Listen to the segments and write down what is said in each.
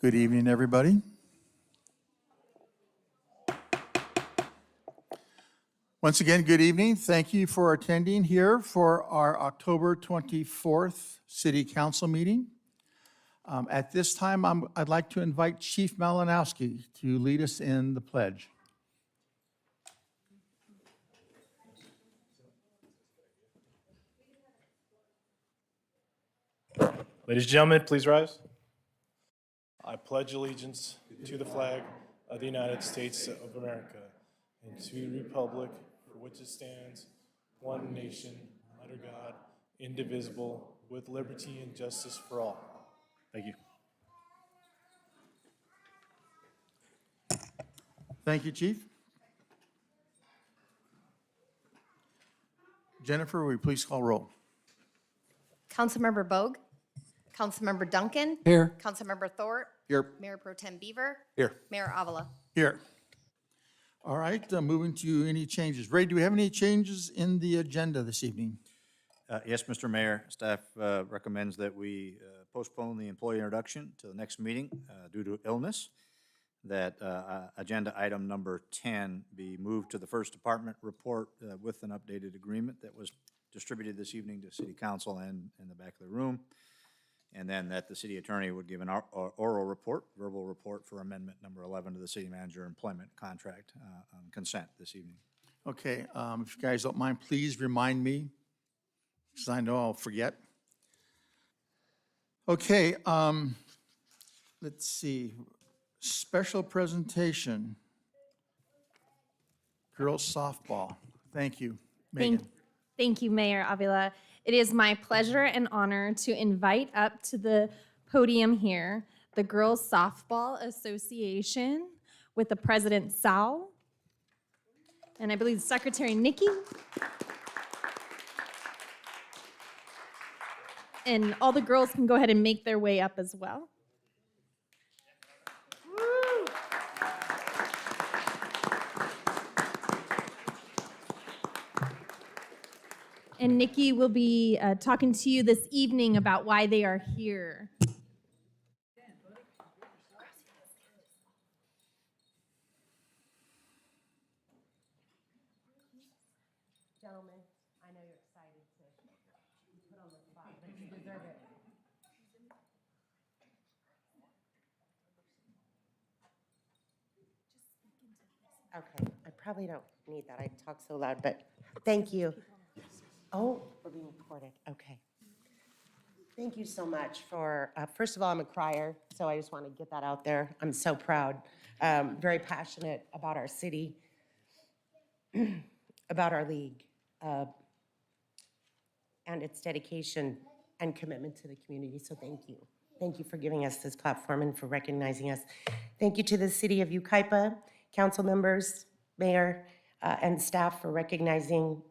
Good evening, everybody. Once again, good evening. Thank you for attending here for our October 24th City Council meeting. At this time, I'd like to invite Chief Malinowski to lead us in the pledge. Ladies and gentlemen, please rise. I pledge allegiance to the flag of the United States of America and to the republic for which it stands, one nation, under God, indivisible, with liberty and justice for all. Thank you. Thank you, Chief. Jennifer, will you please call roll? Councilmember Bogue. Councilmember Duncan. Here. Councilmember Thorpe. Here. Mayor Pro Tem Beaver. Here. Mayor Avila. Here. All right, moving to any changes. Ray, do we have any changes in the agenda this evening? Yes, Mr. Mayor, staff recommends that we postpone the employee introduction to the next meeting due to illness, that agenda item number 10 be moved to the first department report with an updated agreement that was distributed this evening to City Council and in the back of the room, and then that the city attorney would give an oral report, verbal report for amendment number 11 to the city manager employment contract on consent this evening. Okay, if you guys don't mind, please remind me, because I know I'll forget. Okay, let's see. Special presentation. Girls softball. Thank you, Megan. Thank you, Mayor Avila. It is my pleasure and honor to invite up to the podium here the Girls Softball Association with the President Sal, and I believe Secretary Nikki. And all the girls can go ahead and make their way up as well. And Nikki will be talking to you this evening about why they are here. Gentlemen, I know you're excited to be put on the spot, but you deserve it. Okay, I probably don't need that. I talk so loud, but thank you. Oh, we're being recorded. Okay. Thank you so much for, first of all, I'm a crier, so I just want to get that out there. I'm so proud, very passionate about our city, about our league, and its dedication and commitment to the community, so thank you. Thank you for giving us this platform and for recognizing us. Thank you to the city of Yucaipa, council members, mayor, and staff for recognizing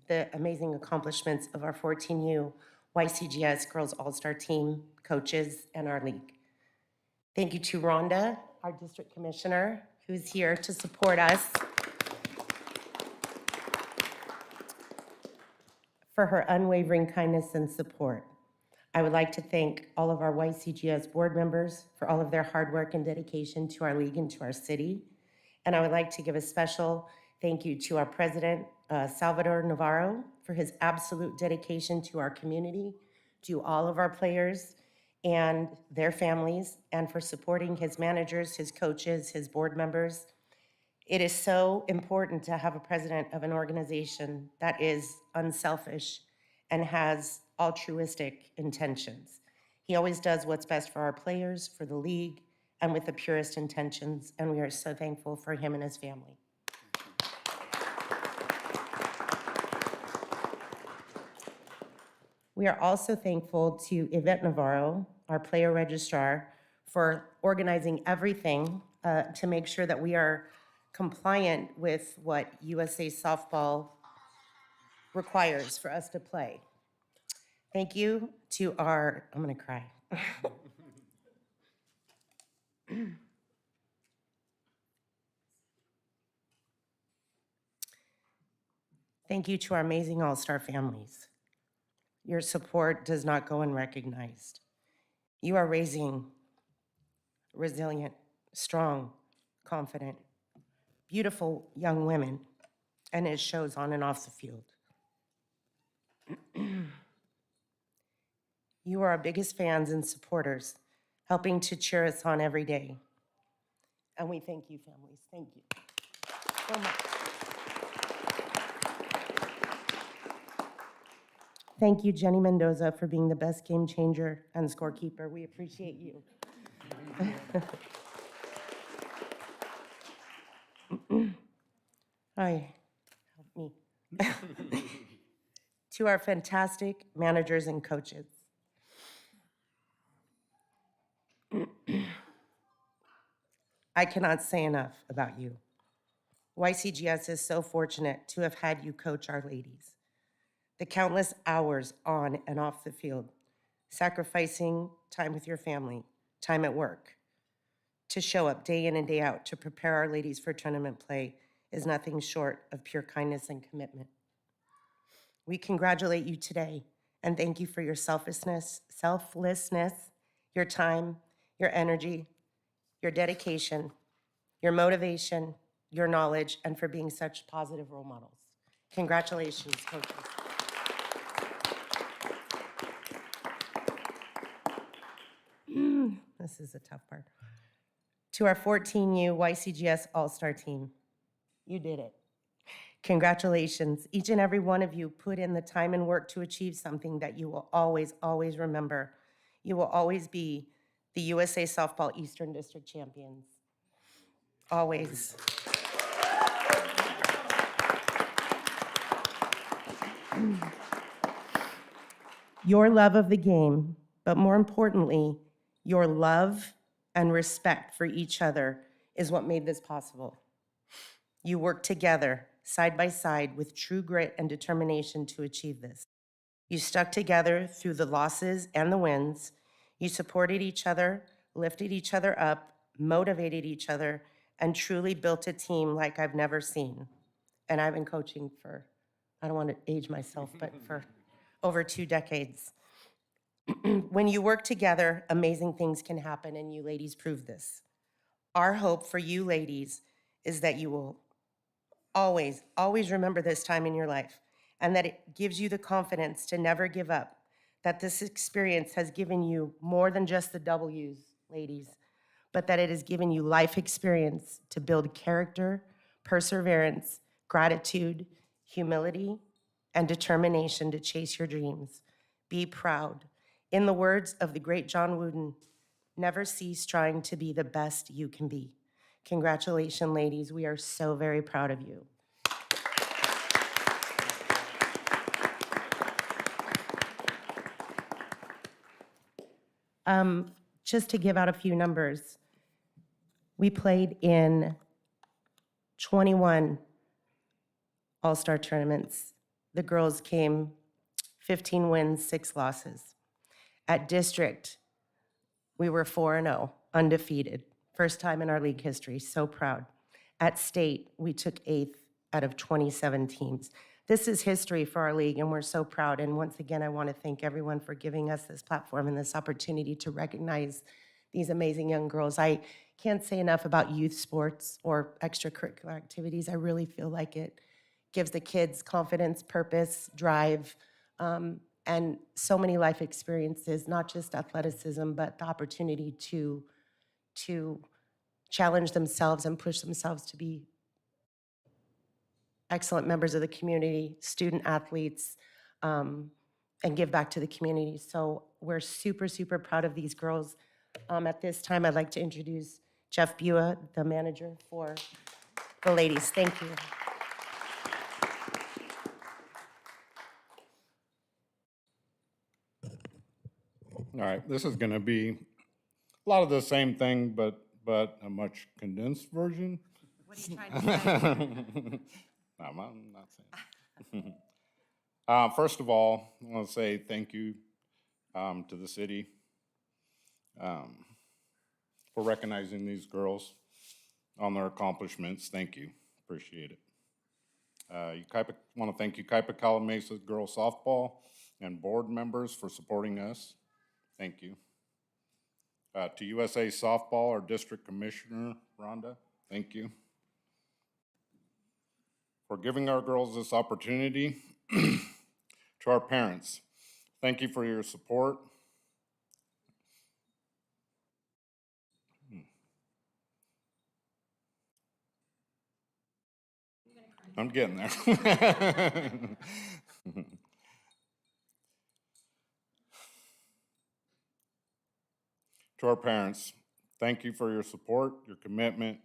the amazing accomplishments of our 14U YCGS Girls All-Star Team, coaches, and our league. Thank you to Rhonda, our district commissioner, who's here to support us, for her unwavering kindness and support. I would like to thank all of our YCGS board members for all of their hard work and dedication to our league and to our city. And I would like to give a special thank you to our president, Salvador Navarro, for his absolute dedication to our community, to all of our players and their families, and for supporting his managers, his coaches, his board members. It is so important to have a president of an organization that is unselfish and has altruistic intentions. He always does what's best for our players, for the league, and with the purest intentions, and we are so thankful for him and his family. We are also thankful to Yvette Navarro, our player registrar, for organizing everything to make sure that we are compliant with what USA Softball requires for us to play. Thank you to our, I'm gonna cry. Thank you to our amazing all-star families. Your support does not go unrecognized. You are raising resilient, strong, confident, beautiful young women, and it shows on and off the field. You are our biggest fans and supporters, helping to cheer us on every day. And we thank you, families. Thank you so much. Thank you, Jenny Mendoza, for being the best game changer and scorekeeper. We appreciate you. Hi, help me. To our fantastic managers and coaches. I cannot say enough about you. YCGS is so fortunate to have had you coach our ladies. The countless hours on and off the field, sacrificing time with your family, time at work, to show up day in and day out to prepare our ladies for tournament play is nothing short of pure kindness and commitment. We congratulate you today and thank you for your selflessness, your time, your energy, your dedication, your motivation, your knowledge, and for being such positive role models. Congratulations, coaches. This is a tough part. To our 14U YCGS All-Star team, you did it. Congratulations. Each and every one of you put in the time and work to achieve something that you will always, always remember. You will always be the USA Softball Eastern District champions. Always. Your love of the game, but more importantly, your love and respect for each other is what made this possible. You worked together, side by side, with true grit and determination to achieve this. You stuck together through the losses and the wins. You supported each other, lifted each other up, motivated each other, and truly built a team like I've never seen. And I've been coaching for, I don't want to age myself, but for over 2 decades. When you work together, amazing things can happen, and you ladies prove this. Our hope for you ladies is that you will always, always remember this time in your life, and that it gives you the confidence to never give up, that this experience has given you more than just the W's, ladies, but that it has given you life experience to build character, perseverance, gratitude, humility, and determination to chase your dreams. Be proud. In the words of the great John Wooden, never cease trying to be the best you can be. Congratulations, ladies. We are so very proud of you. Just to give out a few numbers, we played in 21 All-Star tournaments. The girls came 15 wins, 6 losses. At district, we were 4-0, undefeated. First time in our league history, so proud. At state, we took 8th out of 27 teams. This is history for our league, and we're so proud. And once again, I want to thank everyone for giving us this platform and this opportunity to recognize these amazing young girls. I can't say enough about youth sports or extracurricular activities. I really feel like it gives the kids confidence, purpose, drive, and so many life experiences, not just athleticism, but the opportunity to challenge themselves and push themselves to be excellent members of the community, student athletes, and give back to the community. So we're super, super proud of these girls. At this time, I'd like to introduce Jeff Bua, the manager for the ladies. Thank you. All right, this is going to be a lot of the same thing, but a much condensed version. What are you trying to say? No, I'm not saying. First of all, I want to say thank you to the city for recognizing these girls on their accomplishments. Thank you. Appreciate it. Want to thank Yucaipa Calamasa girls softball and board members for supporting us. Thank you. To USA Softball, our District Commissioner, Rhonda, thank you for giving our girls this opportunity. To our parents, thank you for your support. I'm getting there. To our parents, thank you for your support, your commitment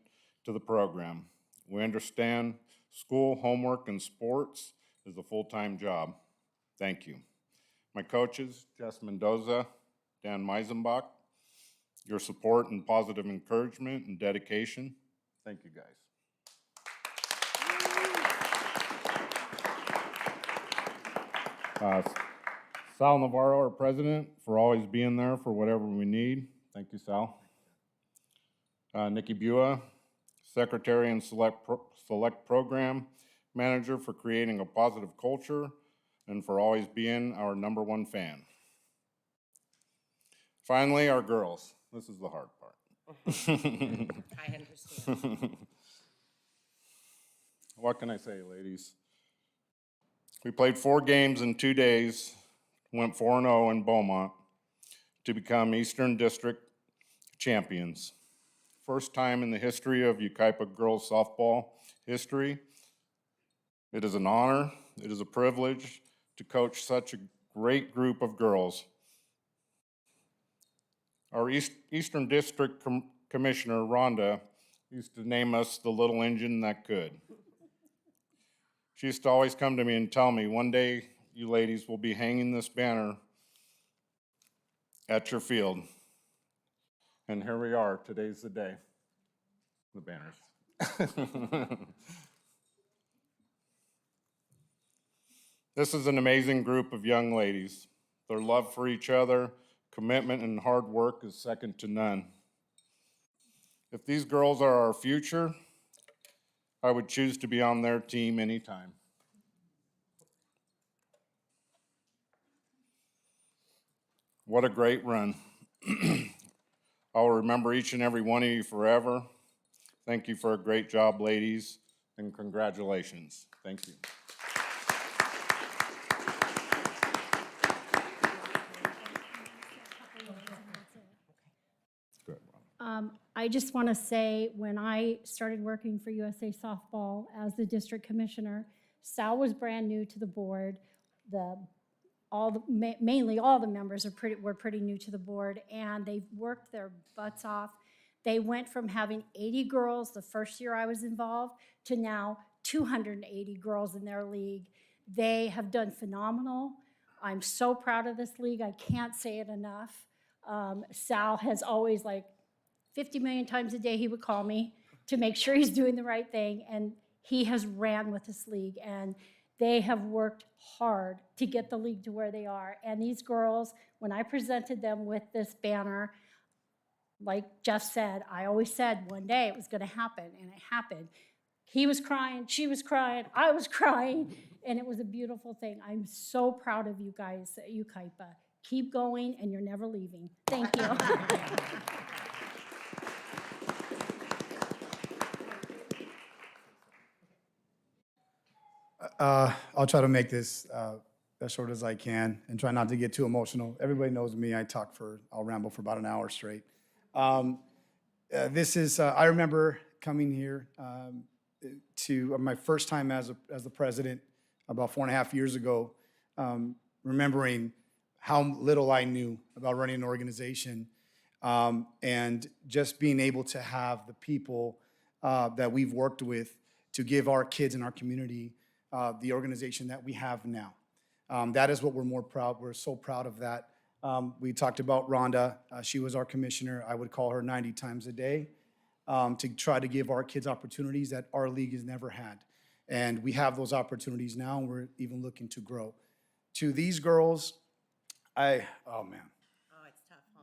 to the program. We understand school, homework, and sports is a full-time job. Thank you. My coaches, Jess Mendoza, Dan Meisenbach, your support and positive encouragement and dedication. Thank you, guys. Sal Navarro, our president, for always being there for whatever we need. Thank you, Sal. Nikki Bua, secretary and select program manager, for creating a positive culture and for always being our #1 fan. Finally, our girls. This is the hard part. I understand. What can I say, ladies? We played 4 games in 2 days, went 4-0 in Beaumont to become Eastern District champions. First time in the history of Yucaipa girls softball history. It is an honor, it is a privilege to coach such a great group of girls. Our Eastern District Commissioner, Rhonda, used to name us the little engine that could. She used to always come to me and tell me, one day you ladies will be hanging this banner at your field. And here we are, today's the day. The banners. This is an amazing group of young ladies. Their love for each other, commitment, and hard work is second to none. If these girls are our future, I would choose to be on their team anytime. What a great run. I'll remember each and every one of you forever. Thank you for a great job, ladies, and congratulations. Thank you. Good. I just want to say, when I started working for USA Softball as the district commissioner, Sal was brand new to the board. Mainly all the members were pretty new to the board, and they've worked their butts off. They went from having 80 girls the first year I was involved to now 280 girls in their league. They have done phenomenal. I'm so proud of this league. I can't say it enough. Sal has always, like, 50 million times a day he would call me to make sure he's doing the right thing, and he has ran with this league, and they have worked hard to get the league to where they are. And these girls, when I presented them with this banner, like Jeff said, I always said one day it was going to happen, and it happened. He was crying, she was crying, I was crying, and it was a beautiful thing. I'm so proud of you guys at Yucaipa. Keep going, and you're never leaving. Thank you. I'll try to make this as short as I can and try not to get too emotional. Everybody knows me. I'll ramble for about an hour straight. I remember coming here to my first time as the president about 4.5 years ago, remembering how little I knew about running an organization, and just being able to have the people that we've worked with to give our kids in our community the organization that we have now. That is what we're more proud. We're so proud of that. We talked about Rhonda. She was our commissioner. I would call her 90 times a day to try to give our kids opportunities that our league has never had. And we have those opportunities now, and we're even looking to grow. To these girls, oh man. Oh, it's tough, huh?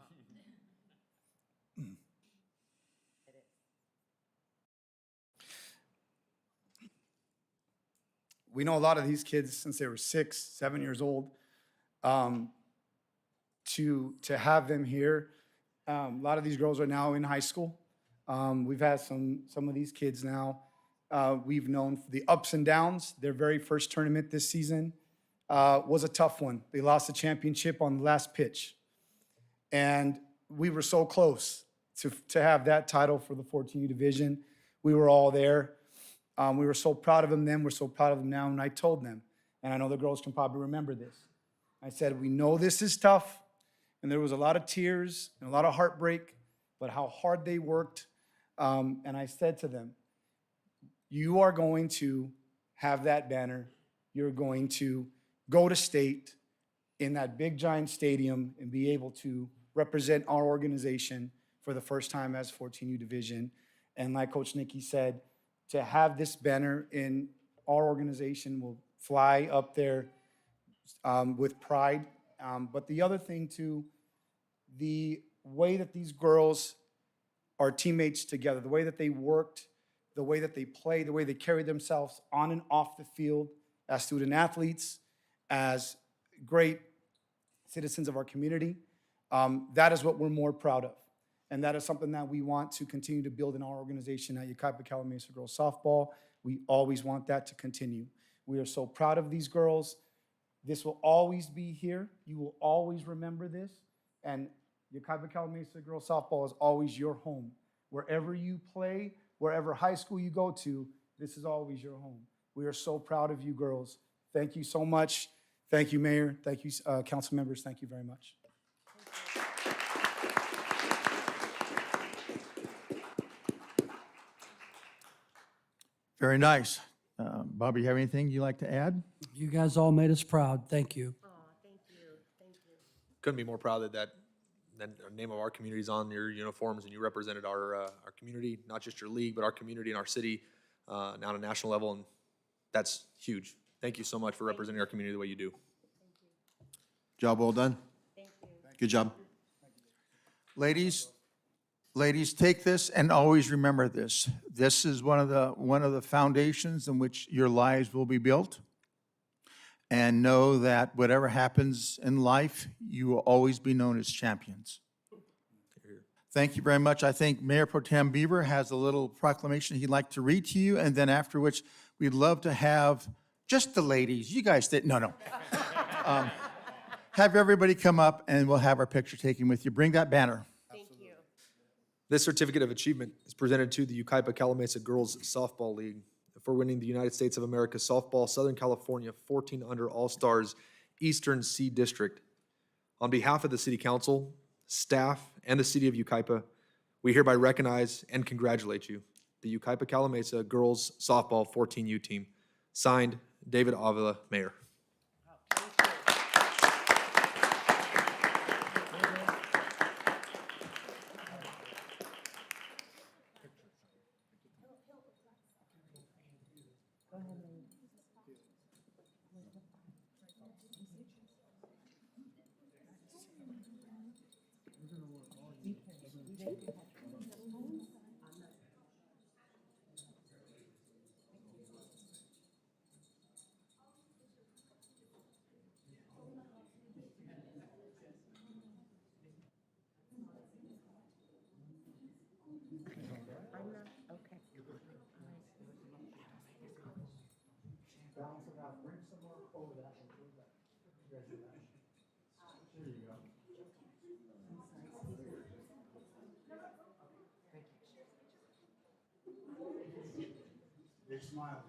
We know a lot of these kids since they were 6, 7 years old. To have them here, A lot of these girls are now in high school. We've had some of these kids now. We've known the ups and downs. Their very first tournament this season was a tough one. They lost the championship on the last pitch. And we were so close to have that title for the 14U division. We were all there. We were so proud of them then. We're so proud of them now. And I told them, and I know the girls can probably remember this. I said, we know this is tough. And there was a lot of tears and a lot of heartbreak, but how hard they worked. And I said to them, you are going to have that banner. You're going to go to state in that big giant stadium and be able to represent our organization for the first time as 14U division. And like Coach Nikki said, to have this banner in our organization will fly up there with pride. But the other thing too, the way that these girls are teammates together, the way that they worked, the way that they play, the way they carry themselves on and off the field as student athletes, as great citizens of our community, that is what we're more proud of. And that is something that we want to continue to build in our organization at Yucaipa Calimesa Girls Softball. We always want that to continue. We are so proud of these girls. This will always be here. You will always remember this. And Yucaipa Calimesa Girls Softball is always your home. Wherever you play, wherever high school you go to, this is always your home. We are so proud of you girls. Thank you so much. Thank you, Mayor. Thank you, council members. Thank you very much. Very nice. Bobby, you have anything you'd like to add? You guys all made us proud. Thank you. Couldn't be more proud that the name of our community is on your uniforms, and you represented our community, not just your league, but our community and our city now on a national level, and that's huge. Thank you so much for representing our community the way you do. Job well done. Thank you. Good job. Ladies, take this and always remember this. This is one of the foundations in which your lives will be built. And know that whatever happens in life, you will always be known as champions. Thank you very much. I think Mayor Pro Tem Beaver has a little proclamation he'd like to read to you, and then after which we'd love to have just the ladies. You guys did, no. Have everybody come up and we'll have our picture taken with you. Bring that banner. Thank you. This certificate of achievement is presented to the Yucaipa Calimesa Girls Softball League for winning the United States of America Softball Southern California 14 Under All-Stars Eastern C District. On behalf of the City Council, staff, and the City of Yucaipa, we hereby recognize and congratulate you, the Yucaipa Calimesa Girls Softball 14U team. Signed, David Avila, Mayor. Big smile.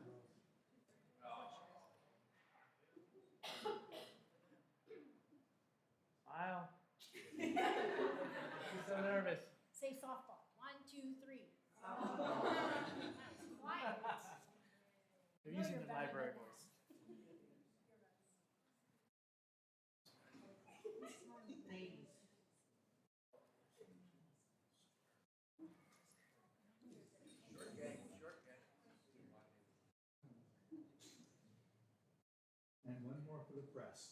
Smile. He's so nervous. Say softball. 1, 2, 3. They're using the library voice. And one more for the press.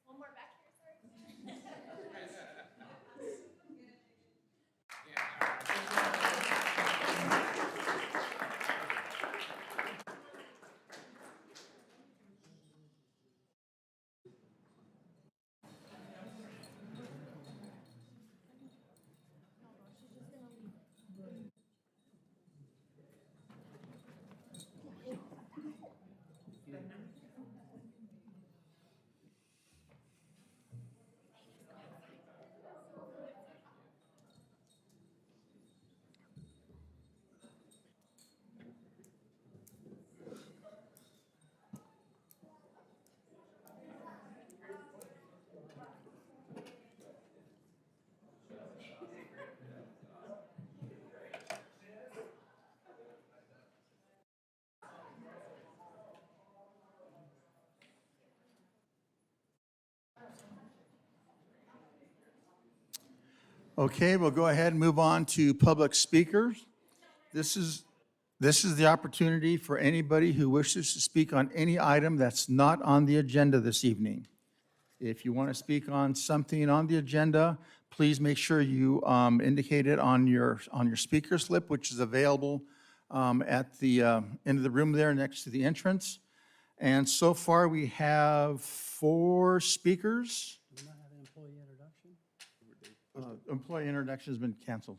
One more back here, sorry. Okay, we'll go ahead and move on to public speakers. This is the opportunity for anybody who wishes to speak on any item that's not on the agenda this evening. If you want to speak on something on the agenda, please make sure you indicate it on your speaker slip, which is available at the end of the room there next to the entrance. And so far, we have 4 speakers. Employee introduction has been canceled.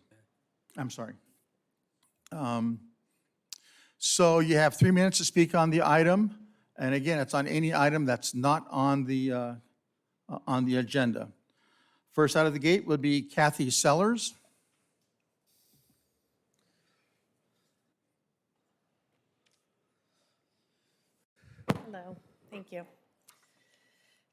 I'm sorry. So you have 3 minutes to speak on the item. And again, it's on any item that's not on the agenda. First out of the gate would be Kathy Sellers. Hello, thank you.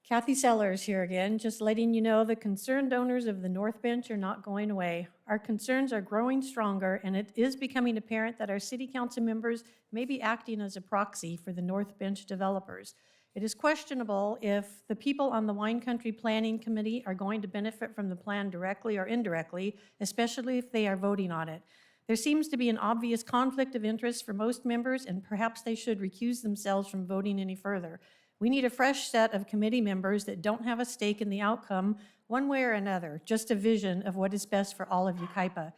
Kathy Sellers here again, just letting you know the concerned owners of the North Bench are not going away. Our concerns are growing stronger, and it is becoming apparent that our city council members may be acting as a proxy for the North Bench developers. It is questionable if the people on the Wine Country Planning Committee are going to benefit from the plan directly or indirectly, especially if they are voting on it. There seems to be an obvious conflict of interest for most members, and perhaps they should recuse themselves from voting any further. We need a fresh set of committee members that don't have a stake in the outcome one way or another, just a vision of what is best for all of Yucaipa.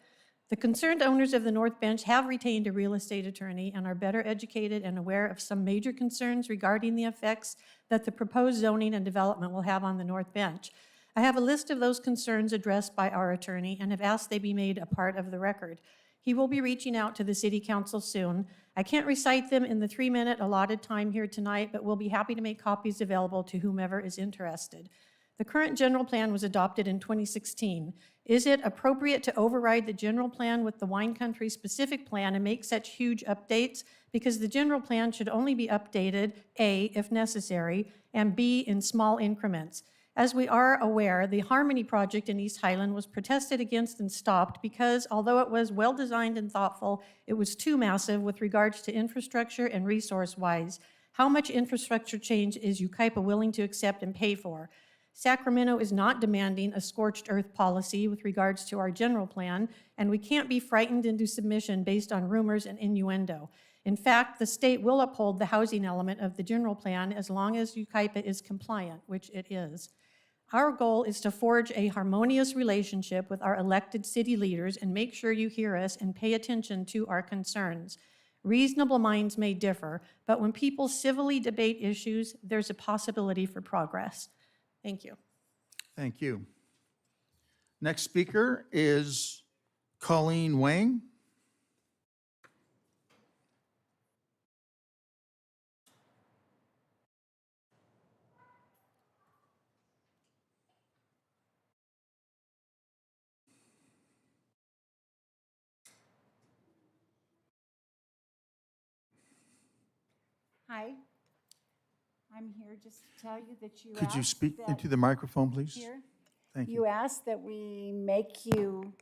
The concerned owners of the North Bench have retained a real estate attorney and are better educated and aware of some major concerns regarding the effects that the proposed zoning and development will have on the North Bench. I have a list of those concerns addressed by our attorney and have asked they be made a part of the record. He will be reaching out to the City Council soon. I can't recite them in the 3-minute allotted time here tonight, but we'll be happy to make copies available to whomever is interested. The current general plan was adopted in 2016. Is it appropriate to override the general plan with the Wine Country specific plan and make such huge updates? Because the general plan should only be updated, A, if necessary, and B, in small increments. As we are aware, the Harmony project in East Highland was protested against and stopped because, although it was well-designed and thoughtful, it was too massive with regards to infrastructure and resource-wise. How much infrastructure change is Yucaipa willing to accept and pay for? Sacramento is not demanding a scorched earth policy with regards to our general plan, and we can't be frightened into submission based on rumors and innuendo. In fact, the state will uphold the housing element of the general plan as long as Yucaipa is compliant, which it is. Our goal is to forge a harmonious relationship with our elected city leaders and make sure you hear us and pay attention to our concerns. Reasonable minds may differ, but when people civilly debate issues, there's a possibility for progress. Thank you. Thank you. Next speaker is Colleen Wang. Hi, I'm here just to tell you that you Could you asked speak that into the microphone, please? here. Thank you. You asked that we make you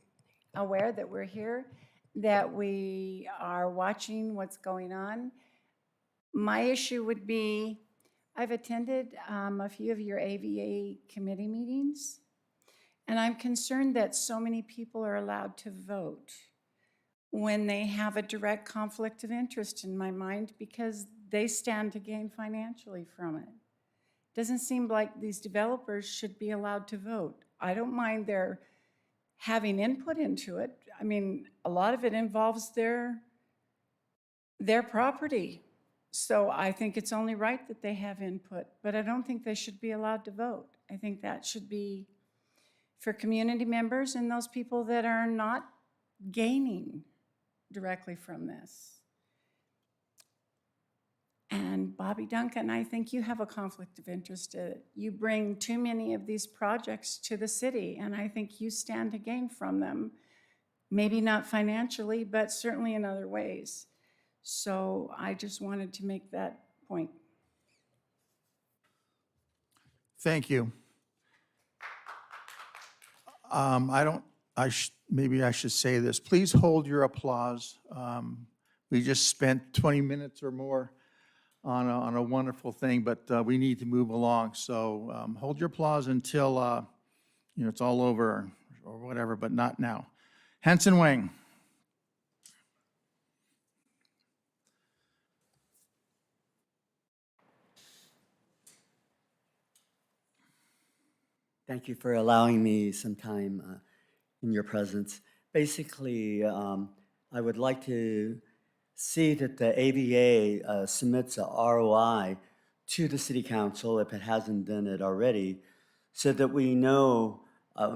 aware that we're here, that we are watching what's going on. My issue would be, I've attended a few of your AVA committee meetings, and I'm concerned that so many people are allowed to vote when they have a direct conflict of interest in my mind because they stand to gain financially from it. Doesn't seem like these developers should be allowed to vote. I don't mind their having input into it. I mean, a lot of it involves their property. So I think it's only right that they have input, but I don't think they should be allowed to vote. I think that should be for community members and those people that are not gaining directly from this. And Bobby Duncan, I think you have a conflict of interest. You bring too many of these projects to the city, and I think you stand to gain from them. Maybe not financially, but certainly in other ways. So I just wanted to make that point. Thank you. Maybe I should say this. Please hold your applause. We just spent 20 minutes or more on a wonderful thing, but we need to move along. So hold your applause until it's all over. or whatever, but not now. Hanson Wang. Thank you for allowing me some time in your presence. Basically, I would like to see that the AVA submits a ROI to the City Council if it hasn't done it already, so that we know,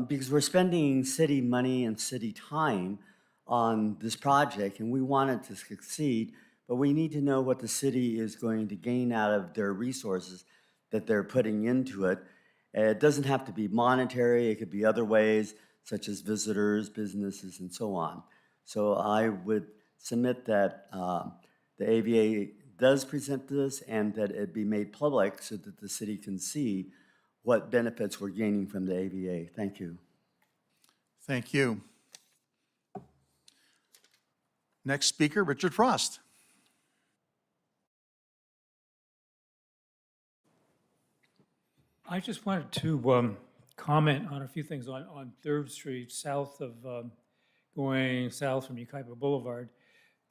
because we're spending city money and city time on this project, and we want it to succeed, but we need to know what the city is going to gain out of their resources that they're putting into it. It doesn't have to be monetary, it could be other ways, such as visitors, businesses, and so on. So I would submit that the AVA does present this and that it be made public so that the city can see what benefits we're gaining from the AVA. Thank you. Thank you. Next speaker, Richard Frost. I just wanted to comment on a few things on 3rd Street, south of, going south from Yucaipa Boulevard.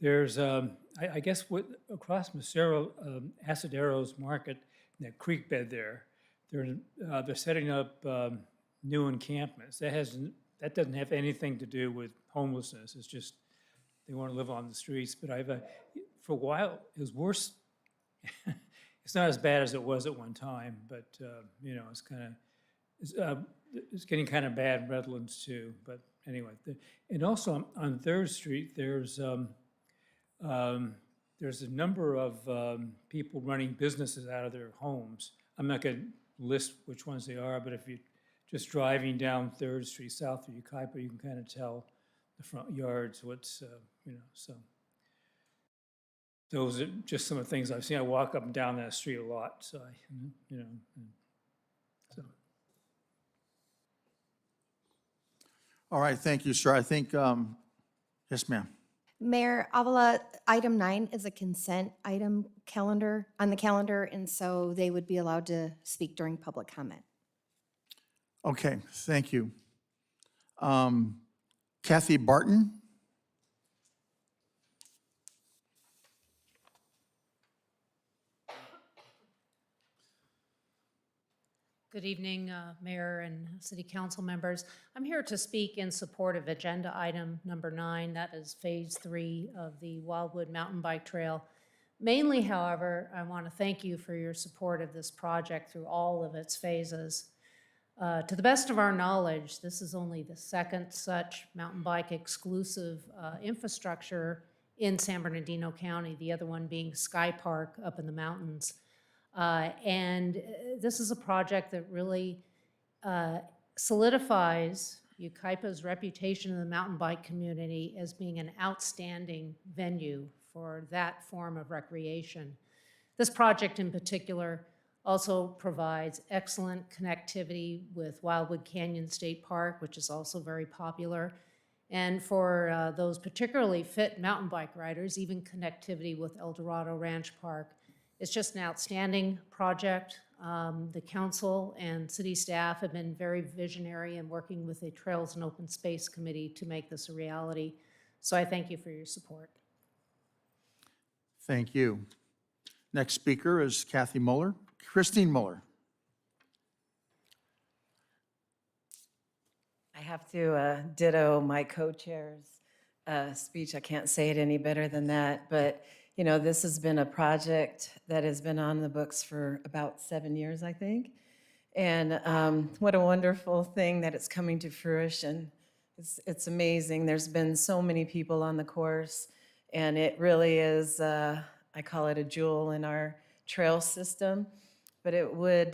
There's, I guess, across Macero, Asadero's Market, that creek bed there, they're setting up new encampments. That doesn't have anything to do with homelessness. It's just they want to live on the streets. But for a while, it was worse. It's not as bad as it was at one time, but it's kind of it's getting kind of bad in Redlands too. But anyway, and also on 3rd Street, there's a number of people running businesses out of their homes. I'm not going to list which ones they are, but if you're just driving down 3rd Street south of Yucaipa, you can kind of tell the front yards what's so. Those are just some of the things I've seen. I walk up and down that street a lot, so so. All right, thank you, sir. I think, yes, ma'am. Mayor Avila, item 9 is a consent item on the calendar, and so they would be allowed to speak during public comment. Okay, thank you. Kathy Barton. Good evening, Mayor and City Council members. I'm here to speak in support of agenda item number 9. That is Phase 3 of the Wildwood Mountain Bike Trail. Mainly, however, I want to thank you for your support of this project through all of its phases. To the best of our knowledge, this is only the second such mountain bike exclusive infrastructure in San Bernardino County, the other one being Sky Park up in the mountains. And this is a project that really solidifies Yucaipa's reputation in the mountain bike community as being an outstanding venue for that form of recreation. This project in particular also provides excellent connectivity with Wildwood Canyon State Park, which is also very popular. And for those particularly fit mountain bike riders, even connectivity with El Dorado Ranch Park. It's just an outstanding project. The council and city staff have been very visionary in working with the Trails and Open Space Committee to make this a reality. So I thank you for your support. Thank you. Next speaker is Kathy Muller. Christine Muller. I have to ditto my co-chair's speech. I can't say it any better than that, but this has been a project that has been on the books for about 7 years, I think. And what a wonderful thing that it's coming to fruition. It's amazing. There's been so many people on the course, and it really is, I call it a jewel in our trail system. But it would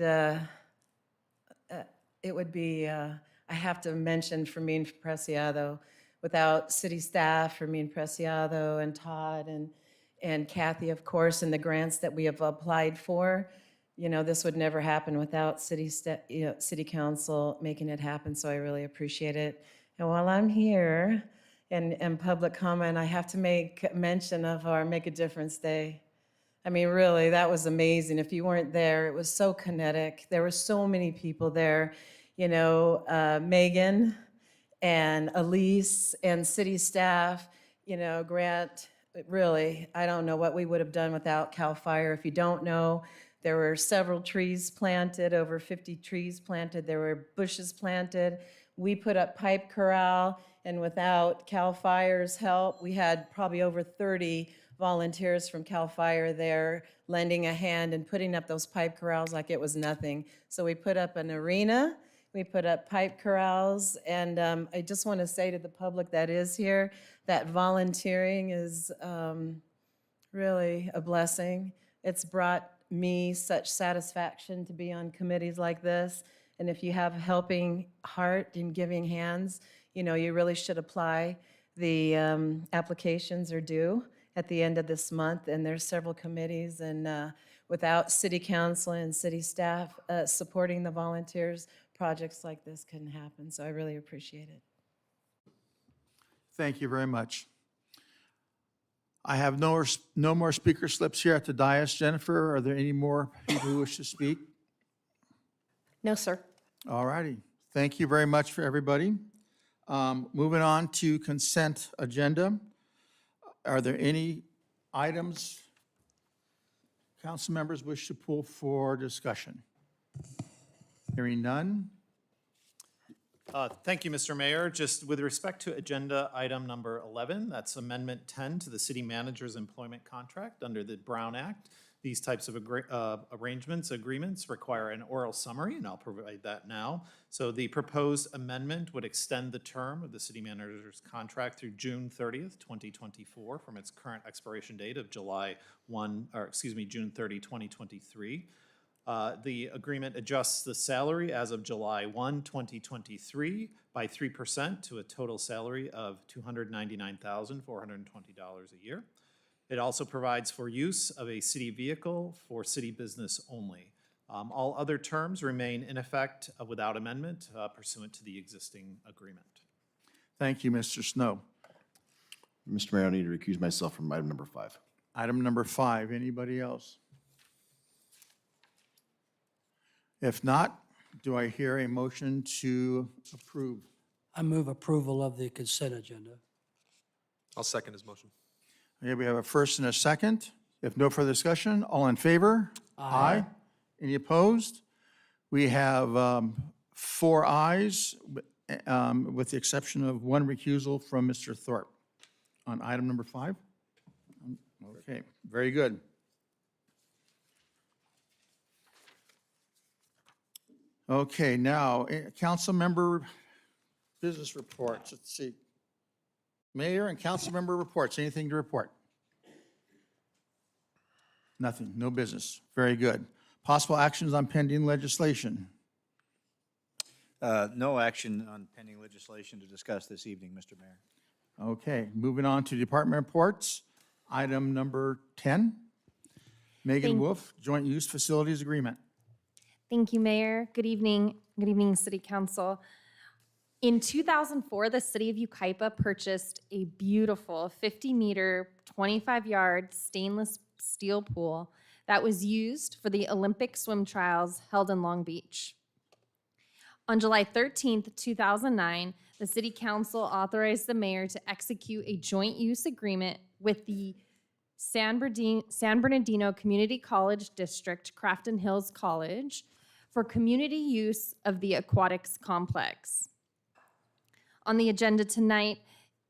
be, I have to mention Fermin Preciado. Without city staff, Fermin Preciado and Todd and Kathy, of course, and the grants that we have applied for, this would never happen without city council making it happen, so I really appreciate it. And while I'm here in public comment, I have to make mention of our Make a Difference Day. I mean, really, that was amazing. If you weren't there, it was so kinetic. There were so many people there. Megan and Elise and city staff, you know, Grant, really, I don't know what we would have done without CAL FIRE. If you don't know, there were several trees planted, over 50 trees planted. There were bushes planted. We put up pipe corral, and without CAL FIRE's help, we had probably over 30 volunteers from CAL FIRE there lending a hand and putting up those pipe corrals like it was nothing. So we put up an arena, we put up pipe corrals, and I just want to say to the public that is here that volunteering is really a blessing. It's brought me such satisfaction to be on committees like this. And if you have a helping heart and giving hands, you know, you really should apply. The applications are due at the end of this month, and there's several committees, and without city council and city staff supporting the volunteers, projects like this couldn't happen. So I really appreciate it. Thank you very much. I have no more speaker slips here at the dais. Jennifer, are there any more people who wish to speak? No, sir. All righty. Thank you very much for everybody. Moving on to consent agenda. Are there any items council members wish to pull for discussion? Hearing none. Thank you, Mr. Mayor. Just with respect to agenda item number 11, that's Amendment 10 to the City Manager's Employment Contract under the Brown Act. These types of agreements require an oral summary, and I'll provide that now. So the proposed amendment would extend the term of the City Manager's contract through June 30th, 2024, from its current expiration date of June 30, 2023. The agreement adjusts the salary as of July 1, 2023 by 3% to a total salary of $299,420 a year. It also provides for use of a city vehicle for city business only. All other terms remain in effect without amendment pursuant to the existing agreement. Thank you, Mr. Snow. Mr. Mayor, I need to recuse myself from item number 5. Item number 5, anybody else? If not, do I hear a motion to approve? I move approval of the consent agenda. I'll second his motion. Okay, we have a first and a second. If no further discussion, all in favor? Aye. Any opposed? We have 4 ayes, with the exception of 1 recusal from Mr. Thorpe on item number 5. Okay, very good. Okay, now, council member business reports. Let's see. Mayor and council member reports. Anything to report? Nothing, no business. Very good. Possible actions on pending legislation. No action on pending legislation to discuss this evening, Mr. Mayor. Okay, moving on to department reports. Item number 10. Megan Wolf, Joint Use Facilities Agreement. Thank you, Mayor. Good evening. Good evening, City Council. In 2004, the City of Yucaipa purchased a beautiful 50-meter, 25-yard stainless steel pool that was used for the Olympic swim trials held in Long Beach. On July 13th, 2009, the City Council authorized the mayor to execute a joint use agreement with the San Bernardino Community College District, Crafton Hills College, for community use of the aquatics complex. On the agenda tonight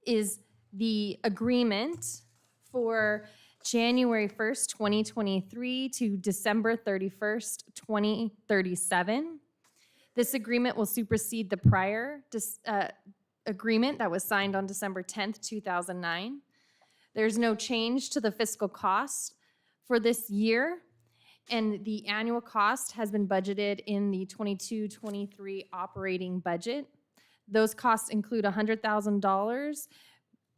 is the agreement for January 1st, 2023 to December 31st, 2037. This agreement will supersede the prior agreement that was signed on December 10th, 2009. There's no change to the fiscal cost for this year, and the annual cost has been budgeted in the 22-23 operating budget. Those costs include $100,000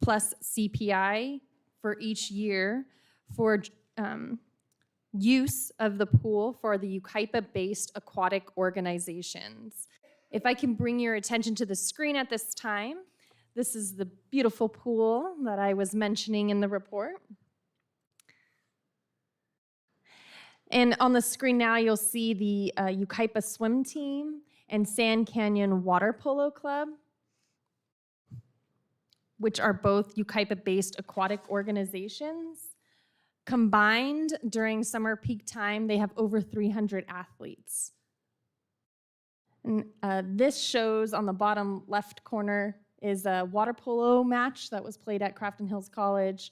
plus CPI for each year for use of the pool for the Yucaipa-based aquatic organizations. If I can bring your attention to the screen at this time, this is the beautiful pool that I was mentioning in the report. And on the screen now, you'll see the Yucaipa swim team and Sand Canyon Water Polo Club. which are both Yucaipa-based aquatic organizations. Combined during summer peak time, they have over 300 athletes. And this shows on the bottom left corner is a water polo match that was played at Crafton Hills College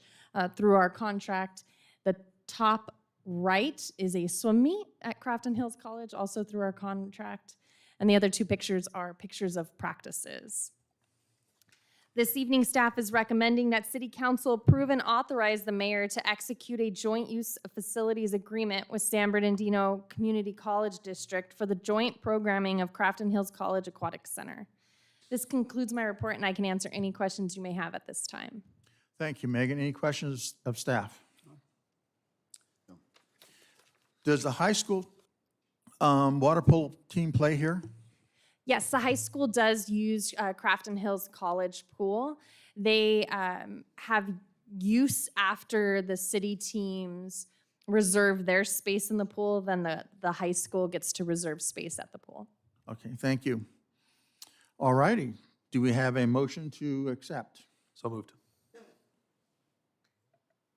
through our contract. The top right is a swim meet at Crafton Hills College, also through our contract. And the other two pictures are pictures of practices. This evening, staff is recommending that City Council approve and authorize the mayor to execute a joint use of facilities agreement with San Bernardino Community College District for the joint programming of Crafton Hills College Aquatic Center. This concludes my report, and I can answer any questions you may have at this time. Thank you, Megan. Any questions of staff? Does the high school water polo team play here? Yes, the high school does use Crafton Hills College pool. They have use after the city teams reserve their space in the pool, then the high school gets to reserve space at the pool. Okay, thank you. All righty. Do we have a motion to accept? So moved.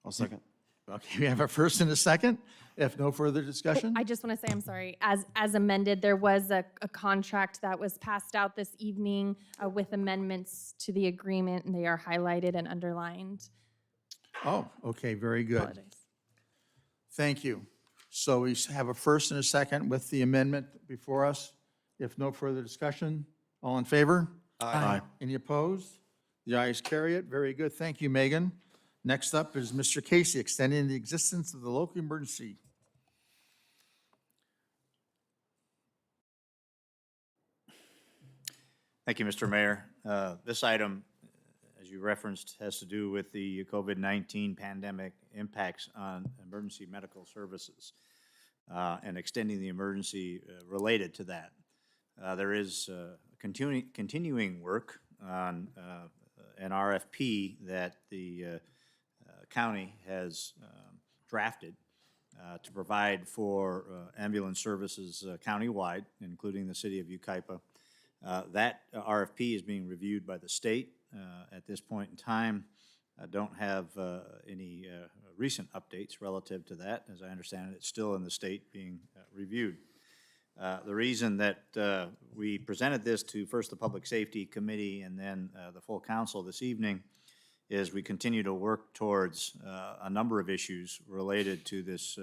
I'll second. Okay, we have a first and a second. If no further discussion? I just want to say, I'm sorry, as amended, there was a contract that was passed out this evening with amendments to the agreement, and they are highlighted and underlined. Oh, okay, very good. Apologize. Thank you. So we have a first and a second with the amendment before us. If no further discussion, all in favor? Aye. Any opposed? The ayes carry it. Very good. Thank you, Megan. Next up is Mr. Casey, extending the existence of the local emergency. Thank you, Mr. Mayor. This item, as you referenced, has to do with the COVID-19 pandemic impacts on emergency medical services and extending the emergency related to that. There is continuing work on an RFP that the county has drafted to provide for ambulance services countywide, including the city of Yucaipa. That RFP is being reviewed by the state at this point in time. I don't have any recent updates relative to that. As I understand it, it's still in the state being reviewed. The reason that we presented this to first the Public Safety Committee and then the full council this evening is we continue to work towards a number of issues related to this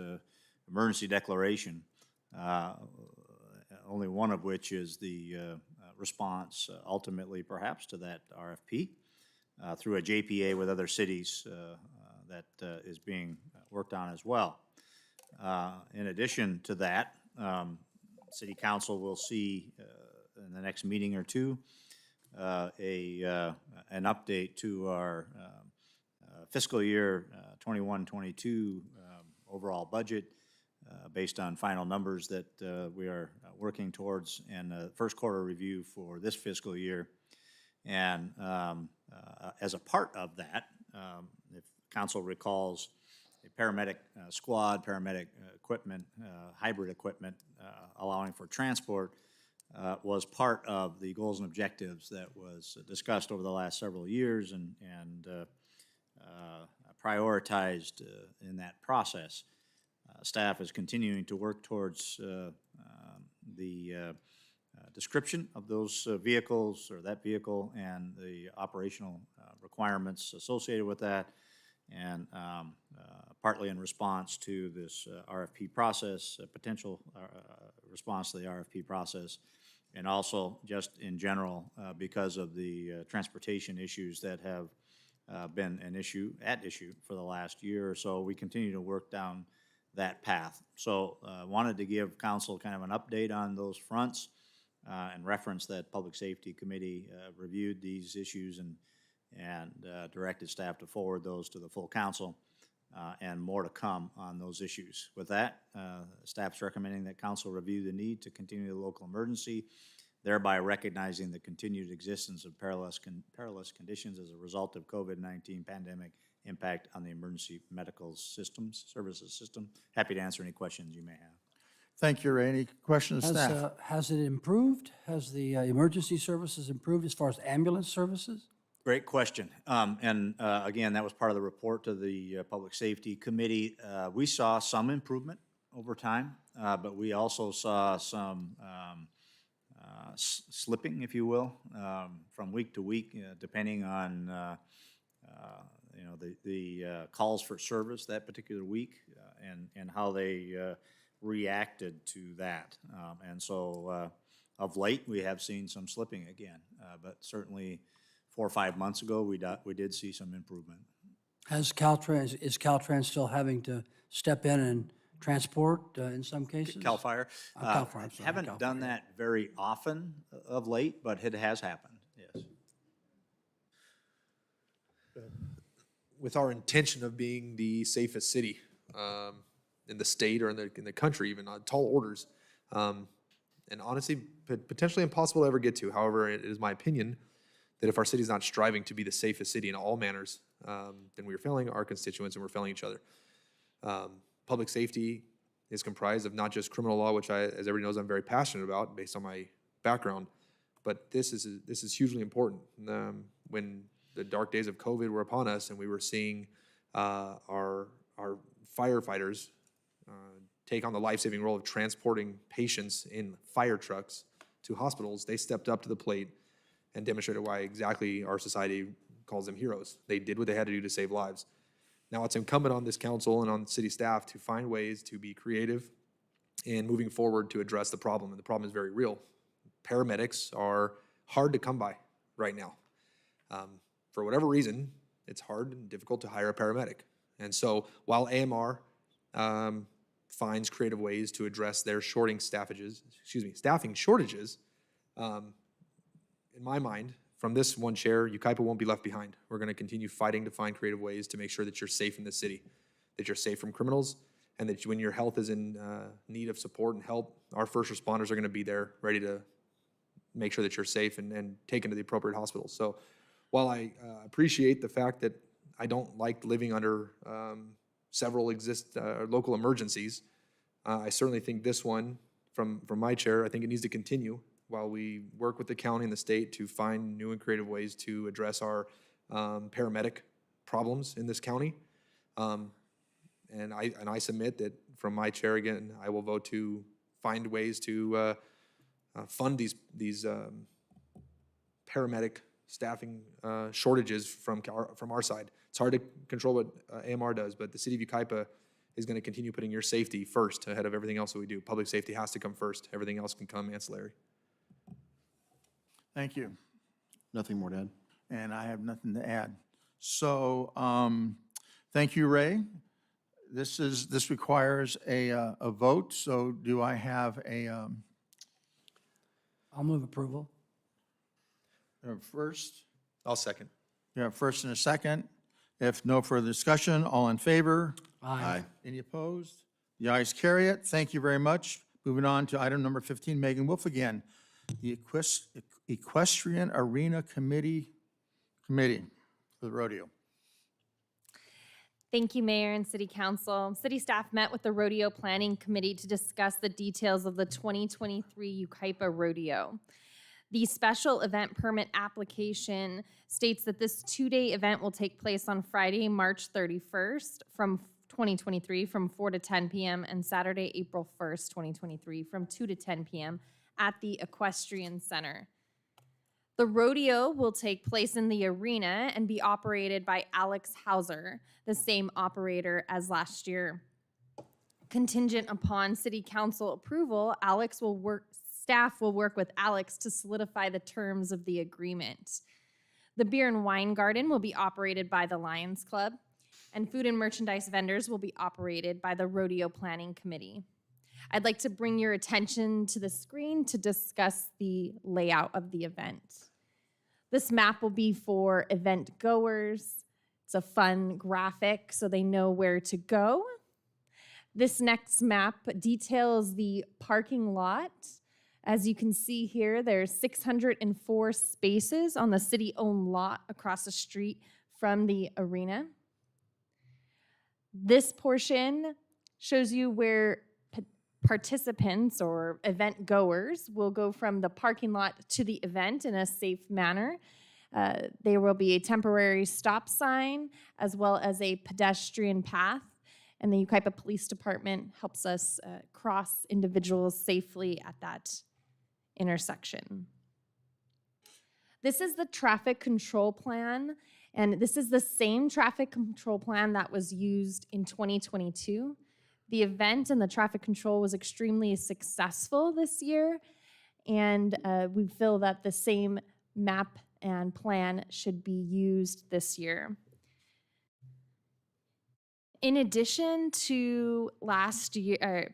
emergency declaration, only one of which is the response ultimately perhaps to that RFP through a JPA with other cities that is being worked on as well. In addition to that, City Council will see in the next meeting or two an update to our fiscal year 21-22 overall budget based on final numbers that we are working towards and the first quarter review for this fiscal year. And as a part of that, if council recalls, a paramedic squad, paramedic equipment, hybrid equipment allowing for transport was part of the goals and objectives that was discussed over the last several years and prioritized in that process. Staff is continuing to work towards the description of those vehicles or that vehicle and the operational requirements associated with that, and partly in response to this RFP process, potential response to the RFP process, and also just in general because of the transportation issues that have been an issue for the last year or so. We continue to work down that path. So wanted to give council kind of an update on those fronts and reference that Public Safety Committee reviewed these issues and directed staff to forward those to the full council and more to come on those issues. With that, staff's recommending that council review the need to continue the local emergency, thereby recognizing the continued existence of perilous conditions as a result of COVID-19 pandemic impact on the emergency medical services system. Happy to answer any questions you may have. Thank you, Ray. Any questions, staff? Has it improved? Has the emergency services improved as far as ambulance services? Great question. Again, that was part of the report to the Public Safety Committee. We saw some improvement over time, but we also saw some slipping, if you will, from week to week, depending on the calls for service that particular week and how they reacted to that. Of late, we have seen some slipping again, but certainly 4 or 5 months ago, we did see some improvement. Is Caltrans still having to step in and transport in some cases? CAL FIRE. CAL FIRE, I'm sorry, Haven't CAL done FIRE. that very often of late, but it has happened, yes. With our intention of being the safest city in the state or in the country, even on tall orders, and honestly, potentially impossible to ever get to. However, it is my opinion that if our city is not striving to be the safest city in all manners, then we are failing our constituents and we're failing each other. Public safety is comprised of not just criminal law, which as everybody knows, I'm very passionate about based on my background, but this is hugely important. When the dark days of COVID were upon us and we were seeing our firefighters take on the life-saving role of transporting patients in fire trucks to hospitals, they stepped up to the plate and demonstrated why exactly our society calls them heroes. They did what they had to do to save lives. Now it's incumbent on this council and on city staff to find ways to be creative and moving forward to address the problem, and the problem is very real. Paramedics are hard to come by right now. For whatever reason, it's hard and difficult to hire a paramedic. And so while AMR finds creative ways to address their staffing shortages, in my mind, from this one chair, Yucaipa won't be left behind. We're going to continue fighting to find creative ways to make sure that you're safe in this city, that you're safe from criminals, and that when your health is in need of support and help, our first responders are going to be there ready to make sure that you're safe and taken to the appropriate hospitals. So while I appreciate the fact that I don't like living under several local emergencies, I certainly think this one, from my chair, I think it needs to continue while we work with the county and the state to find new and creative ways to address our paramedic problems in this county. And I submit that from my chair, again, I will vote to find ways to fund these paramedic staffing shortages from our side. It's hard to control what AMR does, but the city of Yucaipa is going to continue putting your safety first ahead of everything else that we do. Public safety has to come first. Everything else can come ancillary. Thank you. Nothing more to add. And I have nothing to add. So, thank you, Ray. This requires a vote, so do I have I'll move approval. a first? I'll second. You have a first and a second. If no further discussion, all in favor? Aye. Any opposed? The ayes carry it. Thank you very much. Moving on to item number 15, Megan Wolf again. The Equestrian Arena Committee for the rodeo. Thank you, Mayor and City Council. City staff met with the Rodeo Planning Committee to discuss the details of the 2023 Yucaipa Rodeo. The special event permit application states that this two-day event will take place on Friday, March 31st from 2023 from 4 to 10 p.m. and Saturday, April 1st, 2023 from 2 to 10 p.m. at the Equestrian Center. The rodeo will take place in the arena and be operated by Alex Hauser, the same operator as last year. Contingent upon City Council approval, staff will work with Alex to solidify the terms of the agreement. The beer and wine garden will be operated by the Lions Club, and food and merchandise vendors will be operated by the Rodeo Planning Committee. I'd like to bring your attention to the screen to discuss the layout of the event. This map will be for event goers. It's a fun graphic so they know where to go. This next map details the parking lot. As you can see here, there's 604 spaces on the city-owned lot across the street from the arena. This portion shows you where participants or event goers will go from the parking lot to the event in a safe manner. There will be a temporary stop sign as well as a pedestrian path. And the Yucaipa Police Department helps us cross individuals safely at that intersection. This is the traffic control plan, and this is the same traffic control plan that was used in 2022. The event and the traffic control was extremely successful this year, and we feel that the same map and plan should be used this year. In addition to last year,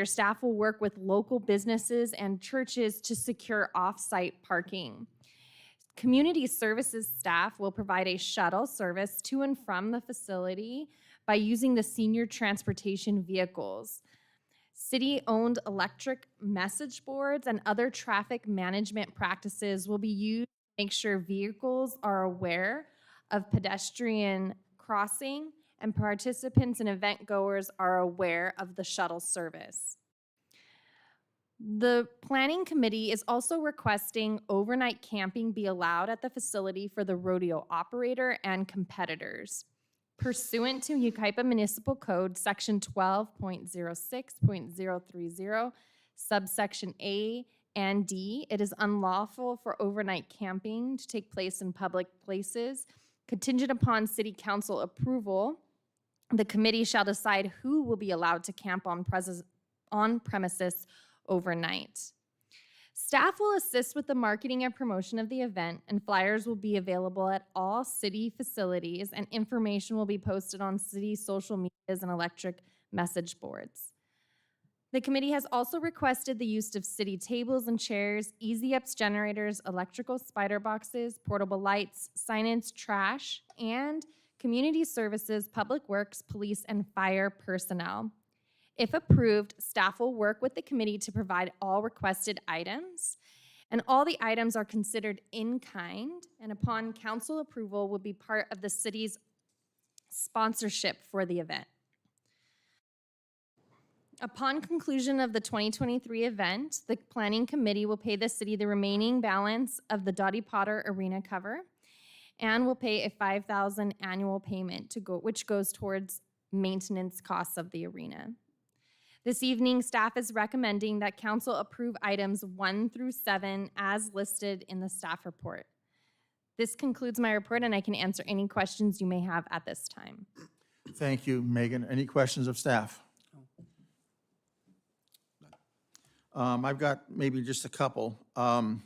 staff will work with local businesses and churches to secure off-site parking. Community services staff will provide a shuttle service to and from the facility by using the senior transportation vehicles. City-owned electric message boards and other traffic management practices will be used to make sure vehicles are aware of pedestrian crossing and participants and event goers are aware of the shuttle service. The planning committee is also requesting overnight camping be allowed at the facility for the rodeo operator and competitors. Pursuant to Yucaipa Municipal Code, Section 12.06.030, subsection A and D, it is unlawful for overnight camping to take place in public places. Contingent upon city council approval, the committee shall decide who will be allowed to camp on premises overnight. Staff will assist with the marketing and promotion of the event, and flyers will be available at all city facilities, and information will be posted on city social medias and electric message boards. The committee has also requested the use of city tables and chairs, easy-ups generators, electrical spider boxes, portable lights, signage, trash, and community services, public works, police, and fire personnel. If approved, staff will work with the committee to provide all requested items, and all the items are considered in kind, and upon council approval will be part of the city's sponsorship for the event. Upon conclusion of the 2023 event, the planning committee will pay the city the remaining balance of the Dottie Potter Arena cover, and will pay a $5,000 annual payment which goes towards maintenance costs of the arena. This evening, staff is recommending that council approve items 1 through 7 as listed in the staff report. This concludes my report, and I can answer any questions you may have at this time. Thank you, Megan. Any questions of staff? I've got maybe just a couple. How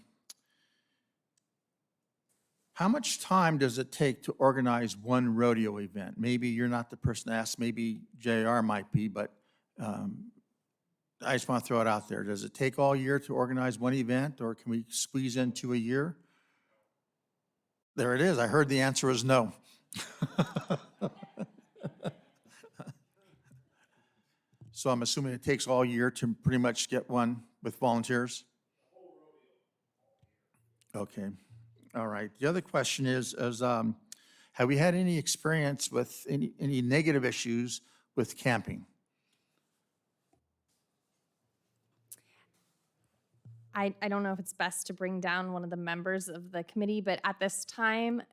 much time does it take to organize one rodeo event? Maybe you're not the person to ask, maybe JR might be, but I just want to throw it out there. Does it take all year to organize one event, or can we squeeze into a year? There it is. I heard the answer was no. So I'm assuming it takes all year to pretty much get one with volunteers? Okay. All right. The other question is have we had any experience with any negative issues with camping? I don't know if it's best to bring down one of the members of the committee, but at this time,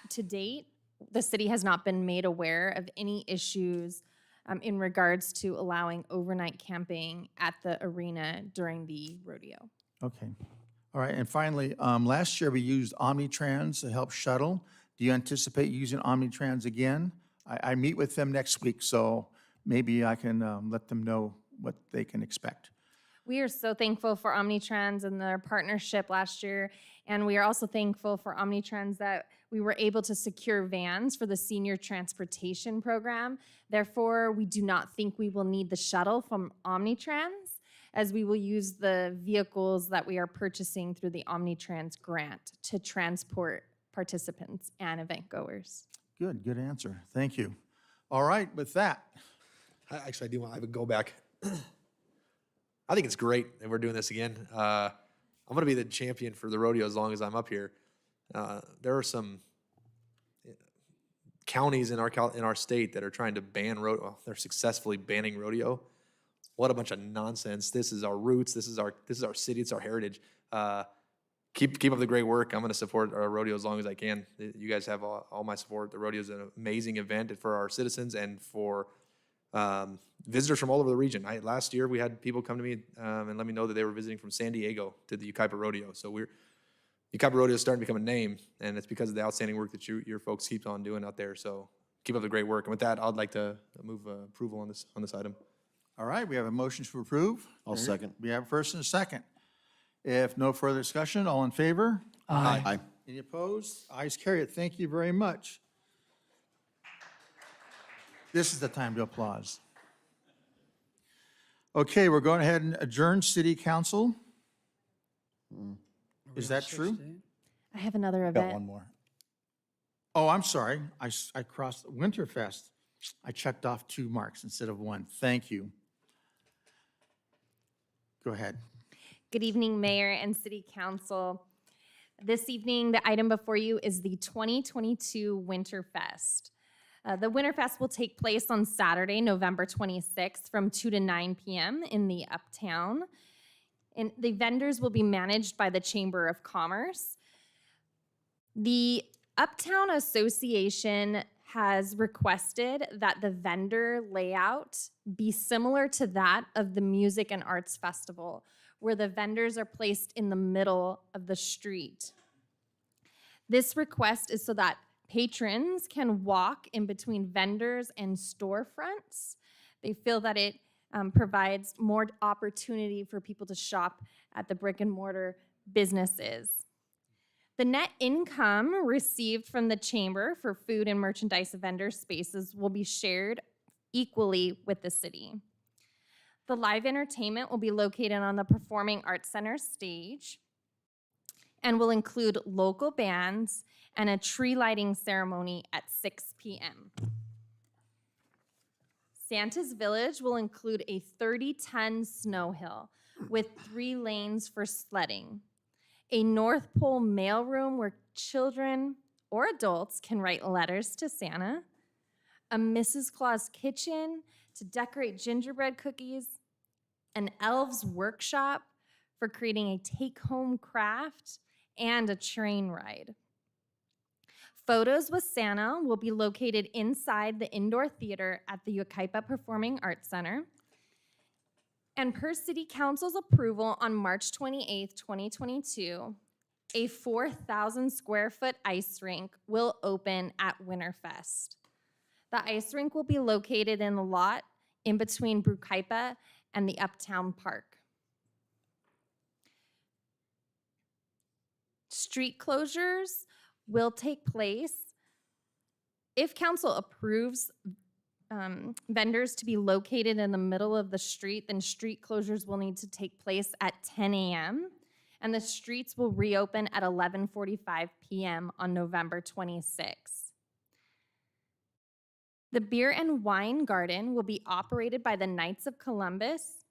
to date, the city has not been made aware of any issues in regards to allowing overnight camping at the arena during the rodeo. Okay. All right. And finally, last year we used Omnitrans to help shuttle. Do you anticipate using Omnitrans again? I meet with them next week, so maybe I can let them know what they can expect. We are so thankful for Omnitrans and their partnership last year, and we are also thankful for Omnitrans that we were able to secure vans for the senior transportation program. Therefore, we do not think we will need the shuttle from Omnitrans, as we will use the vehicles that we are purchasing through the Omnitrans grant to transport participants and event goers. Good answer. Thank you. All right, with that. Actually, I do want to go back. I think it's great that we're doing this again. I'm going to be the champion for the rodeo as long as I'm up here. There are some counties in our state that are trying to ban rodeo. Well, they're successfully banning rodeo. What a bunch of nonsense! This is our roots. This is our city. It's our heritage. keep up the great work. I'm going to support our rodeo as long as I can. You guys have all my support. The rodeo is an amazing event for our citizens and for visitors from all over the region. Last year we had people come to me and let me know that they were visiting from San Diego to the Yucaipa Rodeo. So Yucaipa Rodeo is starting to become a name, and it's because of the outstanding work that your folks keep on doing out there. So keep up the great work. And with that, I'd like to move approval on this item. All right, we have a motion to approve. I'll second. We have a first and a second. If no further discussion, all in favor? Aye. Any opposed? Ayes carry it. Thank you very much. This is the time to applause. Okay, we're going ahead and adjourn city council. Is that true? I have another Got event. one more. Oh, I'm sorry. I crossed Winterfest. I checked off 2 marks instead of 1. Thank you. Go ahead. Good evening, Mayor and City Council. This evening, the item before you is the 2022 Winterfest. The Winterfest will take place on Saturday, November 26th from 2 to 9 p.m. in the Uptown. And the vendors will be managed by the Chamber of Commerce. The Uptown Association has requested that the vendor layout be similar to that of the Music and Arts Festival, where the vendors are placed in the middle of the street. This request is so that patrons can walk in between vendors and storefronts. They feel that it provides more opportunity for people to shop at the brick and mortar businesses. The net income received from the chamber for food and merchandise vendor spaces will be shared equally with the city. The live entertainment will be located on the Performing Arts Center stage and will include local bands and a tree lighting ceremony at 6 p.m. Santa's Village will include a 30-ton snow hill with 3 lanes for sledding, a North Pole mailroom where children or adults can write letters to Santa, a Mrs. Claus kitchen to decorate gingerbread cookies, an elves workshop for creating a take-home craft, and a train ride. Photos with Santa will be located inside the indoor theater at the Yucaipa Performing Arts Center. And per City Council's approval on March 28th, 2022, a 4,000 square foot ice rink will open at Winterfest. The ice rink will be located in the lot in between Yucaipa and the Uptown Park. Street closures will take place if council approves vendors to be located in the middle of the street, then street closures will need to take place at 10 a.m. and the streets will reopen at 11:45 p.m. on November 26. The Beer and Wine Garden will be operated by the Knights of Columbus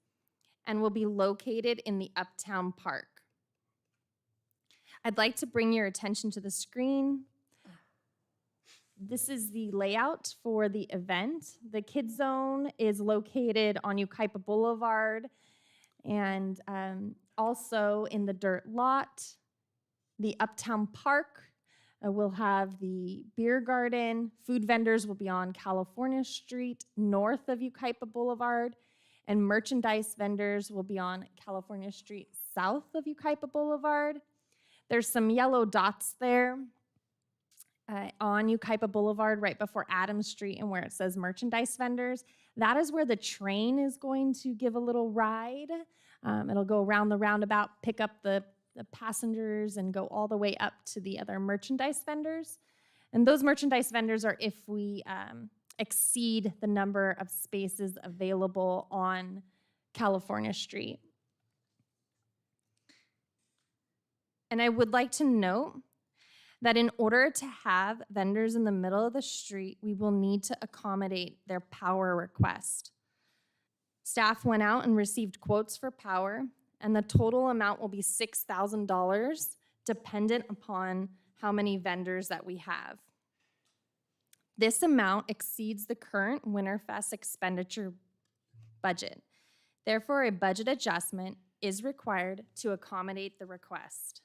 and will be located in the Uptown Park. I'd like to bring your attention to the screen. This is the layout for the event. The Kids Zone is located on Yucaipa Boulevard and also in the dirt lot. The Uptown Park will have the beer garden. Food vendors will be on California Street, north of Yucaipa Boulevard, and merchandise vendors will be on California Street, south of Yucaipa Boulevard. There's some yellow dots there on Yucaipa Boulevard right before Adams Street and where it says merchandise vendors. That is where the train is going to give a little ride. It'll go around the roundabout, pick up the passengers and go all the way up to the other merchandise vendors. And those merchandise vendors are if we exceed the number of spaces available on California Street. And I would like to note that in order to have vendors in the middle of the street, we will need to accommodate their power request. Staff went out and received quotes for power, and the total amount will be $6,000, dependent upon how many vendors that we have. This amount exceeds the current Winterfest expenditure budget. Therefore, a budget adjustment is required to accommodate the request.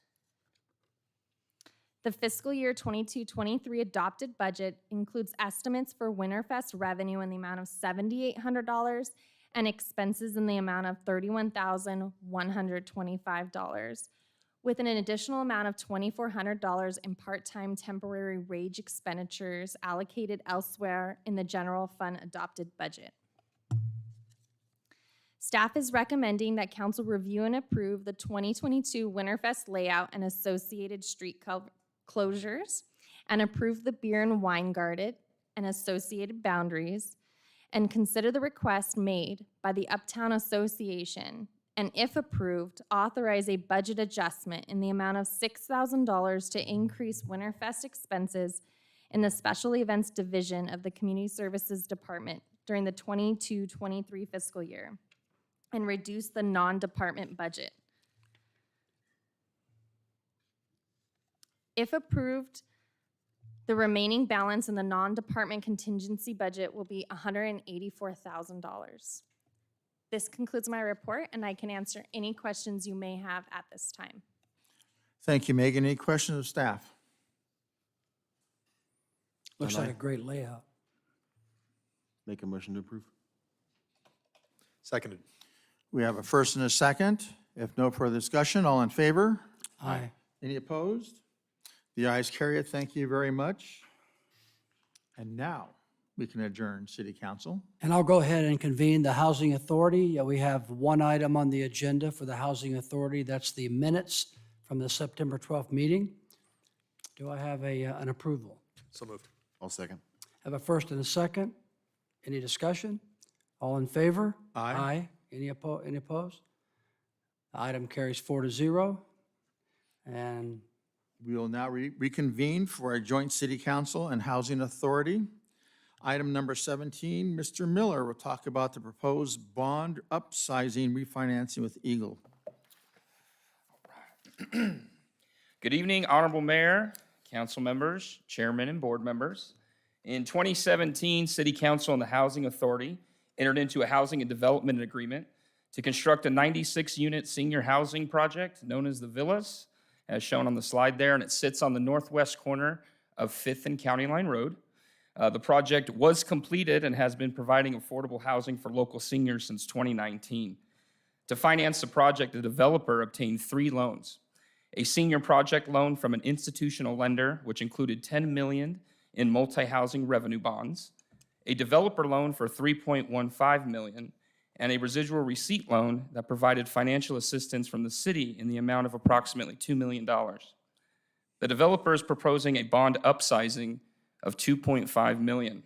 The fiscal year 22-23 adopted budget includes estimates for Winterfest revenue in the amount of $7,800 and expenses in the amount of $31,125, with an additional amount of $2,400 in part-time temporary wage expenditures allocated elsewhere in the general fund adopted budget. Staff is recommending that council review and approve the 2022 Winterfest layout and associated street closures, and approve the beer and wine garden and associated boundaries, and consider the request made by the Uptown Association, and if approved, authorize a budget adjustment in the amount of $6,000 to increase Winterfest expenses in the Special Events Division of the Community Services Department during the 22-23 fiscal year, and reduce the non-department budget. If approved, the remaining balance in the non-department contingency budget will be $184,000. This concludes my report, and I can answer any questions you may have at this time. Thank you, Megan. Any questions of staff? Looks like a great layout. Make a motion to approve. Seconded. We have a first and a second. If no further discussion, all in favor? Aye. Any opposed? The ayes carry it. Thank you very much. And now we can adjourn City Council. And I'll go ahead and convene the Housing Authority. We have one item on the agenda for the Housing Authority. That's the minutes from the September 12th meeting. Do I have an approval? So moved. I'll second. Have a first and a second. Any discussion? All in favor? Aye. Aye. Any opposed? The item carries 4-0. And We will now reconvene for a joint City Council and Housing Authority. Item number 17, Mr. Miller will talk about the proposed bond upsizing refinancing with Eagle. Good evening, Honorable Mayor, council members, chairman, and board members. In 2017, City Council and the Housing Authority entered into a housing and development agreement to construct a 96-unit senior housing project known as the Villas, as shown on the slide there, and it sits on the northwest corner of 5th and County Line Road. The project was completed and has been providing affordable housing for local seniors since 2019. To finance the project, the developer obtained 3 loans. A senior project loan from an institutional lender, which included $10 million in multi-housing revenue bonds, a developer loan for $3.15 million, and a residual receipt loan that provided financial assistance from the city in the amount of approximately $2 million. The developer is proposing a bond upsizing of $2.5 million.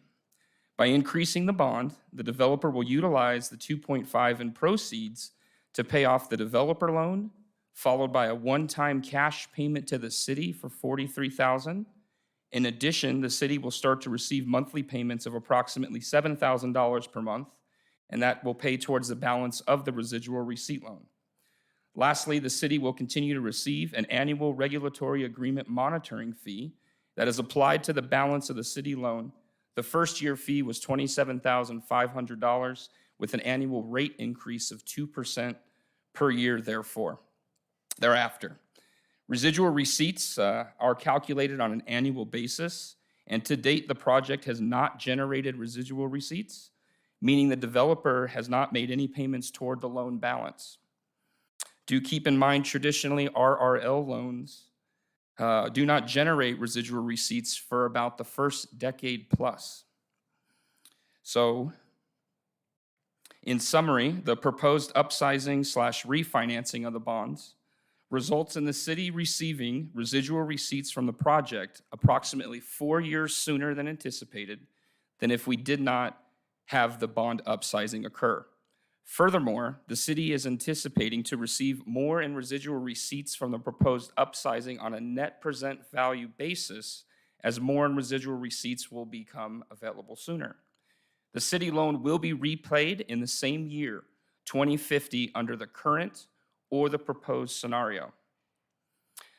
By increasing the bond, the developer will utilize the $2.5 in proceeds to pay off the developer loan, followed by a one-time cash payment to the city for $43,000. In addition, the city will start to receive monthly payments of approximately $7,000 per month, and that will pay towards the balance of the residual receipt loan. Lastly, the city will continue to receive an annual regulatory agreement monitoring fee that is applied to the balance of the city loan. The first year fee was $27,500 with an annual rate increase of 2% per year thereafter. Residual receipts are calculated on an annual basis, and to date, the project has not generated residual receipts, meaning the developer has not made any payments toward the loan balance. Do keep in mind, traditionally, RRL loans do not generate residual receipts for about the first decade plus. So, in summary, the proposed upsizing/refinancing of the bonds results in the city receiving residual receipts from the project approximately 4 years sooner than anticipated than if we did not have the bond upsizing occur. Furthermore, the city is anticipating to receive more in residual receipts from the proposed upsizing on a net present value basis, as more in residual receipts will become available sooner. The city loan will be repaid in the same year, 2050, under the current or the proposed scenario.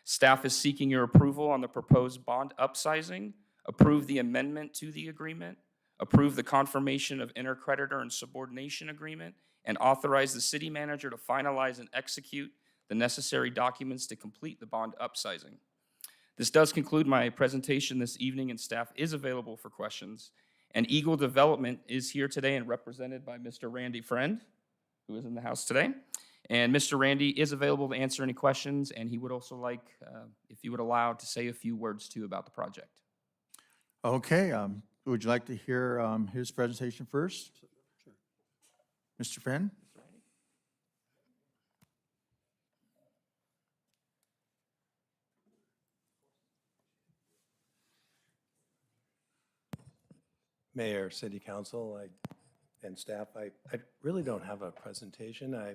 Staff is seeking your approval on the proposed bond upsizing, approve the amendment to the agreement, approve the confirmation of intercreditor and subordination agreement, and authorize the city manager to finalize and execute the necessary documents to complete the bond upsizing. This does conclude my presentation this evening, and staff is available for questions. And Eagle Development is here today and represented by Mr. Randy Friend, who is in the house today. And Mr. Randy is available to answer any questions, and he would also like, if you would allow, to say a few words too about the project. Okay, would you like to hear his presentation first? Sure. Mr. Friend? Mayor, City Council, and staff, I really don't have a presentation. I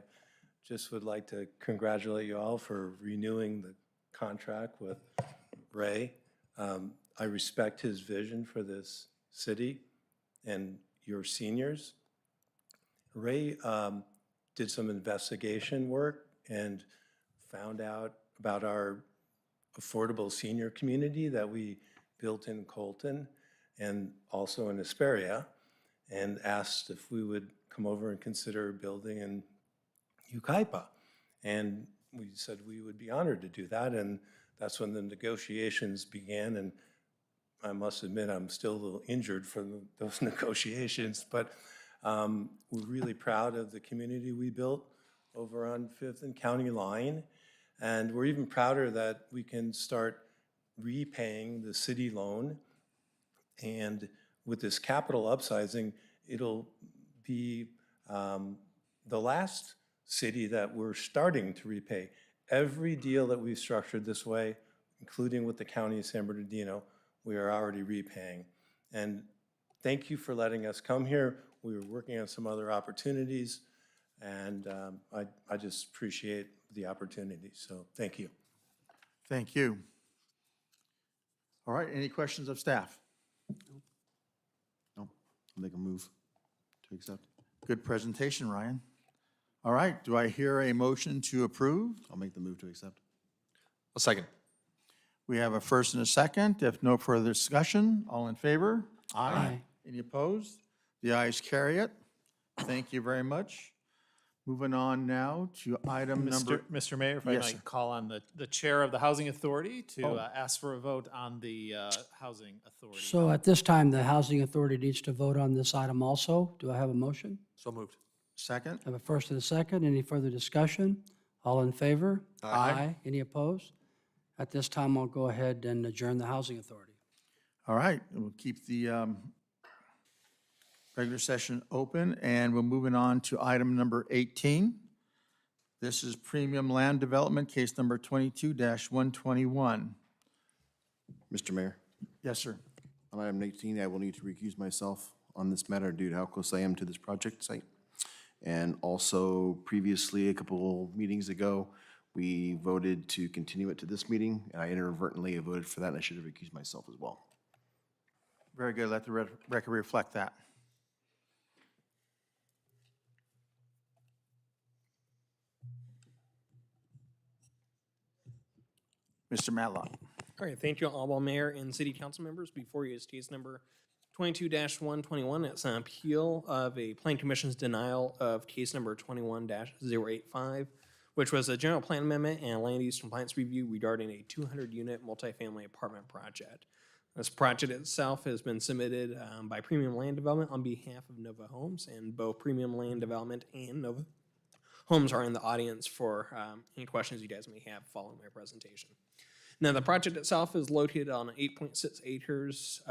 just would like to congratulate you all for renewing the contract with Ray. I respect his vision for this city and your seniors. Ray did some investigation work and found out about our affordable senior community that we built in Colton and also in Hesperia, and asked if we would come over and consider building in Yucaipa. And we said we would be honored to do that, and that's when the negotiations began. And I must admit, I'm still a little injured from those negotiations, but we're really proud of the community we built over on 5th and County Line. And we're even prouder that we can start repaying the city loan. And with this capital upsizing, it'll be the last city that we're starting to repay. Every deal that we've structured this way, including with the County of San Bernardino, we are already repaying. And thank you for letting us come here. We were working on some other opportunities, and I just appreciate the opportunity. So thank you. Thank you. All right, any questions of staff? No, I'll make a move to accept. Good presentation, Ryan. All right, do I hear a motion to approve? I'll make the move to accept. A second. We have a first and a second. If no further discussion, all in favor? Aye. Any opposed? The ayes carry it. Thank you very much. Moving on now to item number. Mr. Mayor, if I Yes, sir. might call on the chair of the Housing Authority to Oh. ask for a vote on the Housing Authority. So at this time, the Housing Authority needs to vote on this item also. Do I have a motion? So moved. Second? I have a first and a second. Any further discussion? All in favor? Aye. Any opposed? At this time, I'll go ahead and adjourn the Housing Authority. All right, we'll keep the regular session open, and we're moving on to item number 18. This is Premium Land Development, case number 22-121. Mr. Mayor, Yes, sir. on item 18, I will need to recuse myself on this matter due to how close I am to this project site. And also previously, a couple meetings ago, we voted to continue it to this meeting, and I inadvertently voted for that, and I should have recused myself as well. Very good. Let the record reflect that. Mr. Matlock. All right, thank you, Honorable Mayor and City Council members. Before you is case number 22-121. It's an appeal of a Plan Commission's denial of case number 21-085, which was a general plan amendment and land use compliance review regarding a 200-unit multifamily apartment project. This project itself has been submitted by Premium Land Development on behalf of Nova Homes, and both Premium Land Development and Nova Homes are in the audience for any questions you guys may have following my presentation. Now, the project itself is located on 8.6 acres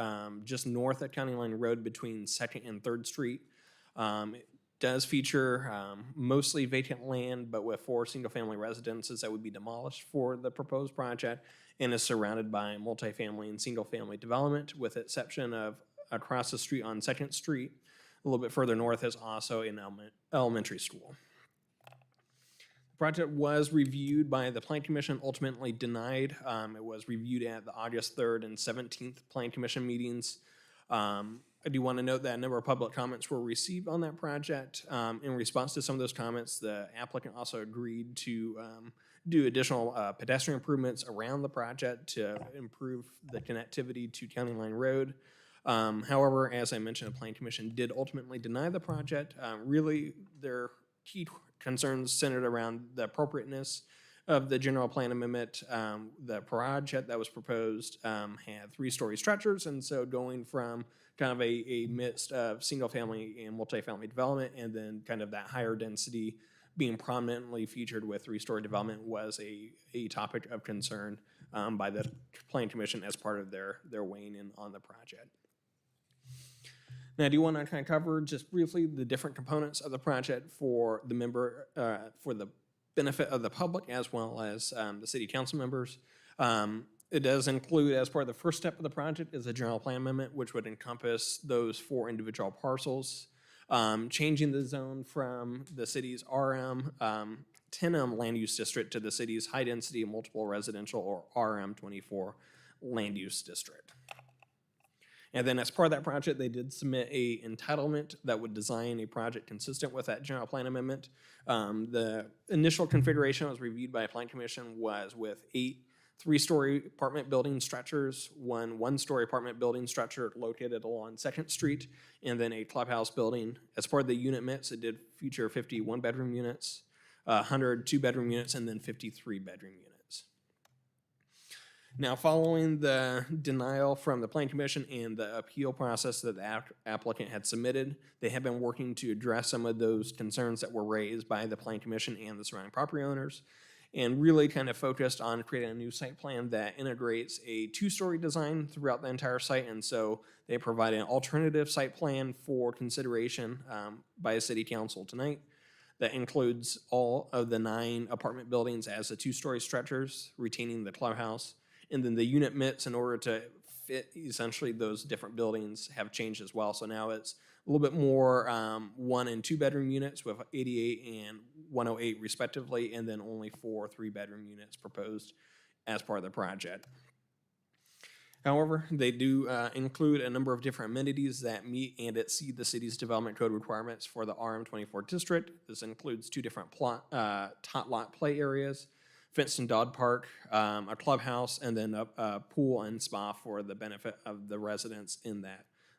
just north of County Line Road between 2nd and 3rd Street. It does feature mostly vacant land, but with 4 single-family residences that would be demolished for the proposed project, and is surrounded by multifamily and single-family development, with exception of across the street on 2nd Street. A little bit further north is also an elementary school. Project was reviewed by the Plan Commission, ultimately denied. It was reviewed at the August 3rd and 17th Plan Commission meetings. I do want to note that a number of public comments were received on that project. In response to some of those comments, the applicant also agreed to do additional pedestrian improvements around the project to improve the connectivity to County Line Road. However, as I mentioned, the Plan Commission did ultimately deny the project. Really, their key concerns centered around the appropriateness of the general plan amendment, the project that was proposed had three-story structures, and so going from kind of a mix of single-family and multifamily development, and then kind of that higher density being prominently featured with three-story development was a topic of concern by the Planning Commission as part of their weighing in on the project. Now, I do want to kind of cover just briefly the different components of the project for the benefit of the public as well as the city council members. It does include, as part of the first step of the project, is a general plan amendment, which would encompass those 4 individual parcels, changing the zone from the city's RM 10M land use district to the city's high density multiple residential or RM 24 land use district. And then as part of that project, they did submit a entitlement that would design a project consistent with that general plan amendment. The initial configuration that was reviewed by a plan commission was with 8 3-story apartment building structures, 1 1-story apartment building structure located along 2nd Street, and then a clubhouse building. As part of the unit mix, it did feature 50 1-bedroom units, 100 2-bedroom units, and then 53 bedroom units. Now, following the denial from the Planning Commission and the appeal process that the applicant had submitted, they have been working to address some of those concerns that were raised by the Planning Commission and the surrounding property owners, and really kind of focused on creating a new site plan that integrates a 2-story design throughout the entire site. And so they provide an alternative site plan for consideration by the city council tonight that includes all of the 9 apartment buildings as the 2-story structures, retaining the clubhouse. And then the unit mix, in order to fit essentially those different buildings, have changed as well. So now it's a little bit more 1 and 2 bedroom units with 88 and 108 respectively, and then only 4 3-bedroom units proposed as part of the project. However, they do include a number of different amenities that meet and exceed the city's development code requirements for the RM24 district. This includes 2 different tot lot play areas, fenced and dog park, a clubhouse, and then a pool and spa for the benefit of the residents in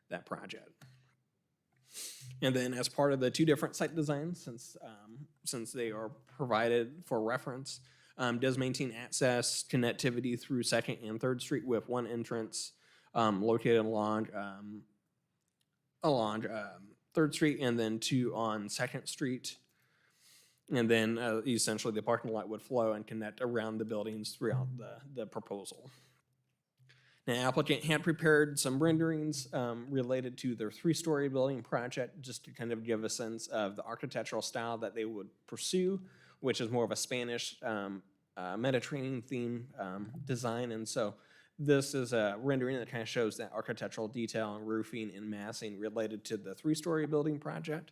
that project. And then as part of the 2 different site designs, since they are provided for reference, does maintain access, connectivity through 2nd and 3rd Street with 1 entrance located along 3rd Street and then 2 on 2nd Street. And then essentially the parking lot would flow and connect around the buildings throughout the proposal. Now, applicant had prepared some renderings related to their 3-story building project, just to kind of give a sense of the architectural style that they would pursue, which is more of a Spanish Mediterranean theme design. And so this is a rendering that kind of shows that architectural detail and roofing and massing related to the 3-story building project.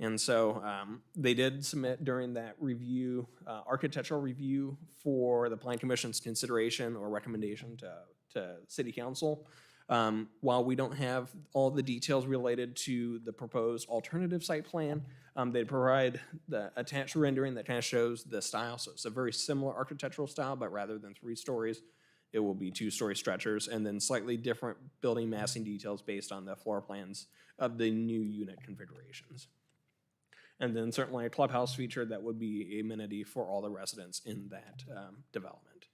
And so they did submit during that review, architectural review for the Planning Commission's consideration or recommendation to City Council. While we don't have all the details related to the proposed alternative site plan, they provide the attached rendering that kind of shows the style. So it's a very similar architectural style, but rather than 3 stories, it will be 2-story structures, and then slightly different building massing details based on the floor plans of the new unit configurations. And then certainly a clubhouse feature that would be an amenity for all the residents in that development.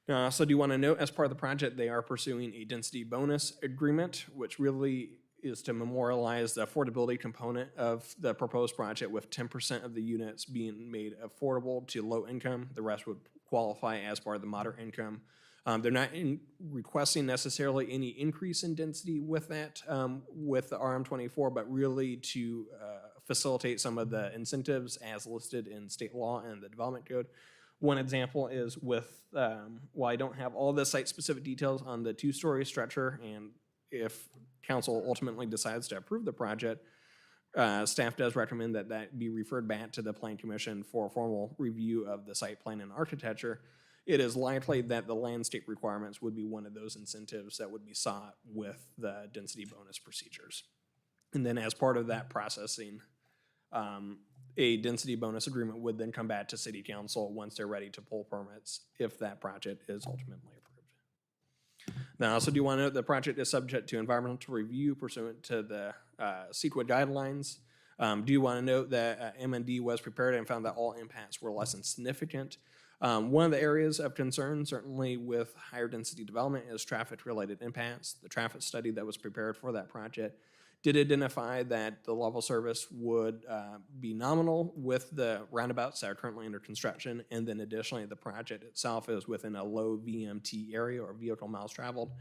Now, I also do want to note, as part of the project, they are pursuing a density bonus agreement, which really is to memorialize the affordability component of the proposed project, with 10% of the units being made affordable to low income. The rest would qualify as part of the moderate income. They're not requesting necessarily any increase in density with that, with the RM24, but really to facilitate some of the incentives as listed in state law and the development code. One example is with, while I don't have all the site-specific details on the 2-story structure, and if council ultimately decides to approve the project, staff does recommend that that be referred back to the Planning Commission for a formal review of the site plan and architecture. It is likely that the landscape requirements would be one of those incentives that would be sought with the density bonus procedures. And then as part of that processing, a density bonus agreement would then come back to City Council once they're ready to pull permits if that project is ultimately approved. Now, I also do want to note the project is subject to environmental review pursuant to the CEQA guidelines. Do want to note that M&D was prepared and found that all impacts were less than significant. One of the areas of concern, certainly with higher density development, is traffic-related impacts. The traffic study that was prepared for that project did identify that the level service would be nominal with the roundabouts that are currently under construction, and then additionally, the project itself is within a low VMT area, or vehicle miles traveled,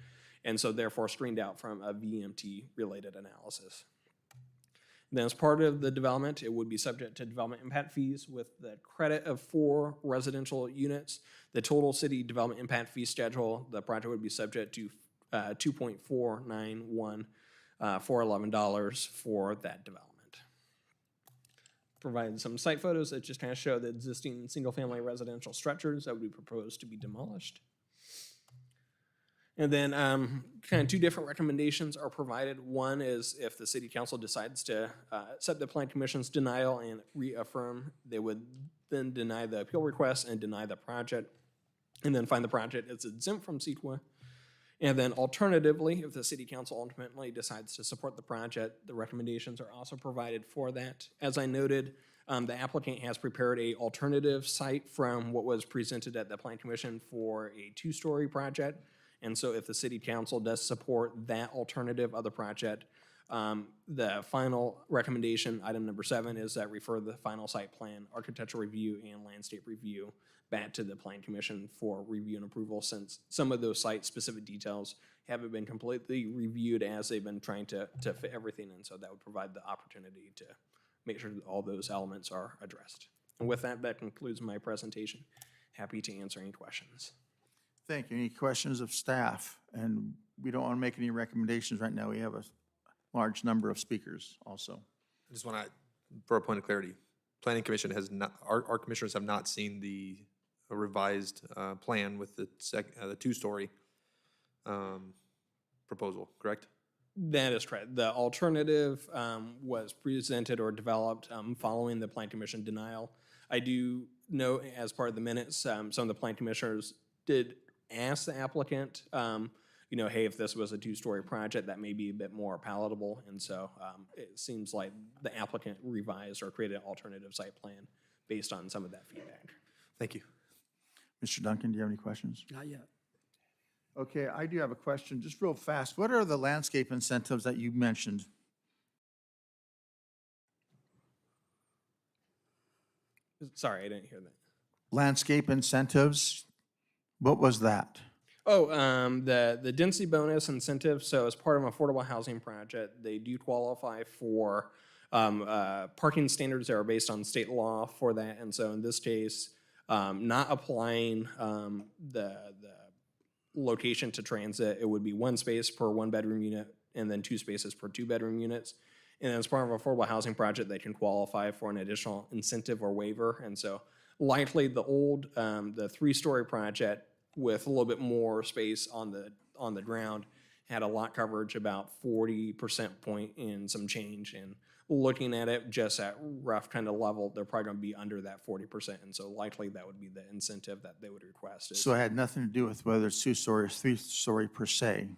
and so therefore screened out from a VMT-related analysis. Then as part of the development, it would be subject to development impact fees with the credit of 4 residential units. The total city development impact fee schedule, the project would be subject to $2.491 $411 for that development. Provided some site photos that just kind of show the existing single-family residential structures that would be proposed to be demolished. And then kind of 2 different recommendations are provided. One is if the city council decides to accept the plan commission's denial and reaffirm, they would then deny the appeal request and deny the project, and then find the project is exempt from CEQA. And then alternatively, if the city council ultimately decides to support the project, the recommendations are also provided for that. As I noted, the applicant has prepared a alternative site from what was presented at the plan commission for a 2-story project. And so if the city council does support that alternative of the project, the final recommendation, item number 7, is that refer the final site plan, architectural review, and landscape review back to the plan commission for review and approval, since some of those site-specific details haven't been completely reviewed as they've been trying to fit everything in. So that would provide the opportunity to make sure that all those elements are addressed. And with that, that concludes my presentation. Happy to answer any questions. Thank you. Any questions of staff? And we don't want to make any recommendations right now. We have a large number of speakers also. I just want to, for a point of clarity, Planning Commission has not, our commissioners have not seen the revised plan with the 2-story proposal, correct? That is correct. The alternative was presented or developed following the Plan Commission denial. I do know, as part of the minutes, some of the Plan Commissioners did ask the applicant, hey, if this was a 2-story project, that may be a bit more palatable. And so it seems like the applicant revised or created an alternative site plan based on some of that feedback. Thank you. Mr. Duncan, do you have any questions? Not yet. Okay, I do have a question, just real fast. What are the landscape incentives that you mentioned? Sorry, I didn't hear that. Landscape incentives, what was that? Oh, the density bonus incentive. So as part of an affordable housing project, they do qualify for parking standards that are based on state law for that. And so in this case, not applying the location to transit, it would be 1 space per 1-bedroom unit and then 2 spaces per 2-bedroom units. And as part of an affordable housing project, they can qualify for an additional incentive or waiver. And so likely the old, the 3-story project with a little bit more space on the ground had a lot coverage about 40% point in some change. And looking at it just at rough kind of level, they're probably going to be under that 40%. And so likely that would be the incentive that they would request. So it had nothing to do with whether it's 2-story or 3-story per se?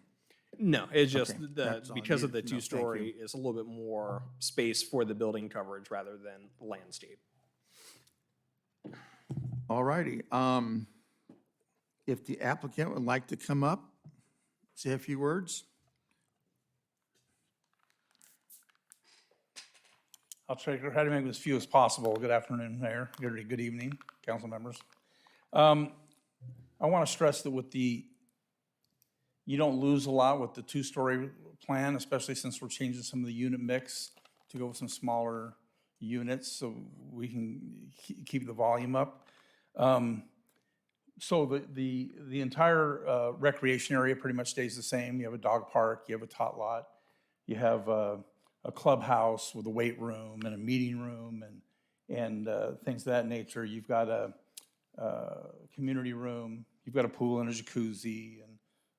No, it's just Okay, because of the needed to know. Thank 2-story, it's a little bit more space for the building coverage rather than landscape. All righty. If the applicant would like to come up, say a few words. I'll try to make it as few as possible. Good afternoon, Mayor. Good evening, council members. I want to stress that you don't lose a lot with the 2-story plan, especially since we're changing some of the unit mix to go with some smaller units so we can keep the volume up. So the entire recreation area pretty much stays the same. You have a dog park, you have a tot lot, you have a clubhouse with a weight room and a meeting room and things of that nature. You've got a community room, you've got a pool and a jacuzzi,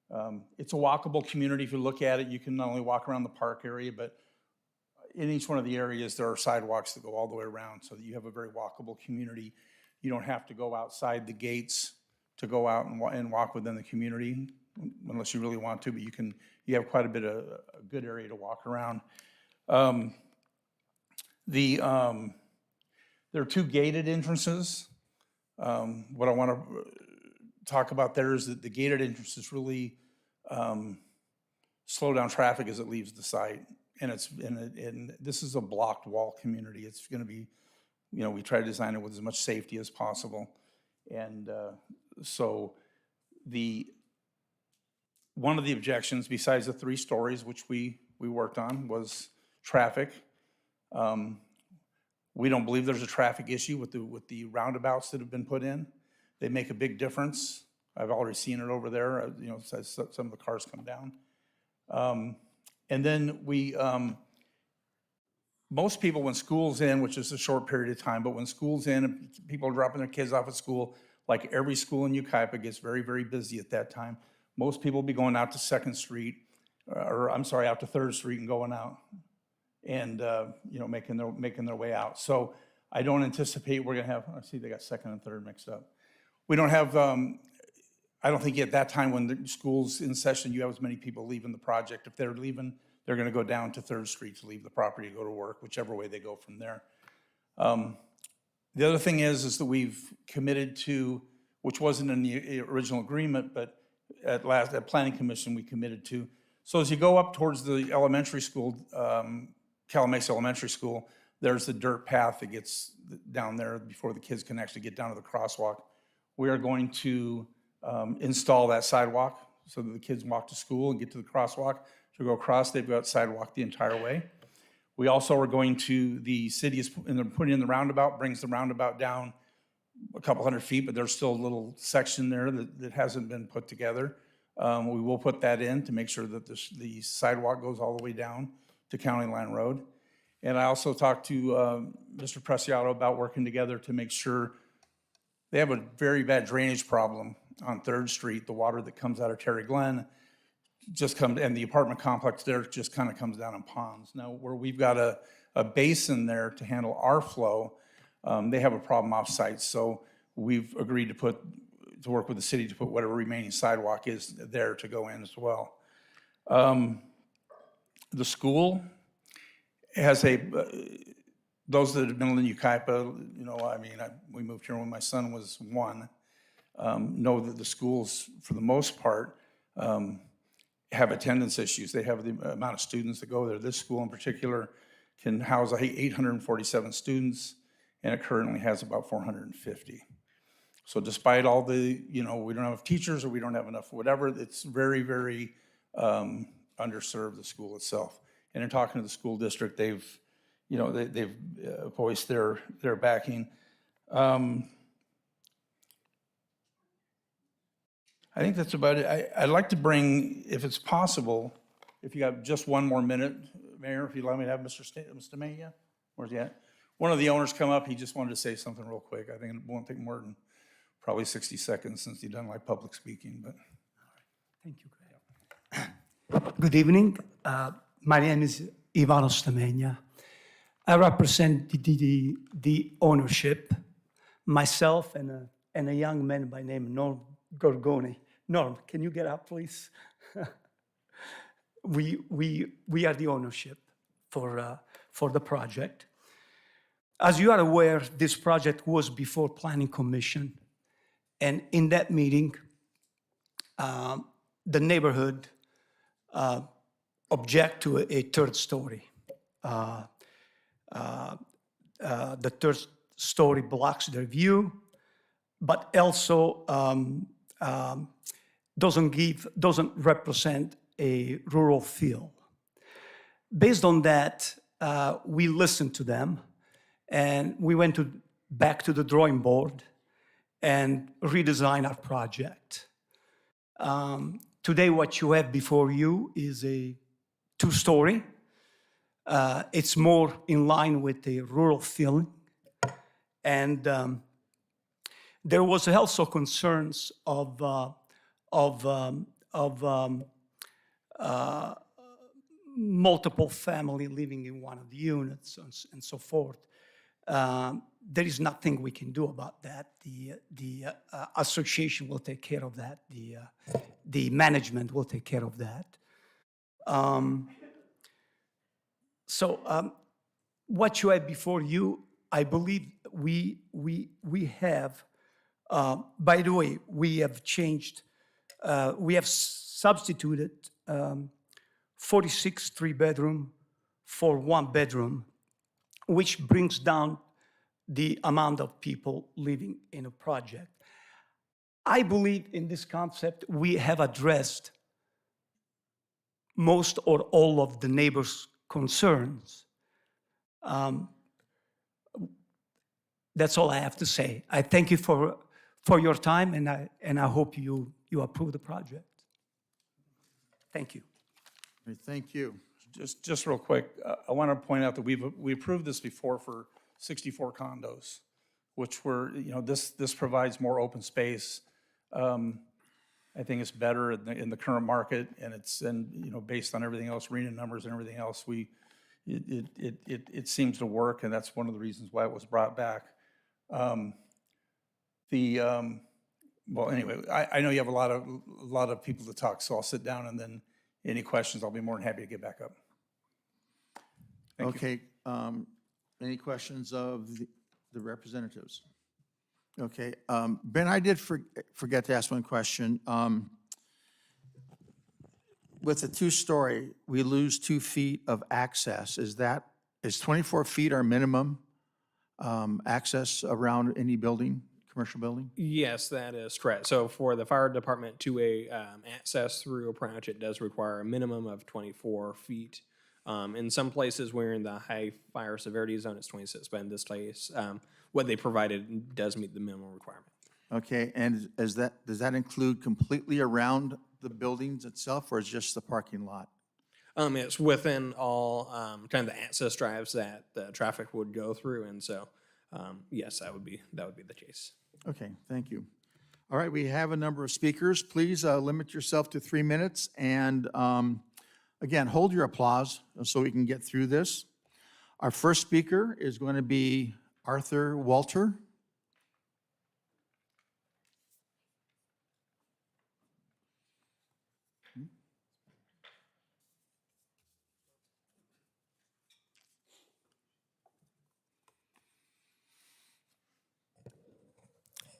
and it's a walkable community. If you look at it, you can not only walk around the park area, but in each one of the areas, there are sidewalks that go all the way around so that you have a very walkable community. You don't have to go outside the gates to go out and walk within the community unless you really want to, but you have quite a bit of a good area to walk around. There are two gated entrances. What I want to talk about there is that the gated entrances really slow down traffic as it leaves the site. And this is a blocked wall community. It's going to be, we try to design it with as much safety as possible. And so one of the objections, besides the 3 stories, which we worked on, was traffic. We don't believe there's a traffic issue with the roundabouts that have been put in. They make a big difference. I've already seen it over there, as some of the cars come down. And then most people, when school's in, which is a short period of time, but when school's in and people are dropping their kids off at school, like every school in Yucaipa gets very, very busy at that time. Most people will be going out to 2nd Street, out to 3rd Street and going out and, making their way out. So I don't anticipate we're gonna have, I see they got 2nd and 3rd mixed up. We don't have, I don't think at that time when the school's in session, you have as many people leaving the project. If they're leaving, they're gonna go down to 3rd Street to leave the property to go to work, whichever way they go from there. The other thing is that we've committed to, which wasn't in the original agreement, but at Planning Commission, we committed to. So as you go up towards the elementary school, Calamasa Elementary School, there's the dirt path that gets down there before the kids can actually get down to the crosswalk. We are going to install that sidewalk so that the kids walk to school and get to the crosswalk. To go across, they've got sidewalk the entire way. We also are going to, the city is putting in the roundabout, brings the roundabout down a couple hundred feet, but there's still a little section there that hasn't been put together. We will put that in to make sure that the sidewalk goes all the way down to County Line Road. And I also talked to Mr. Preciado about working together to make sure they have a very bad drainage problem on 3rd Street. The water that comes out of Terry Glen and the apartment complex there just kind of comes down in ponds. Now, where we've got a basin there to handle our flow, they have a problem off-site. So we've agreed to work with the city to put whatever remaining sidewalk is there to go in as well. The school has those that have been in Yucaipa, we moved here when my son was 1, know that the schools, for the most part, have attendance issues. They have the amount of students that go there. This school in particular can house 847 students, and it currently has about 450. So despite all the, we don't have enough teachers or we don't have enough whatever, it's very, very underserved, the school itself. And in talking to the school district, they've voiced their backing. I think that's about it. I'd like to bring, if it's possible, if you got just one more minute, Mayor, if you'd allow me to have Mr. Maya, where's he at? One of the owners come up, he just wanted to say something real quick. I think it won't take more than probably 60 seconds since he doesn't like public speaking, but. Thank you, Greg. Good evening. My name is Ivan Ostamenia. I represent the ownership, myself and a young man by name Norm Gorgoni. Norm, can you get up, please? We are the ownership for the project. As you are aware, this project was before Planning Commission, and in that meeting, the neighborhood object to a 3rd story. The 3rd story blocks their view, but also doesn't represent a rural feel. Based on that, we listened to them, and we went back to the drawing board and redesigned our project. Today, what you have before you is a 2-story. It's more in line with the rural feeling. And there was also concerns of multiple family living in one of the units and so forth. There is nothing we can do about that. The association will take care of that. The management will take care of that. what you have before you, I believe we have, by the way, we have changed, we have substituted 46 three-bedroom for one-bedroom, which brings down the amount of people living in a project. I believe in this concept, we have addressed most or all of the neighbors' concerns. That's all I have to say. I thank you for your time, and I hope you approve the project. Thank you. All right, thank you. Just real quick, I want to point out that we approved this before for 64 condos, which were, this provides more open space. I think it's better in the current market, and based on everything else, RENA numbers and everything else, it seems to work, and that's one of the reasons why it was brought back. Well, anyway, I know you have a lot of people to talk, so I'll sit down, and then any questions, I'll be more than happy to get back up. Thank you. Okay, any questions of the representatives? Okay, Ben, I did forget to ask one question. With the two-story, we lose 2 feet of access. Is 24 feet our minimum access around any building, commercial building? Yes, that is correct. So for the fire department to access through a project, it does require a minimum of 24 feet. In some places where in the high fire severity zone, it's 26, but in this case, what they provided does meet the minimum requirement. Okay, and does that include completely around the buildings itself, or is just the parking lot? It's within all kind of the access drives that the traffic would go through, and so yes, that would be the case. Okay, thank you. All right, we have a number of speakers. Please limit yourself to 3 minutes, and again, hold your applause so we can get through this. Our first speaker is going to be Arthur Walter.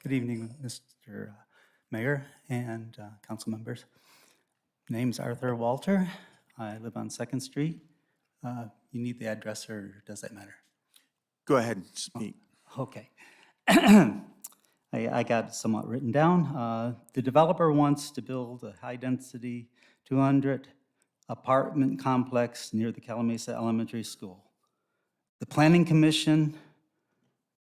Good evening, Mr. Mayor and council members. Name's Arthur Walter. I live on 2nd Street. You need the address, or does that matter? Go ahead and speak. Okay. I got it somewhat written down. The developer wants to build a high-density 200 apartment complex near the Calamasa Elementary School. The Planning Commission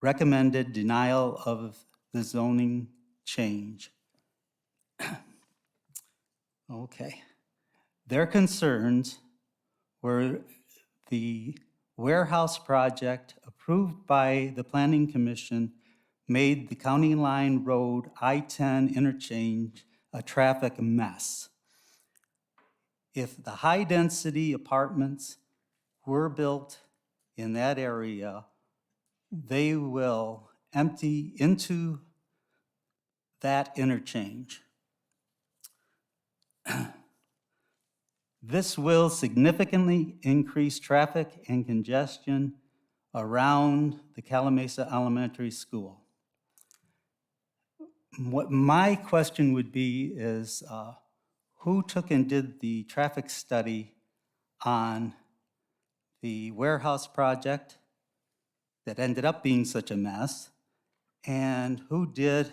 recommended denial of the zoning change. Okay. Their concerns were the warehouse project approved by the Planning Commission made the County Line Road I-10 interchange a traffic mess. If the high-density apartments were built in that area, they will empty into that interchange. This will significantly increase traffic and congestion around the Calamasa Elementary School. What my question would be is, who took and did the traffic study on the warehouse project that ended up being such a mess, and who did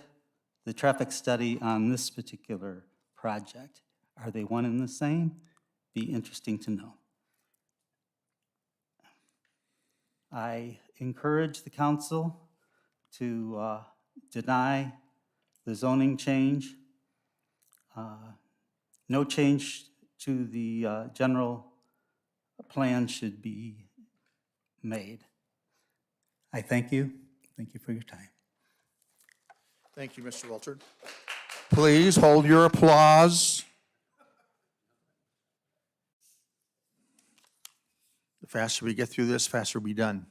the traffic study on this particular project? Are they one and the same? Be interesting to know. I encourage the council to deny the zoning change. No change to the general plan should be made. I thank you. Thank you for your time. Thank you, Mr. Walter. Please hold your applause. The faster we get through this, faster we'll be done.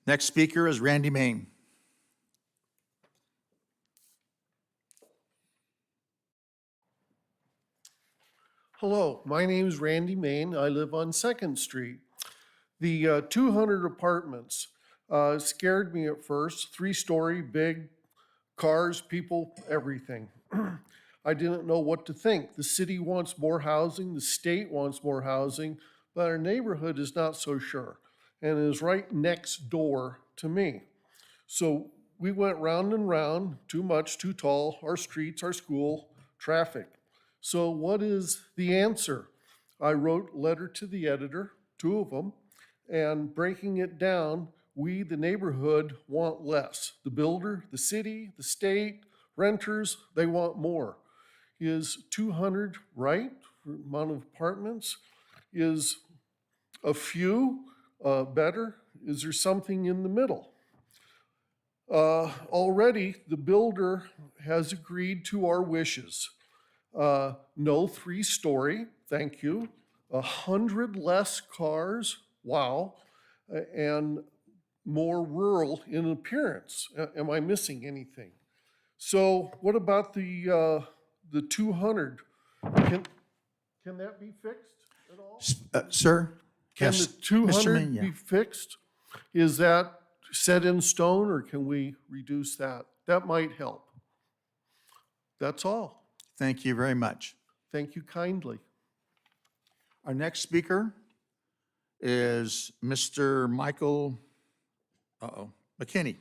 Next speaker is Randy Main. Hello, my name is Randy Main. I live on 2nd Street. The 200 apartments scared me at first. 3-story, big, cars, people, everything. I didn't know what to think. The city wants more housing, the state wants more housing, but our neighborhood is not so sure, and it is right next door to me. So we went round and round, too much, too tall, our streets, our school, traffic. So what is the answer? I wrote a letter to the editor, 2 of them, and breaking it down, we, the neighborhood, want less. The builder, the city, the state, renters, they want more. Is 200 right for amount of apartments? Is a few better? Is there something in the middle? Already, the builder has agreed to our wishes. No 3-story, thank you. 100 less cars, wow. And more rural in appearance. Am I missing anything? So what about the 200? Can that be fixed at all? Sir? Can Yes. the Mr. 200 Mena. be fixed? Is that set in stone, or can we reduce that? That might help. That's all. Thank you very much. Thank you kindly. Our next speaker is Mr. Michael, McKinney.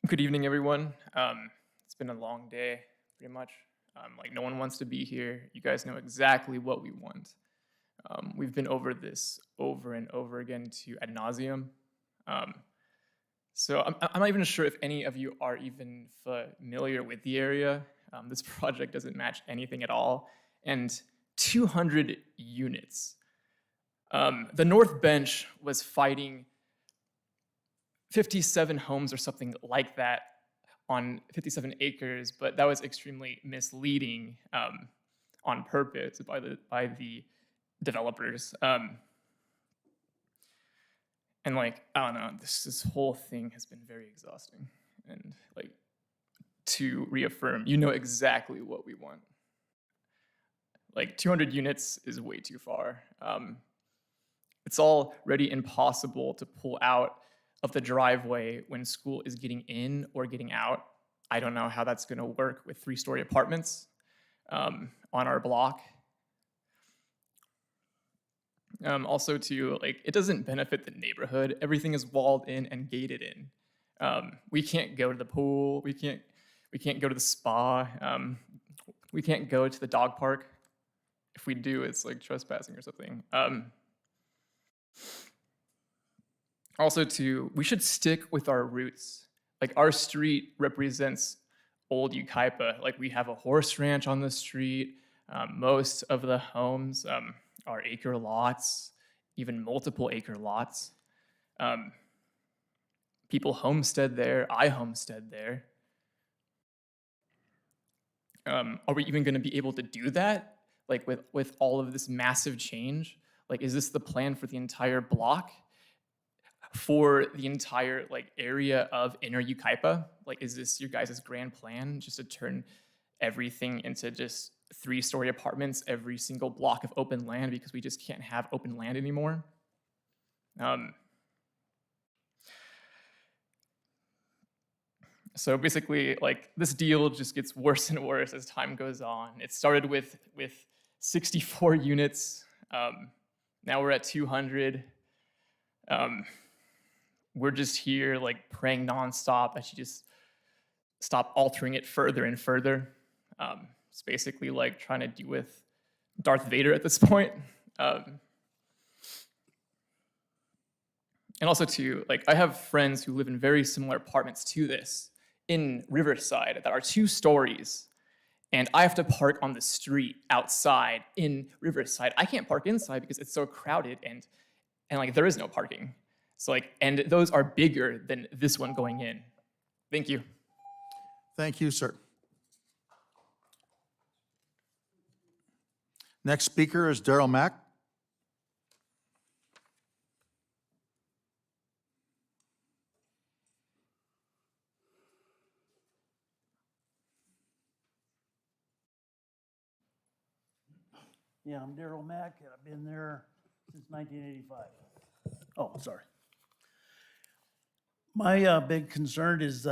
Good evening, everyone. It's been a long day, pretty much. Like, no one wants to be here. You guys know exactly what we want. We've been over this over and over again to ad nauseum. So I'm not even sure if any of you are even familiar with the area. This project doesn't match anything at all. And 200 units. The North Bench was fighting 57 homes or something like that on 57 acres, but that was extremely misleading on purpose by the developers. And like, I don't know, this whole thing has been very exhausting. And like, to reaffirm, you know exactly what we want. Like 200 units is way too far. It's already impossible to pull out of the driveway when school is getting in or getting out. I don't know how that's gonna work with 3-story apartments on our block. Also too, like, it doesn't benefit the neighborhood. Everything is walled in and gated in. We can't go to the pool. We can't go to the spa. We can't go to the dog park. If we do, it's like trespassing or something. Also too, we should stick with our roots. Like, our street represents old Yucaipa. Like, we have a horse ranch on the street. Most of the homes are acre lots, even multiple acre lots. People homestead there. I homestead there. Are we even gonna be able to do that? Like, with all of this massive change? Like, is this the plan for the entire block? For the entire like area of inner Yucaipa? Like, is this your guys' grand plan, just to turn everything into just 3-story apartments, every single block of open land, because we just can't have open land anymore? So basically, like, this deal just gets worse and worse as time goes on. It started with 64 units. Now we're at 200. We're just here like praying nonstop that she just stop altering it further and further. It's basically like trying to deal with Darth Vader at this point. And also too, like, I have friends who live in very similar apartments to this in Riverside that are 2 stories. And I have to park on the street outside in Riverside. I can't park inside because it's so crowded and like there is no parking. So like, and those are bigger than this one going in. Thank you. Thank you, sir. Next speaker is Daryl Mack. Yeah, I'm Daryl Mack, and I've been there since 1985. Oh, sorry. My big concern is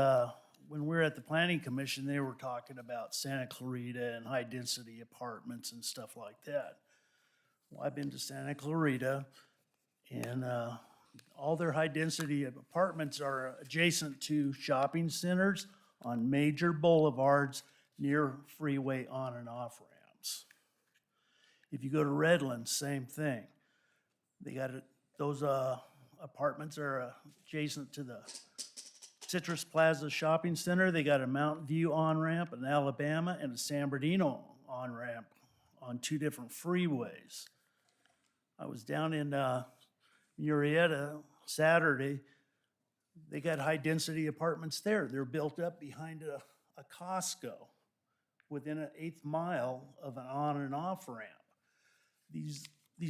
when we were at the Planning Commission, they were talking about Santa Clarita and high-density apartments and stuff like that. Well, I've been to Santa Clarita, and all their high-density apartments are adjacent to shopping centers on major boulevards near freeway on and off ramps. If you go to Redlands, same thing. They got those apartments are adjacent to the Citrus Plaza Shopping Center. They got a Mountain View on-ramp in Alabama and a San Bernardino on-ramp on two different freeways. I was down in Murrieta Saturday. They got high-density apartments there. They're built up behind a Costco within an 1/8 mile of an on and off ramp. These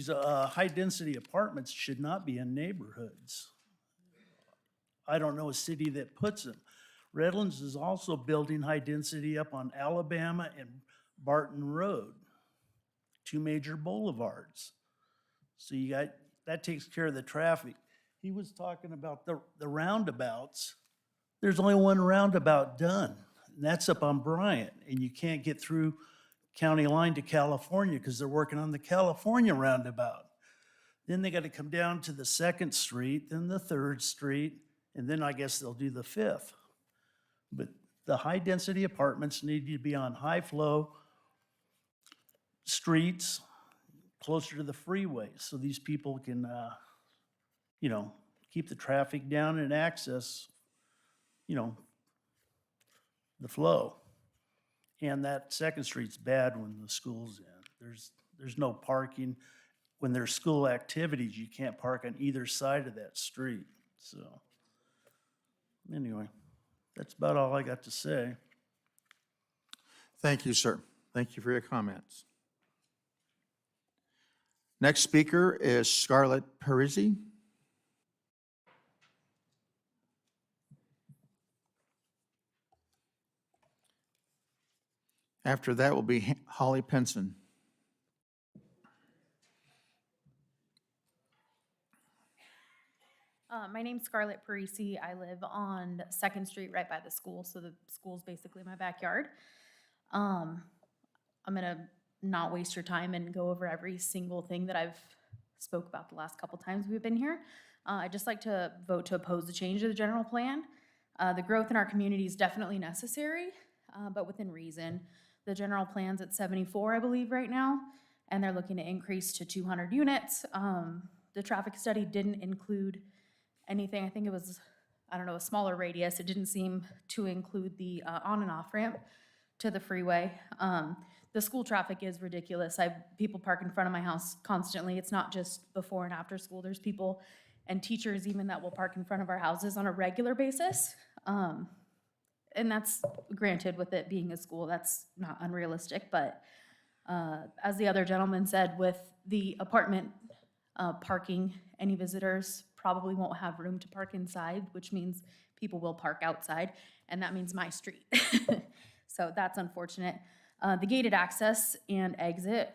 high-density apartments should not be in neighborhoods. I don't know a city that puts them. Redlands is also building high-density up on Alabama and Barton Road, two major boulevards. So that takes care of the traffic. He was talking about the roundabouts. There's only one roundabout done, and that's up on Bryant, and you can't get through county line to California because they're working on the California roundabout. Then they got to come down to the 2nd Street, then the 3rd Street, and then I guess they'll do the 5th. But the high-density apartments need to be on high-flow streets closer to the freeways so these people can, keep the traffic down and access, the flow. And that 2nd Street's bad when the school's in. There's no parking. When there's school activities, you can't park on either side of that street. So anyway, that's about all I got to say. Thank you, sir. Thank you for your comments. Next speaker is Scarlett Parisi. After that will be Holly Penson. My name's Scarlett Parisi. I live on 2nd Street right by the school, so the school's basically my backyard. I'm gonna not waste your time and go over every single thing that I've spoke about the last couple times we've been here. I'd just like to vote to oppose the change to the general plan. The growth in our community is definitely necessary, but within reason. The general plan's at 74, I believe, right now, and they're looking to increase to 200 units. The traffic study didn't include anything. I think it was, a smaller radius. It didn't seem to include the on and off ramp to the freeway. The school traffic is ridiculous. People park in front of my house constantly. It's not just before and after school. There's people and teachers even that will park in front of our houses on a regular basis. And that's granted with it being a school, that's not unrealistic, but as the other gentleman said, with the apartment parking, any visitors probably won't have room to park inside, which means people will park outside, and that means my street. So that's unfortunate. The gated access and exit,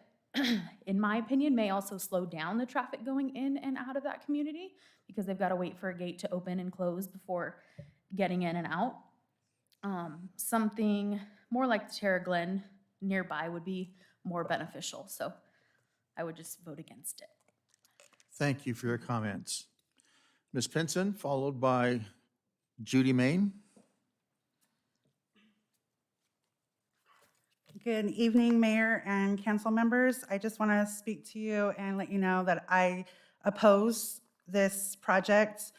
in my opinion, may also slow down the traffic going in and out of that community because they've got to wait for a gate to open and close before getting in and out. Something more like the Terra Glen nearby would be more beneficial, so I would just vote against it. Thank you for your comments. Ms. Pinson, followed by Judy Main. Good evening, Mayor and council members. I just want to speak to you and let you know that I oppose this project.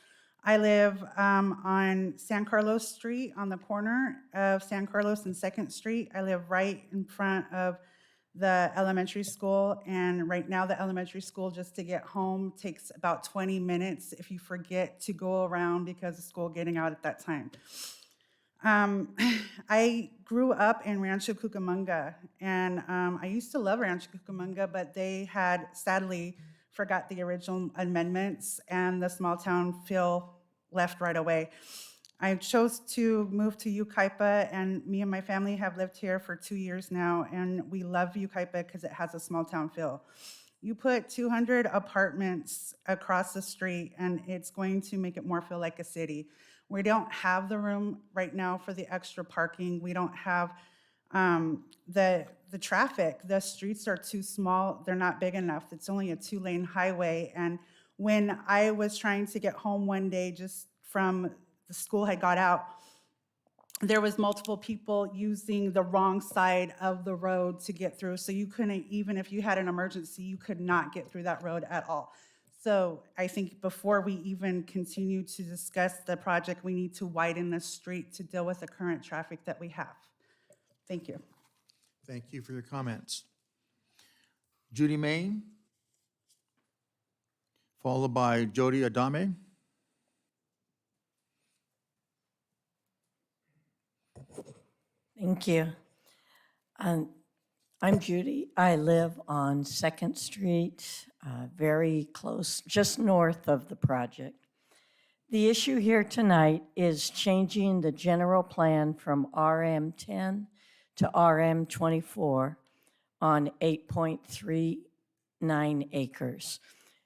I live on San Carlos Street on the corner of San Carlos and 2nd Street. I live right in front of the elementary school, and right now the elementary school, just to get home, takes about 20 minutes if you forget to go around because of school getting out at that time. Um, I grew up in Rancho Cucamonga, and I used to love Rancho Cucamonga, but they had sadly forgot the original amendments, and the small town feel left right away. I chose to move to Yucaipa, and me and my family have lived here for 2 years now, and we love Yucaipa because it has a small town feel. You put 200 apartments across the street, and it's going to make it more feel like a city. We don't have the room right now for the extra parking. We don't have the traffic. The streets are too small. They're not big enough. It's only a 2-lane highway. And when I was trying to get home one day just from the school had got out, there was multiple people using the wrong side of the road to get through. So you couldn't, even if you had an emergency, you could not get through that road at all. So I think before we even continue to discuss the project, we need to widen the street to deal with the current traffic that we have. Thank you. Thank you for your comments. Judy Main, followed by Jody Adame. Thank you. I'm Judy. I live on 2nd Street, very close, just north of the project. The issue here tonight is changing the general plan from RM10 to RM24 on 8.39 acres.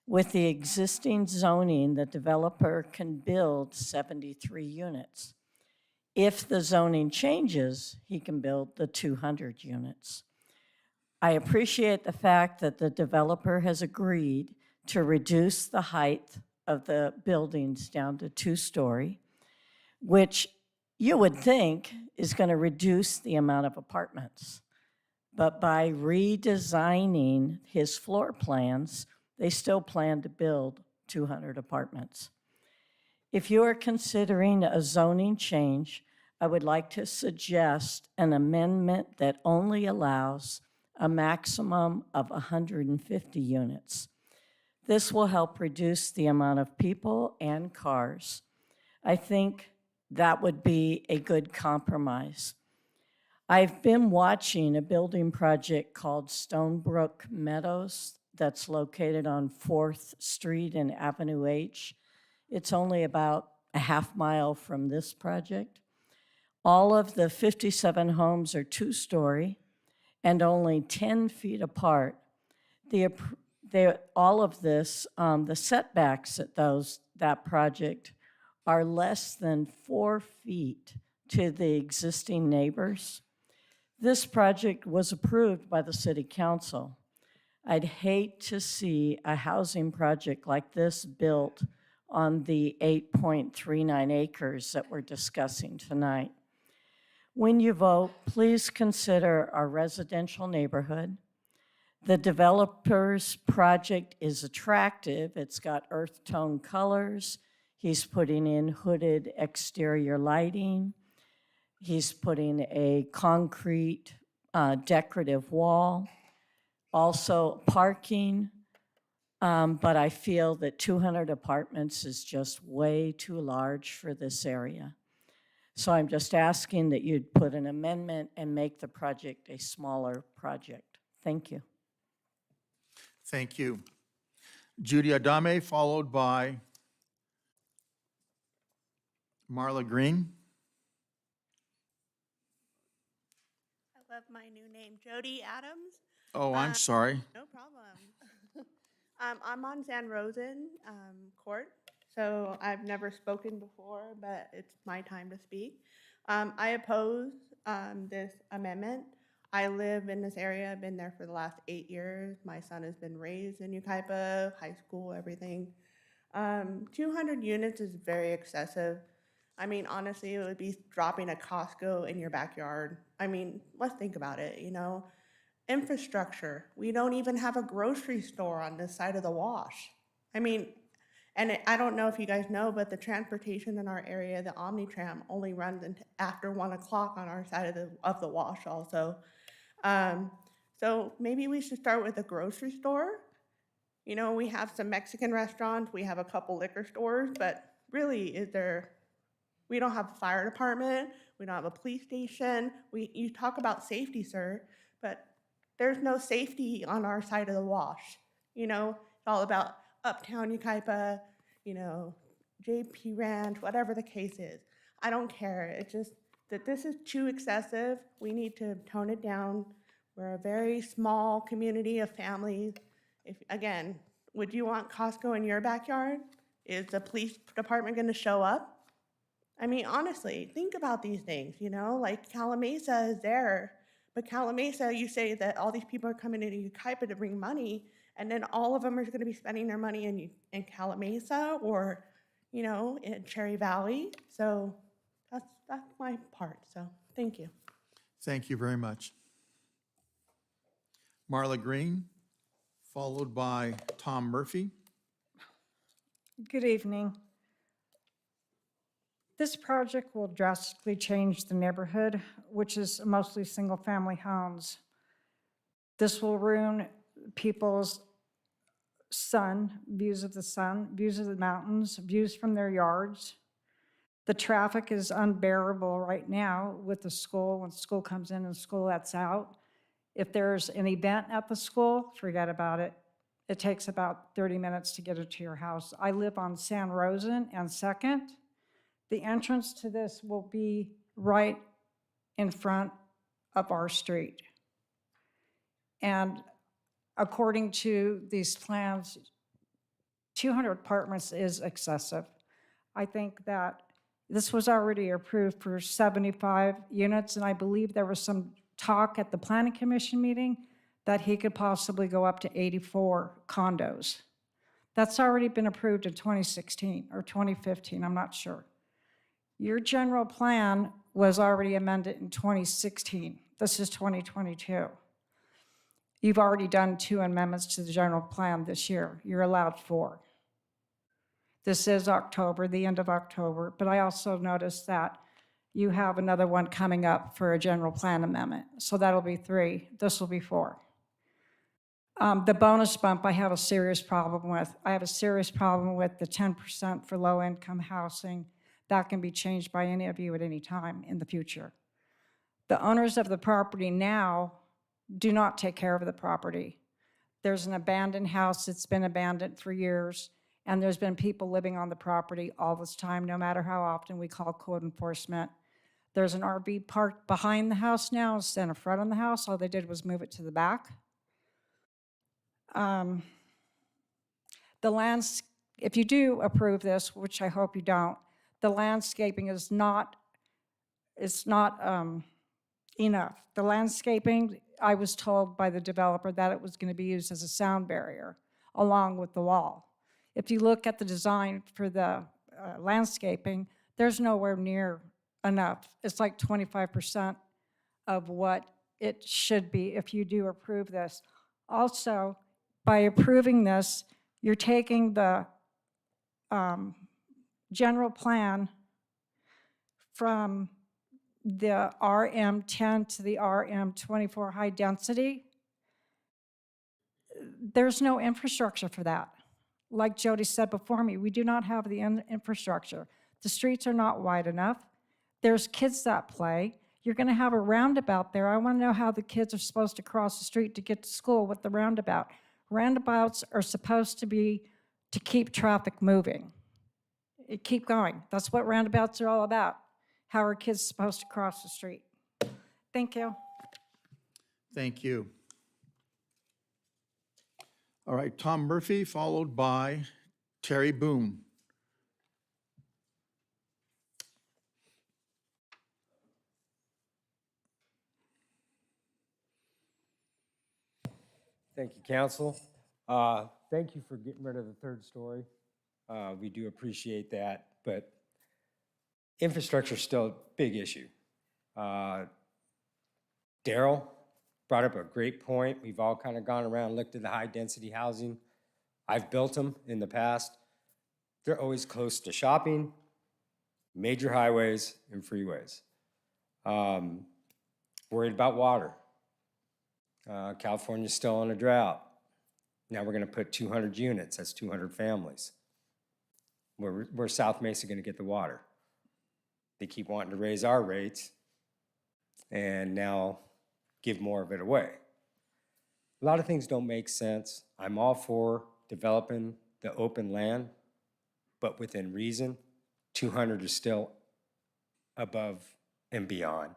With the existing zoning, the developer can build 73 units. If the zoning changes, he can build the 200 units. I appreciate the fact that the developer has agreed to reduce the height of the buildings down to 2-story, which you would think is going to reduce the amount of apartments. But by redesigning his floor plans, they still plan to build 200 apartments. If you are considering a zoning change, I would like to suggest an amendment that only allows a maximum of 150 units. This will help reduce the amount of people and cars. I think that would be a good compromise. I've been watching a building project called Stonebrook Meadows that's located on 4th Street and Avenue H. It's only about a half mile from this project. All of the 57 homes are 2-story and only 10 feet apart. All of this, the setbacks at that project are less than 4 feet to the existing neighbors. This project was approved by the city council. I'd hate to see a housing project like this built on the 8.39 acres that we're discussing tonight. When you vote, please consider our residential neighborhood. The developer's project is attractive. It's got earth tone colors. He's putting in hooded exterior lighting. He's putting a concrete decorative wall. Also parking, but I feel that 200 apartments is just way too large for this area. So I'm just asking that you'd put an amendment and make the project a smaller project. Thank you. Thank you. Judy Adame, followed by Marla Green. I love my new name, Jody Adams. Oh, I'm sorry. No problem. I'm on San Rosen Court, so I've never spoken before, but it's my time to speak. I oppose this amendment. I live in this area. I've been there for the last 8 years. My son has been raised in Yucaipa, high school, everything. 200 units is very excessive. I mean, honestly, it would be dropping a Costco in your backyard. I mean, let's think about it, you know? Infrastructure. We don't even have a grocery store on this side of the wash. I mean, I don't know if you guys know, but the transportation in our area, the Omnitram, only runs after 1 o'clock on our side of the wash also. So maybe we should start with a grocery store. You know, we have some Mexican restaurants, we have a couple liquor stores, but really, is there We don't have a fire department. We don't have a police station. You talk about safety, sir, but there's no safety on our side of the wash. You know, it's all about uptown Yucaipa, you know, JP Ranch, whatever the case is. I don't care. It's just that this is too excessive. We need to tone it down. We're a very small community of families. If, again, would you want Costco in your backyard? Is the police department going to show up? I mean, honestly, think about these things, you know, like Calamasa is there, but Calamasa, you say that all these people are coming into Yucaipa to bring money, and then all of them are going to be spending their money in Calamasa or, you know, in Cherry Valley. So that's my part. So thank you. Thank you very much. Marla Green, followed by Tom Murphy. Good evening. This project will drastically change the neighborhood, which is mostly single-family homes. This will ruin people's views of the sun, views of the mountains, views from their yards. The traffic is unbearable right now with the school, when school comes in and school lets out. If there's an event at the school, forget about it. It takes about 30 minutes to get it to your house. I live on San Rosan and 2nd. The entrance to this will be right in front of our street. And according to these plans, 200 apartments is excessive. I think that this was already approved for 75 units, and I believe there was some talk at the Planning Commission meeting that he could possibly go up to 84 condos. That's already been approved in 2016 or 2015, I'm not sure. Your general plan was already amended in 2016. This is 2022. You've already done 2 amendments to the general plan this year. You're allowed 4. This is October, the end of October, but I also noticed that you have another one coming up for a general plan amendment. So that'll be 3. This will be 4. The bonus bump I have a serious problem with. I have a serious problem with the 10% for low-income housing. That can be changed by any of you at any time in the future. The owners of the property now do not take care of the property. There's an abandoned house that's been abandoned for years, and there's been people living on the property all this time, no matter how often we call code enforcement. There's an RV parked behind the house now instead of front of the house. All they did was move it to the back. If you do approve this, which I hope you don't, the landscaping is not enough. The landscaping, I was told by the developer that it was going to be used as a sound barrier along with the wall. If you look at the design for the landscaping, there's nowhere near enough. It's like 25% of what it should be if you do approve this. Also, by approving this, you're taking the general plan from the RM10 to the RM24 high density. There's no infrastructure for that. Like Jody said before me, we do not have the infrastructure. The streets are not wide enough. There's kids that play. You're going to have a roundabout there. I want to know how the kids are supposed to cross the street to get to school with the roundabout. Roundabouts are supposed to be to keep traffic moving. Keep going. That's what roundabouts are all about. How are kids supposed to cross the street? Thank you. Thank you. All right, Tom Murphy, followed by Terry Boone. Thank you, council. Thank you for getting rid of the 3rd story. We do appreciate that, but infrastructure is still a big issue. Daryl brought up a great point. We've all kind of gone around and looked at the high-density housing. I've built them in the past. They're always close to shopping, major highways, and freeways. Worried about water. California's still on a drought. Now we're going to put 200 units. That's 200 families. Where's South Mesa going to get the water? They keep wanting to raise our rates and now give more of it away. A lot of things don't make sense. I'm all for developing the open land, but within reason. 200 is still above and beyond.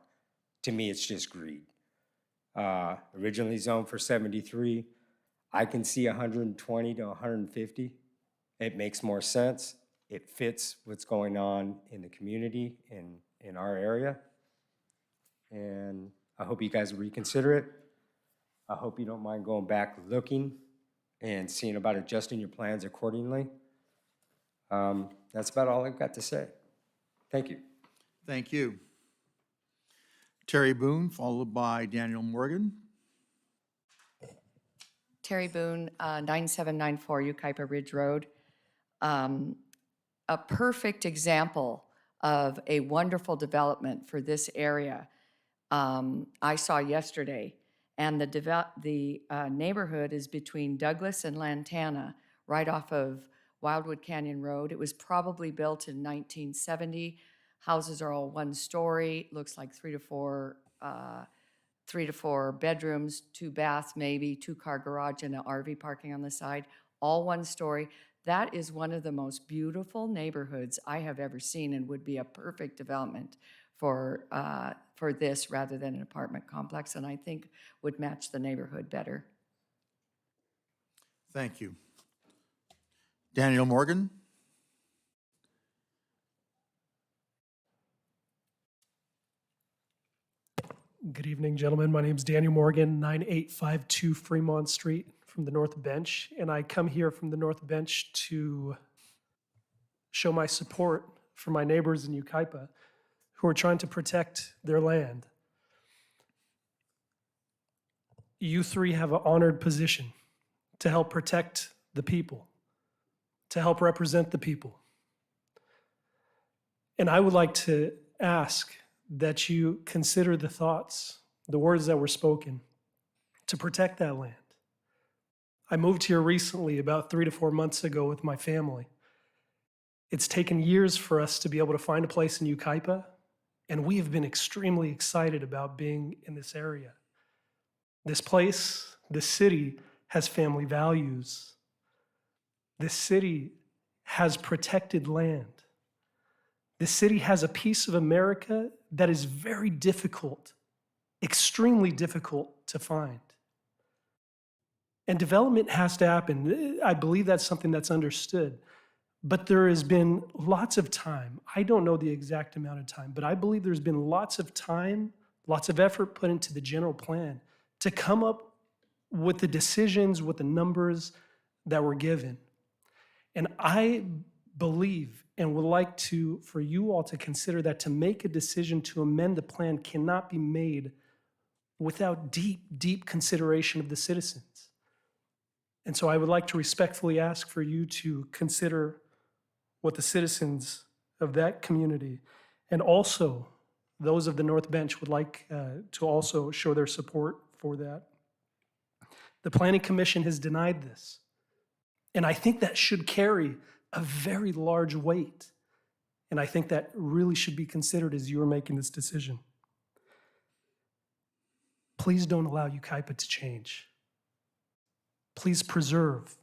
To me, it's just greed. Originally zoned for 73, I can see 120 to 150. It makes more sense. It fits what's going on in the community, in our area. And I hope you guys reconsider it. I hope you don't mind going back looking and seeing about adjusting your plans accordingly. That's about all I've got to say. Thank you. Thank you. Terry Boone, followed by Daniel Morgan. Terry Boone, 9794 Yucaipa Ridge Road. A perfect example of a wonderful development for this area I saw yesterday. And the neighborhood is between Douglas and Lantana, right off of Wildwood Canyon Road. It was probably built in 1970. Houses are all one story, looks like 3 to 4 bedrooms, 2 baths maybe, 2-car garage and an RV parking on the side, all one story. That is one of the most beautiful neighborhoods I have ever seen and would be a perfect development for this rather than an apartment complex, and I think would match the neighborhood better. Thank you. Daniel Morgan. Good evening, gentlemen. My name is Daniel Morgan, 9852 Fremont Street from the North Bench, and I come here from the North Bench to show my support for my neighbors in Yucaipa who are trying to protect their land. You three have an honored position to help protect the people, to help represent the people. And I would like to ask that you consider the thoughts, the words that were spoken to protect that land. I moved here recently, about 3 to 4 months ago with my family. It's taken years for us to be able to find a place in Yucaipa, and we have been extremely excited about being in this area. This place, this city has family values. This city has protected land. This city has a piece of America that is very difficult, extremely difficult to find. And development has to happen. I believe that's something that's understood. But there has been lots of time. I don't know the exact amount of time, but I believe there's been lots of time, lots of effort put into the general plan to come up with the decisions, with the numbers that were given. And I believe and would like for you all to consider that to make a decision to amend the plan cannot be made without deep, deep consideration of the citizens. And so I would like to respectfully ask for you to consider what the citizens of that community and also those of the North Bench would like to also show their support for that. The Planning Commission has denied this. And I think that should carry a very large weight. And I think that really should be considered as you are making this decision. Please don't allow Yucaipa to change. Please preserve,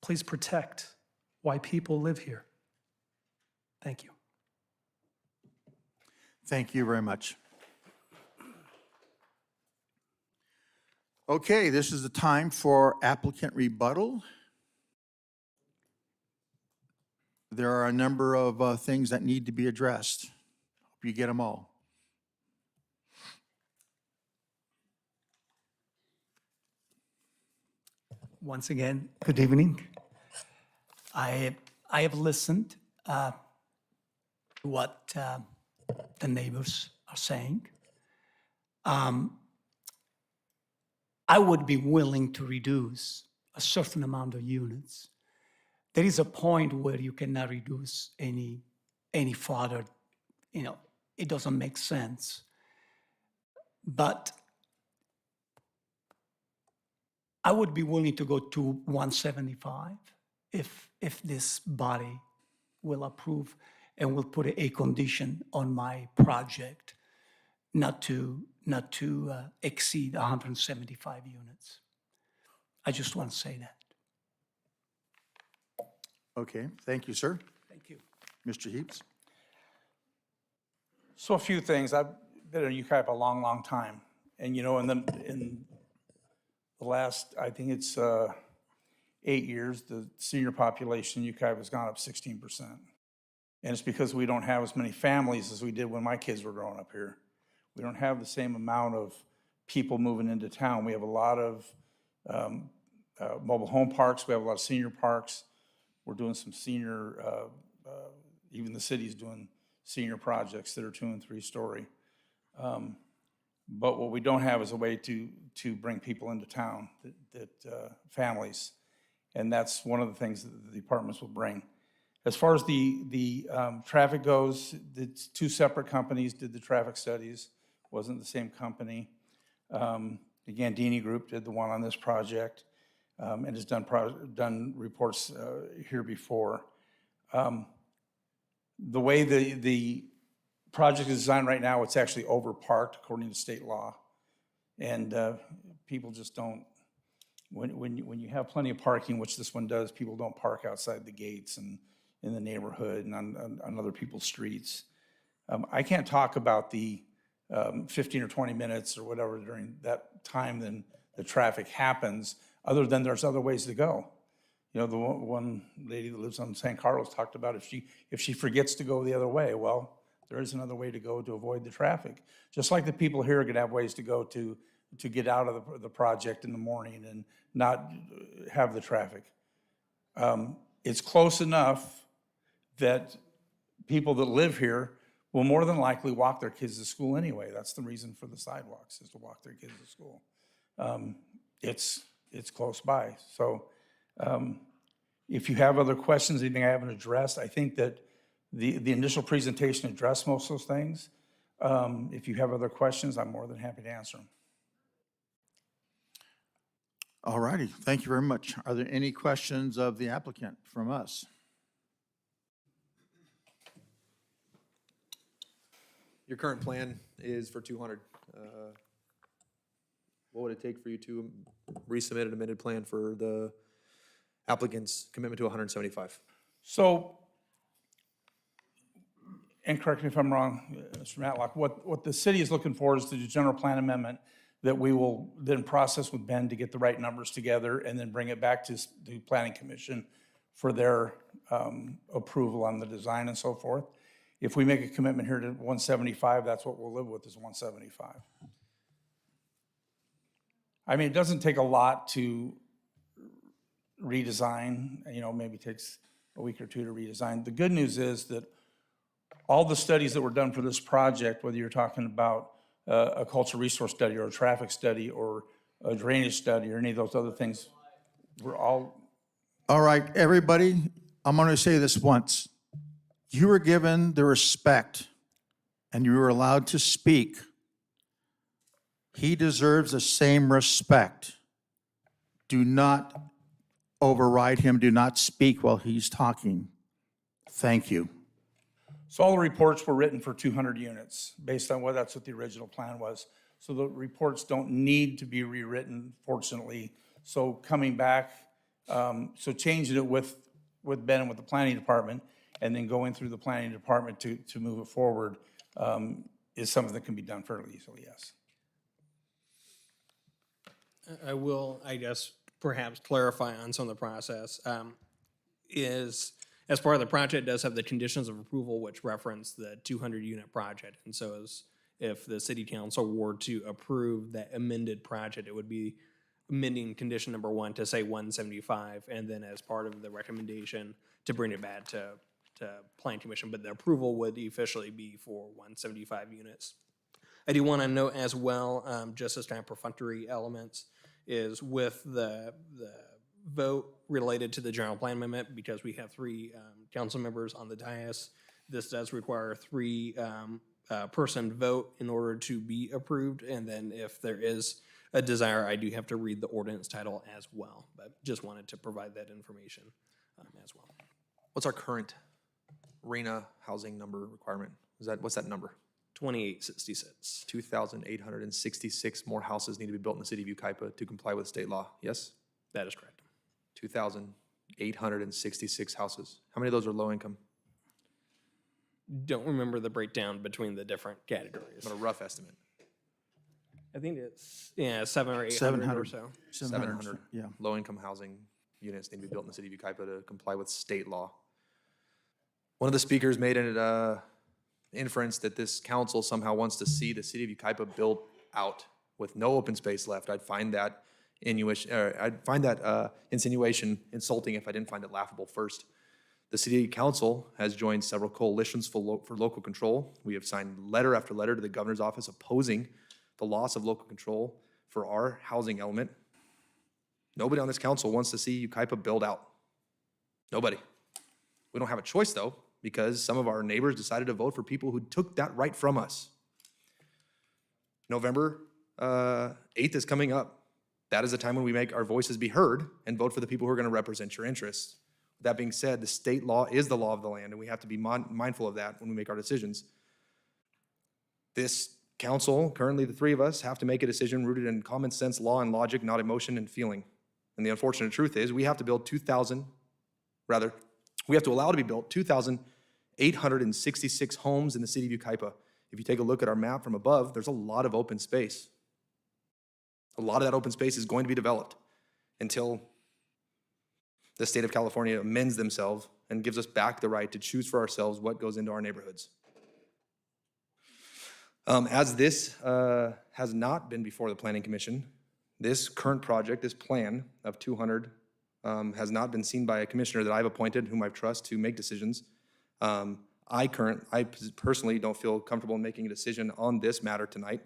please protect why people live here. Thank you. Thank you very much. Okay, this is the time for applicant rebuttal. There are a number of things that need to be addressed. Hope you get them all. Once again, good evening. I have listened to what the neighbors are saying. I would be willing to reduce a certain amount of units. There is a point where you cannot reduce any further. It doesn't make sense. But I would be willing to go to 175 if this body will approve. and will put a condition on my project not to exceed 175 units. I just want to say that. Okay, thank you, sir. Thank you. Mr. Heaps? So a few things. I've been in Yucaipa a long, long time. And, you know, in the last, I think it's 8 years, the senior population in Yucaipa has gone up 16%. And it's because we don't have as many families as we did when my kids were growing up here. We don't have the same amount of people moving into town. We have a lot of mobile home parks. We have a lot of senior parks. We're doing some senior, even the city's doing senior projects that are 2- and 3-story. But what we don't have is a way to bring people into town, families. And that's one of the things that the departments will bring. As far as the traffic goes, it's 2 separate companies did the traffic studies. Wasn't the same company. The Gandini Group did the one on this project and has done reports here before. The way the project is designed right now, it's actually overparked according to state law. And people just don't, when you have plenty of parking, which this one does, people don't park outside the gates and in the neighborhood and on other people's streets. I can't talk about the 15 or 20 minutes or whatever during that time then the traffic happens, other than there's other ways to go. You know, the one lady that lives on San Carlos talked about if she forgets to go the other way, well, there is another way to go to avoid the traffic. Just like the people here are gonna have ways to go to get out of the project in the morning and not have the traffic. It's close enough that people that live here will more than likely walk their kids to school anyway. That's the reason for the sidewalks, is to walk their kids to school. It's close by. So if you have other questions, anything I haven't addressed, I think that the initial presentation addressed most of those things. If you have other questions, I'm more than happy to answer them. All righty, thank you very much. Are there any questions of the applicant from us? Your current plan is for 200. What would it take for you to resubmit an amended plan for the applicant's commitment to 175? So, and correct me if I'm wrong, Mr. Matlock, what the city is looking for is the general plan amendment that we will then process with Ben to get the right numbers together and then bring it back to the Planning Commission for their approval on the design and so forth. If we make a commitment here to 175, that's what we'll live with, is 175. I mean, it doesn't take a lot to redesign, you know, maybe takes a week or 2 to redesign. The good news is that all the studies that were done for this project, whether you're talking about a cultural resource study or a traffic study or a drainage study or any of those other things, we're all... All right, everybody, I'm going to say this once. You were given the respect and you were allowed to speak. He deserves the same respect. Do not override him. Do not speak while he's talking. Thank you. So all the reports were written for 200 units, based on that's what the original plan was. So the reports don't need to be rewritten, fortunately. So coming back, so changing it with Ben and with the planning department, and then going through the planning department to move it forward is something that can be done fairly easily, yes. I will, I guess, perhaps clarify on some of the process. As part of the project, it does have the conditions of approval, which reference the 200-unit project. And so if the city council were to approve that amended project, it would be amending condition number 1 to say 175, and then as part of the recommendation to bring it back to Planning Commission. But the approval would officially be for 175 units. I do want to note as well, just as kind of perfunctory elements, is with the vote related to the general plan amendment, because we have 3 council members on the dais. This does require a 3-person vote in order to be approved. And then if there is a desire, I do have to read the ordinance title as well. But just wanted to provide that information as well. What's our current RENA housing number requirement? What's that number? 2866. 2,866 more houses need to be built in the city of Yucaipa to comply with state law, yes? That is correct. 2,866 houses. How many of those are low income? Don't remember the breakdown between the different categories. But a rough estimate. I think it's, 700 or 800 or 700. so. 700 yeah. low-income housing units need to be built in the city of Yucaipa to comply with state law. One of the speakers made an inference that this council somehow wants to see the city of Yucaipa built out with no open space left. I'd find that insinuation insulting if I didn't find it laughable first. The city council has joined several coalitions for local control. We have signed letter after letter to the governor's office opposing the loss of local control for our housing element. Nobody on this council wants to see Yucaipa build out. Nobody. We don't have a choice though, because some of our neighbors decided to vote for people who took that right from us. November 8th is coming up. That is the time when we make our voices be heard and vote for the people who are going to represent your interests. With that being said, the state law is the law of the land, and we have to be mindful of that when we make our decisions. This council, currently the three of us, have to make a decision rooted in common sense, law, and logic, not emotion and feeling. And the unfortunate truth is we have to build we have to allow to be built 2,866 homes in the city of Yucaipa. If you take a look at our map from above, there's a lot of open space. A lot of that open space is going to be developed until the state of California amends themselves and gives us back the right to choose for ourselves what goes into our neighborhoods. As this has not been before the Planning Commission, this current project, this plan of 200, has not been seen by a commissioner that I've appointed, whom I trust to make decisions. I personally don't feel comfortable in making a decision on this matter tonight.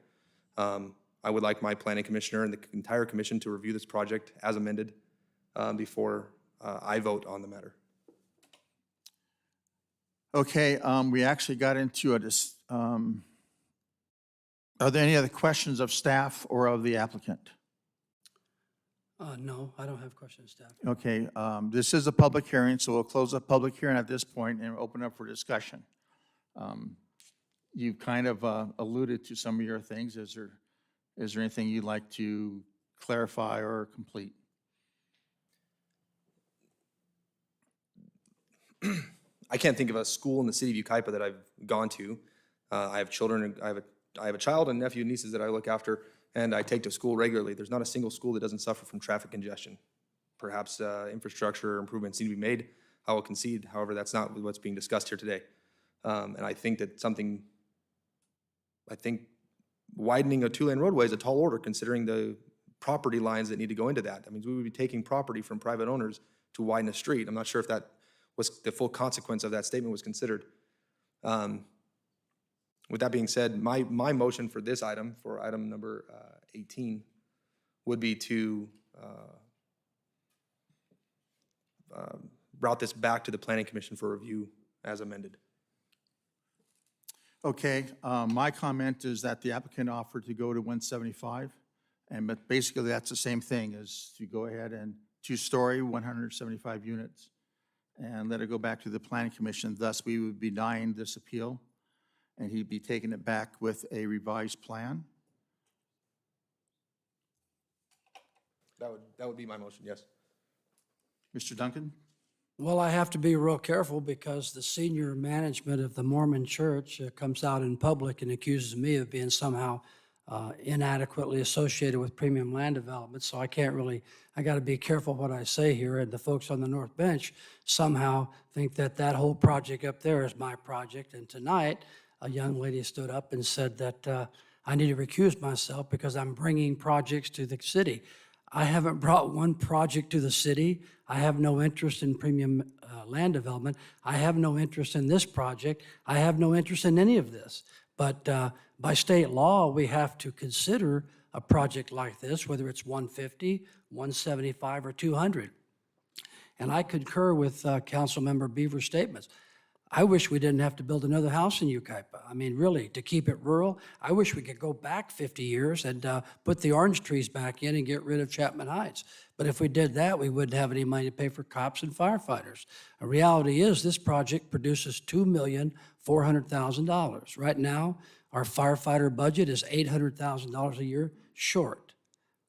I would like my planning commissioner and the entire commission to review this project as amended before I vote on the matter. Okay, we actually got into are there any other questions of staff or of the applicant? No, I don't have questions, staff. Okay, this is a public hearing, so we'll close the public hearing at this point and open up for discussion. You've kind of alluded to some of your things. Is there anything you'd like to clarify or complete? I can't think of a school in the city of Yucaipa that I've gone to. I have children, I have a child and nephew and nieces that I look after, and I take to school regularly. There's not a single school that doesn't suffer from traffic congestion. Perhaps infrastructure improvements need to be made. I will concede, however, that's not what's being discussed here today. And I think that widening a two-lane roadway is a tall order considering the property lines that need to go into that. That means we would be taking property from private owners to widen a street. I'm not sure if that was the full consequence of that statement was considered. With that being said, my motion for this item, for item number 18, would be to route this back to the Planning Commission for review as amended. Okay, my comment is that the applicant offered to go to 175, but basically that's the same thing as to go ahead and two-story, 175 units, and let it go back to the Planning Commission. Thus, we would be denying this appeal, and he'd be taking it back with a revised plan. That would be my motion, yes. Mr. Duncan? Well, I have to be real careful because the senior management of the Mormon Church comes out in public and accuses me of being somehow inadequately associated with premium land development. So I got to be careful what I say here. And the folks on the North Bench somehow think that that whole project up there is my project. And tonight, a young lady stood up and said that I need to recuse myself because I'm bringing projects to the city. I haven't brought one project to the city. I have no interest in premium land development. I have no interest in this project. I have no interest in any of this. But by state law, we have to consider a project like this, whether it's 150, 175, or 200. And I concur with Councilmember Beaver's statements. I wish we didn't have to build another house in Yucaipa. I mean, really, to keep it rural, I wish we could go back 50 years and put the orange trees back in and get rid of Chapman Heights. But if we did that, we wouldn't have any money to pay for cops and firefighters. The reality is this project produces $2,400,000. Right now, our firefighter budget is $800,000 a year short.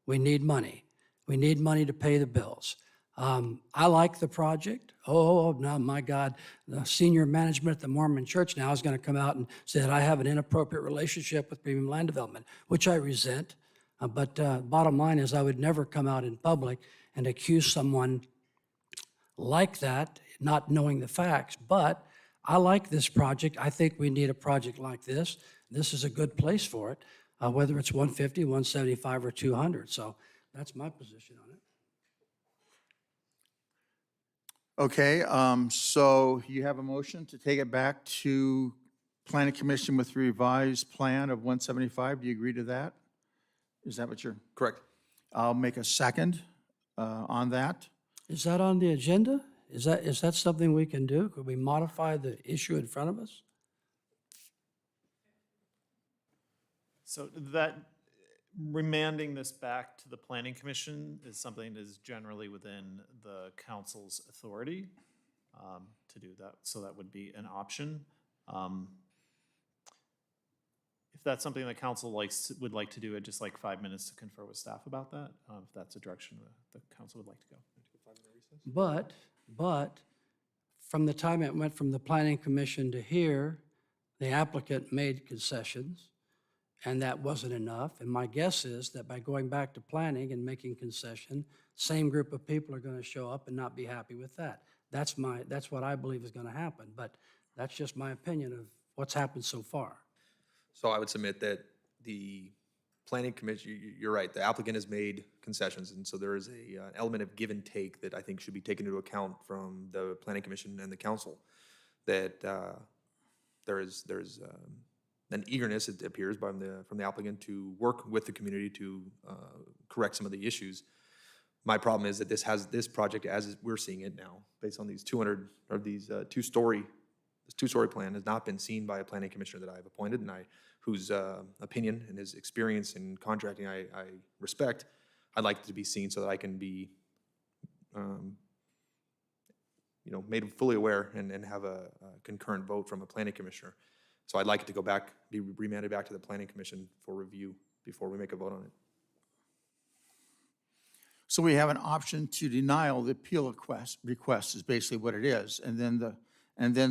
We need money. We need money to pay the bills. I like the project. Oh, now, my God, the senior management at the Mormon Church now is going to come out and say that I have an inappropriate relationship with premium land development, which I resent. But bottom line is I would never come out in public and accuse someone like that, not knowing the facts. But I like this project. I think we need a project like this. This is a good place for it, whether it's 150, 175, or 200. So that's my position on it. Okay, so you have a motion to take it back to Planning Commission with revised plan of 175. Do you agree to that? Is that what you're? Correct. I'll make a second on that. Is that on the agenda? Is that something we can do? Could we modify the issue in front of us? So that, remanding this back to the planning commission is something that is generally within the council's authority to do that. So that would be an option. If that's something the council would like to do, I'd just like 5 minutes to confer with staff about that, if that's a direction the council would like to go. But from the time it went from the planning commission to here, the applicant made concessions, and that wasn't enough. And my guess is that by going back to planning and making concession, same group of people are going to show up and not be happy with that. That's what I believe is going to happen. But that's just my opinion of what's happened so far. So I would submit that the planning commission, you're right, the applicant has made concessions, and so there is an element of give and take that I think should be taken into account from the planning commission and the council, that there's an eagerness, it appears, from the applicant to work with the community to correct some of the issues. My problem is that this project, as we're seeing it now, based on these 200, or these two-story plan, has not been seen by a planning commissioner that I've appointed, and whose opinion and his experience in contracting I respect. I'd like it to be seen so that I can be, made fully aware and have a concurrent vote from a planning commissioner. So I'd like it to go back, be remanded back to the planning commission for review before we make a vote on it. So we have an option to deny the appeal request is basically what it is. And then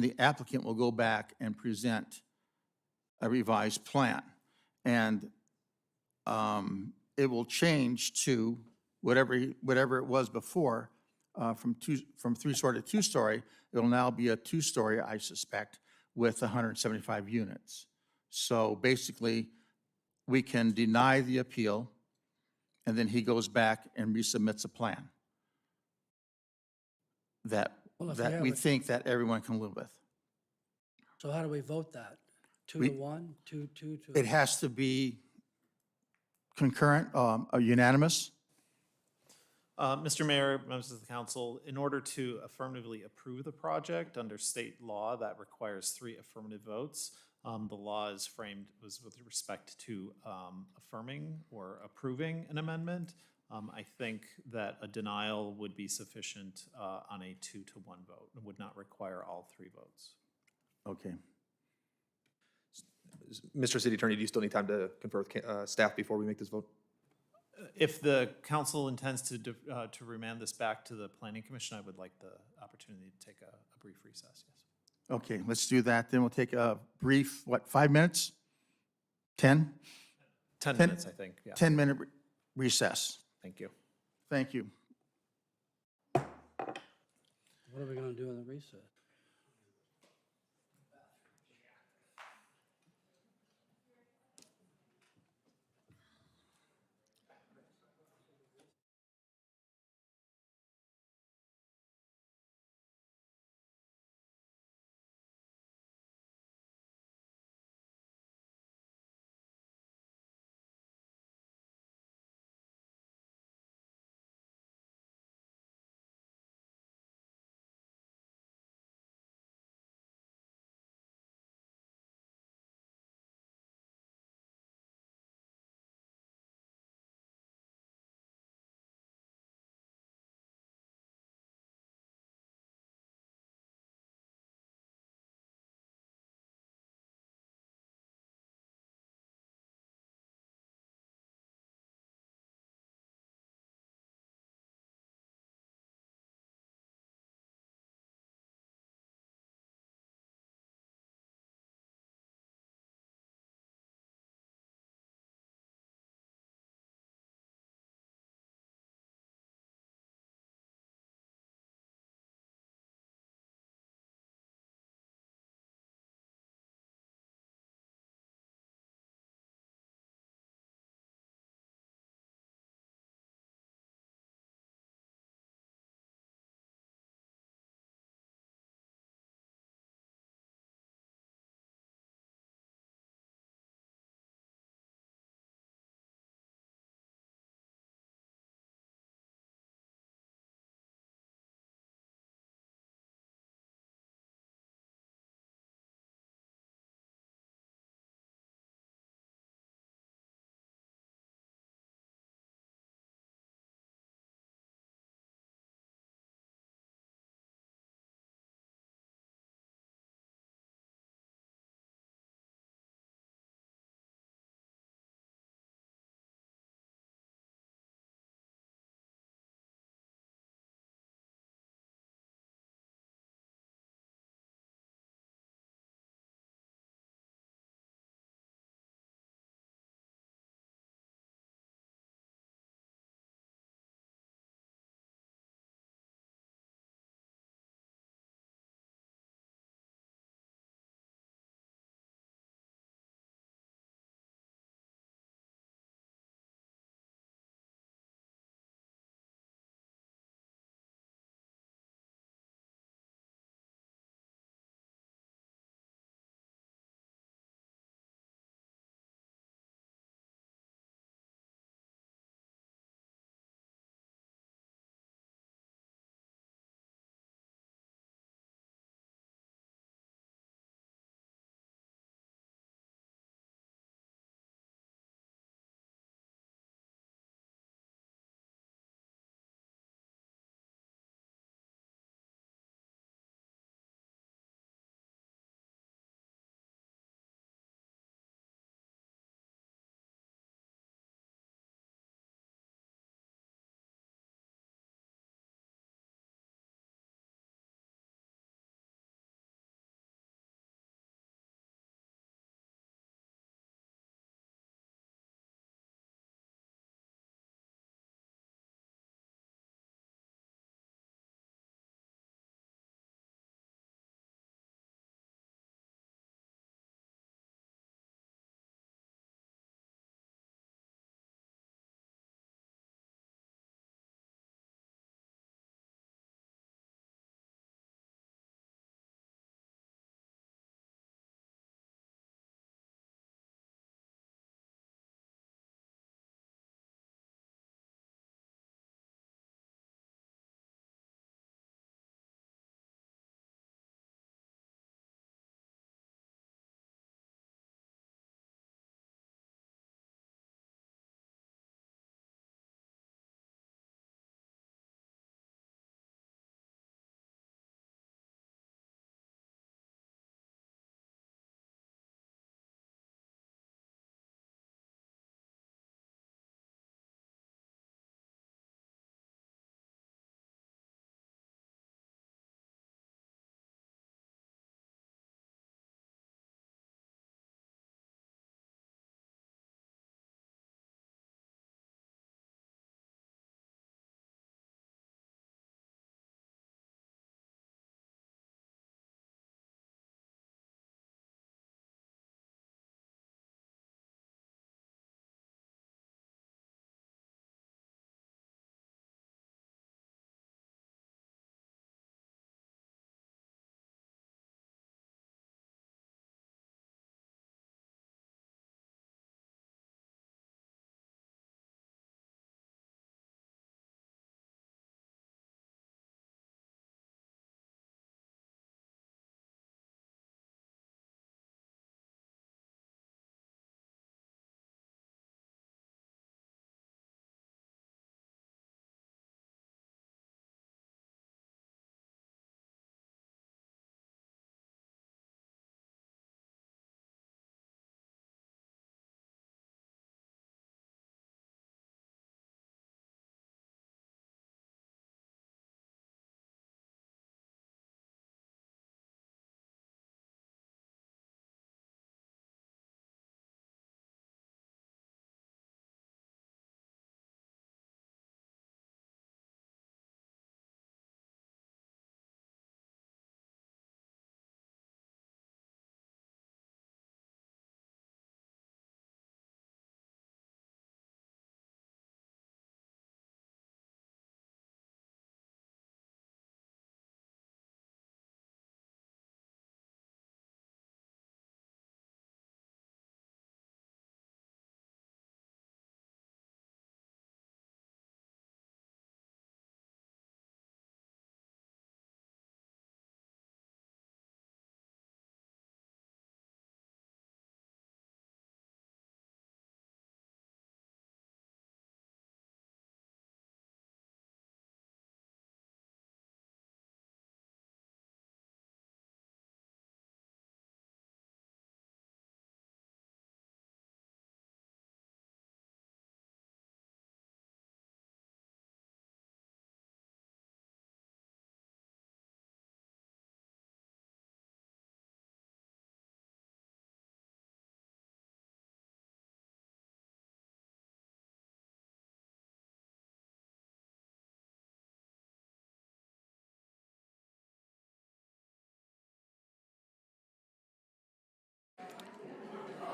the applicant will go back and present a revised plan. And it will change to whatever it was before, from three-story to two-story. It will now be a two-story, I suspect, with 175 units. So basically, we can deny the appeal, and then he goes back and resubmits a plan that we think that everyone can live with. So how do we vote that? 2 to 1, 2 to? It has to be concurrent, unanimous. Mr. Mayor, members of the council, in order to affirmatively approve the project under state law, that requires 3 affirmative votes. The law is framed with respect to affirming or approving an amendment. I think that a denial would be sufficient on a 2 to 1 vote. It would not require all 3 votes. Okay. Mr. City Attorney, do you still need time to confer with staff before we make this vote? If the council intends to remand this back to the planning commission, I would like the opportunity to take a brief recess, yes. Okay, let's do that. Then we'll take a brief, 5 minutes? 10? 10 minutes, I think, yeah. 10-minute recess. Thank you. Thank you. What are we going to do in the recess?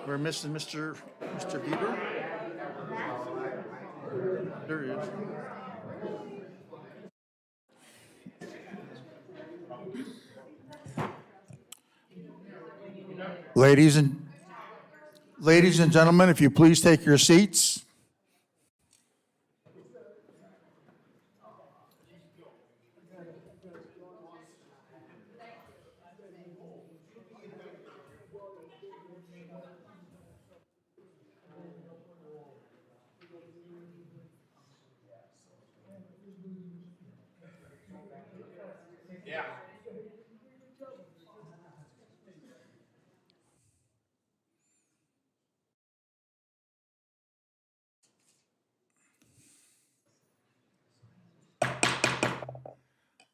We're missing Mr. Bieber. There he is. Ladies and gentlemen, if you please take your seats.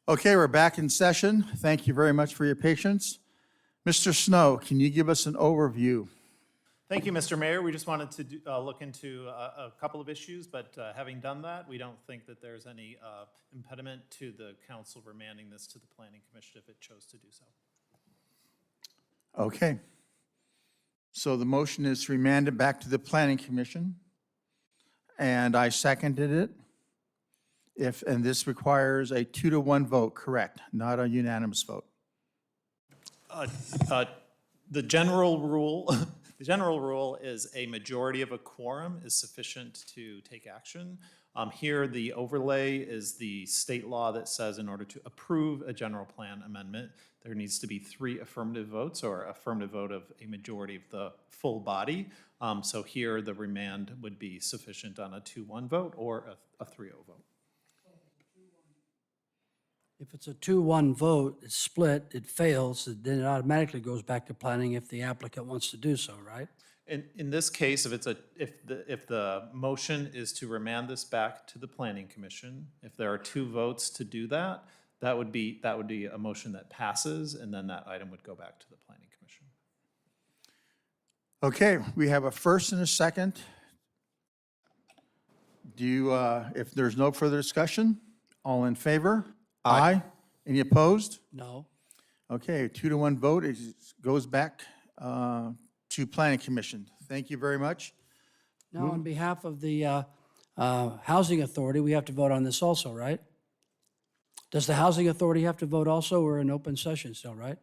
Okay, we're back in session. Thank you very much for your patience. Mr. Snow, can you give us an overview? Thank you, Mr. Mayor. We just wanted to look into a couple of issues, but having done that, we don't think that there's any impediment to the council remanding this to the Planning Commission if it chose to do so. Okay. So the motion is to remand it back to the Planning Commission, and I seconded it. And this requires a 2-to-1 vote, correct? Not a unanimous vote. The general rule, the general rule is a majority of a quorum is sufficient to take action. Here, the overlay is the state law that says in order to approve a general plan amendment, there needs to be 3 affirmative votes or affirmative vote of a majority of the full body. So here, the remand would be sufficient on a 2-1 vote or a 3-0 vote. If it's a 2-1 vote, it's split, it fails, then it automatically goes back to planning if the applicant wants to do so, right? In this case, if the motion is to remand this back to the Planning Commission, if there are 2 votes to do that, that would be a motion that passes, and then that item would go back to the Planning Commission. Okay, we have a first and a second. If there's no further discussion, all in favor? Aye. Any opposed? No. Okay, 2-to-1 vote, it goes back to Planning Commission. Thank you very much. Now, on behalf of the Housing Authority, we have to vote on this also, right? Does the Housing Authority have to vote also? We're in open session still, right?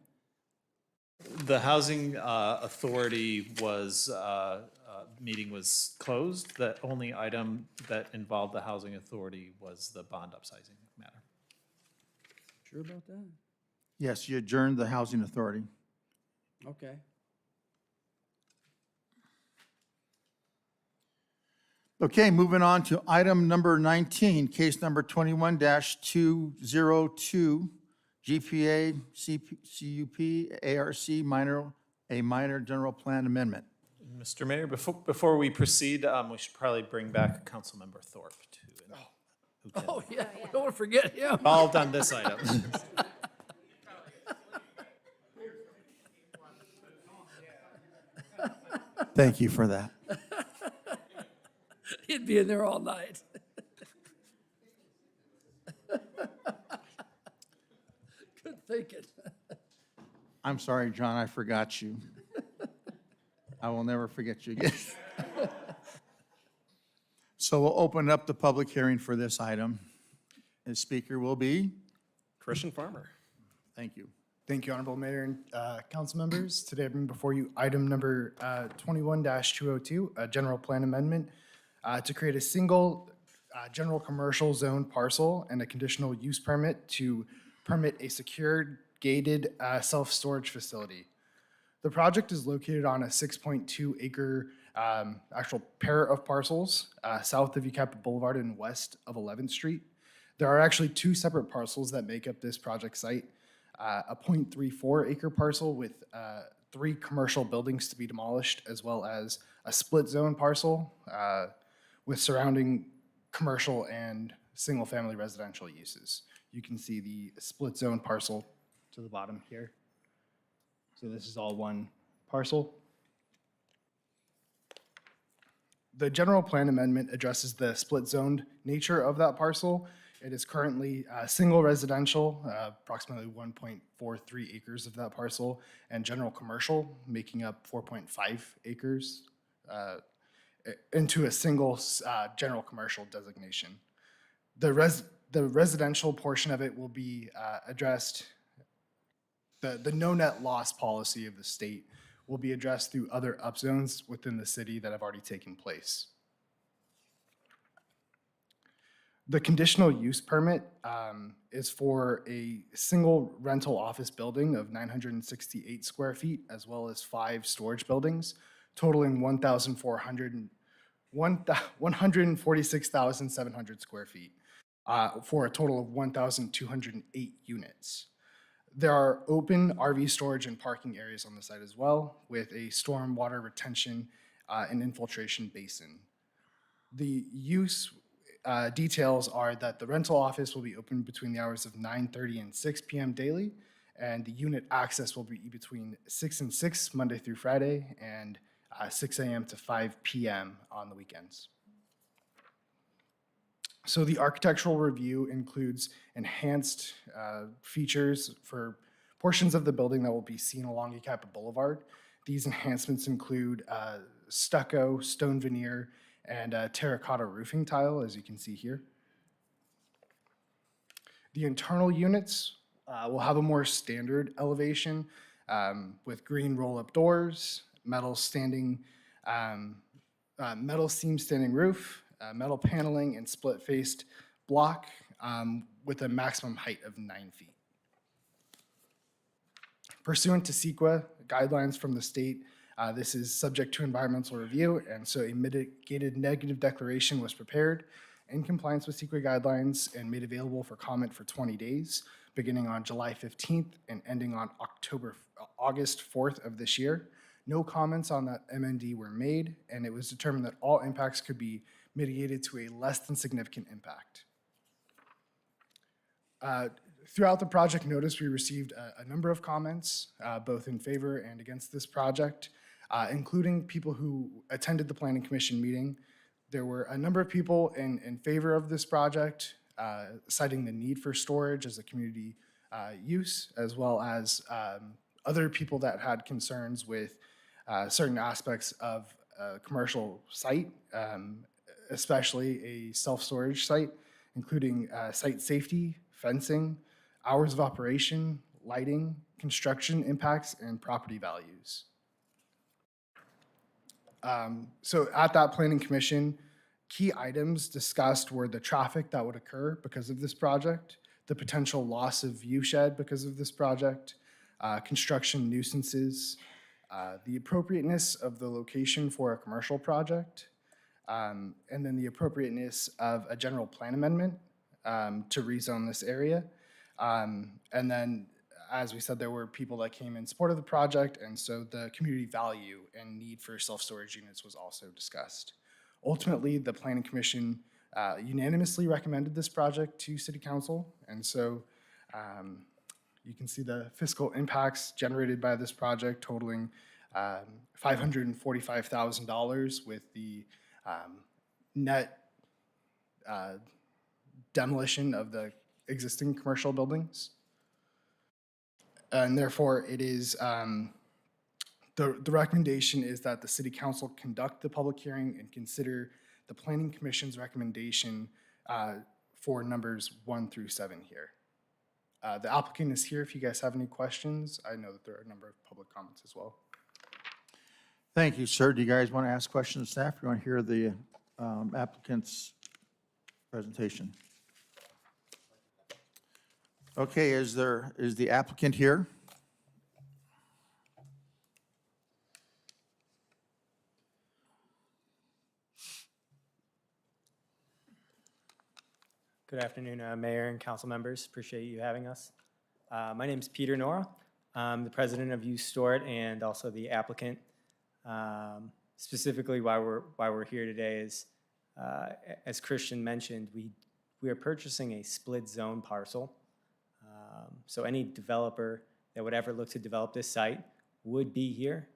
The Housing Authority meeting was closed. The only item that involved the Housing Authority was the bond upsizing matter. Sure about that? Yes, you adjourned the Housing Authority. Okay. Okay, moving on to item number 19, case number 21-202, GPA, CUP, ARC, a minor general plan amendment. Mr. Mayor, before we proceed, we should probably bring back Councilmember Thorpe too. Oh, yeah, we don't want to forget him. Involved on this item. Thank you for that. He'd be in there all night. Good thinking. I'm sorry, John, I forgot you. I will never forget you again. So we'll open up the public hearing for this item. The speaker will be? Christian Farmer. Thank you. Thank you, Honorable Mayor and council members. Today I bring before you item number 21-202, a general plan amendment to create a single general commercial zone parcel and a conditional use permit to permit a secured gated self-storage facility. The project is located on a 6.2 acre actual pair of parcels south of Yucaipa Boulevard and west of 11th Street. There are actually 2 separate parcels that make up this project site. A 0.34 acre parcel with 3 commercial buildings to be demolished, as well as a split zone parcel with surrounding commercial and single-family residential uses. You can see the split zone parcel to the bottom here. So this is all one parcel. The general plan amendment addresses the split zoned nature of that parcel It is currently single residential, approximately 1.43 acres of that parcel, and general commercial, making up 4.5 acres into a single general commercial designation. The residential portion of it will be addressed, the no net loss policy of the state will be addressed through other upzones within the city that have already taken place. The conditional use permit is for a single rental office building of 968 square feet, as well as 5 storage buildings, totaling 146,700 square feet, for a total of 1,208 units. There are open RV storage and parking areas on the site as well, with a storm water retention and infiltration basin. The use details are that the rental office will be open between the hours of 9:30 and 6 p.m. daily, and the unit access will be between 6 and 6 Monday through Friday, and 6 a.m. to 5 p.m. on the weekends. So the architectural review includes enhanced features for portions of the building that will be seen along Yucaipa Boulevard. These enhancements include stucco, stone veneer, and terracotta roofing tile, as you can see here. The internal units will have a more standard elevation with green roll-up doors, metal seam standing roof, metal paneling, and split-faced block with a maximum height of 9 feet. Pursuant to CEQA guidelines from the state, this is subject to environmental review, and so a mitigated negative declaration was prepared in compliance with CEQA guidelines and made available for comment for 20 days, beginning on July 15th and ending on August 4th of this year. No comments on that MND were made, and it was determined that all impacts could be mitigated to a less than significant impact. Throughout the project notice, we received a number of comments, both in favor and against this project, including people who attended the Planning Commission meeting. There were a number of people in favor of this project, citing the need for storage as a community use, as well as other people that had concerns with certain aspects of a commercial site, especially a self-storage site, including site safety, fencing, hours of operation, lighting, construction impacts, and property values. So at that Planning Commission, key items discussed were the traffic that would occur because of this project, the potential loss of view shed because of this project, construction nuisances, the appropriateness of the location for a commercial project, and then the appropriateness of a general plan amendment to rezone this area. And then, as we said, there were people that came in support of the project, and so the community value and need for self-storage units was also discussed. Ultimately, the Planning Commission unanimously recommended this project to City Council, and so you can see the fiscal impacts generated by this project totaling $545,000 with the net demolition of the existing commercial buildings. And therefore, it is, the recommendation is that the City Council conduct the public hearing and consider the Planning Commission's recommendation for numbers 1 through 7 here. The applicant is here if you guys have any questions. I know that there are a number of public comments as well. Thank you, sir. Do you guys want to ask questions of staff? Do you want to hear the applicant's presentation? Okay, is the applicant here? Good afternoon, Mayor and council members. Appreciate you having us. My name is Peter Nora. I'm the president of Youth Store and also the applicant. Specifically, why we're here today is, as Christian mentioned, we are purchasing a split zone parcel. So any developer that would ever look to develop this site would be here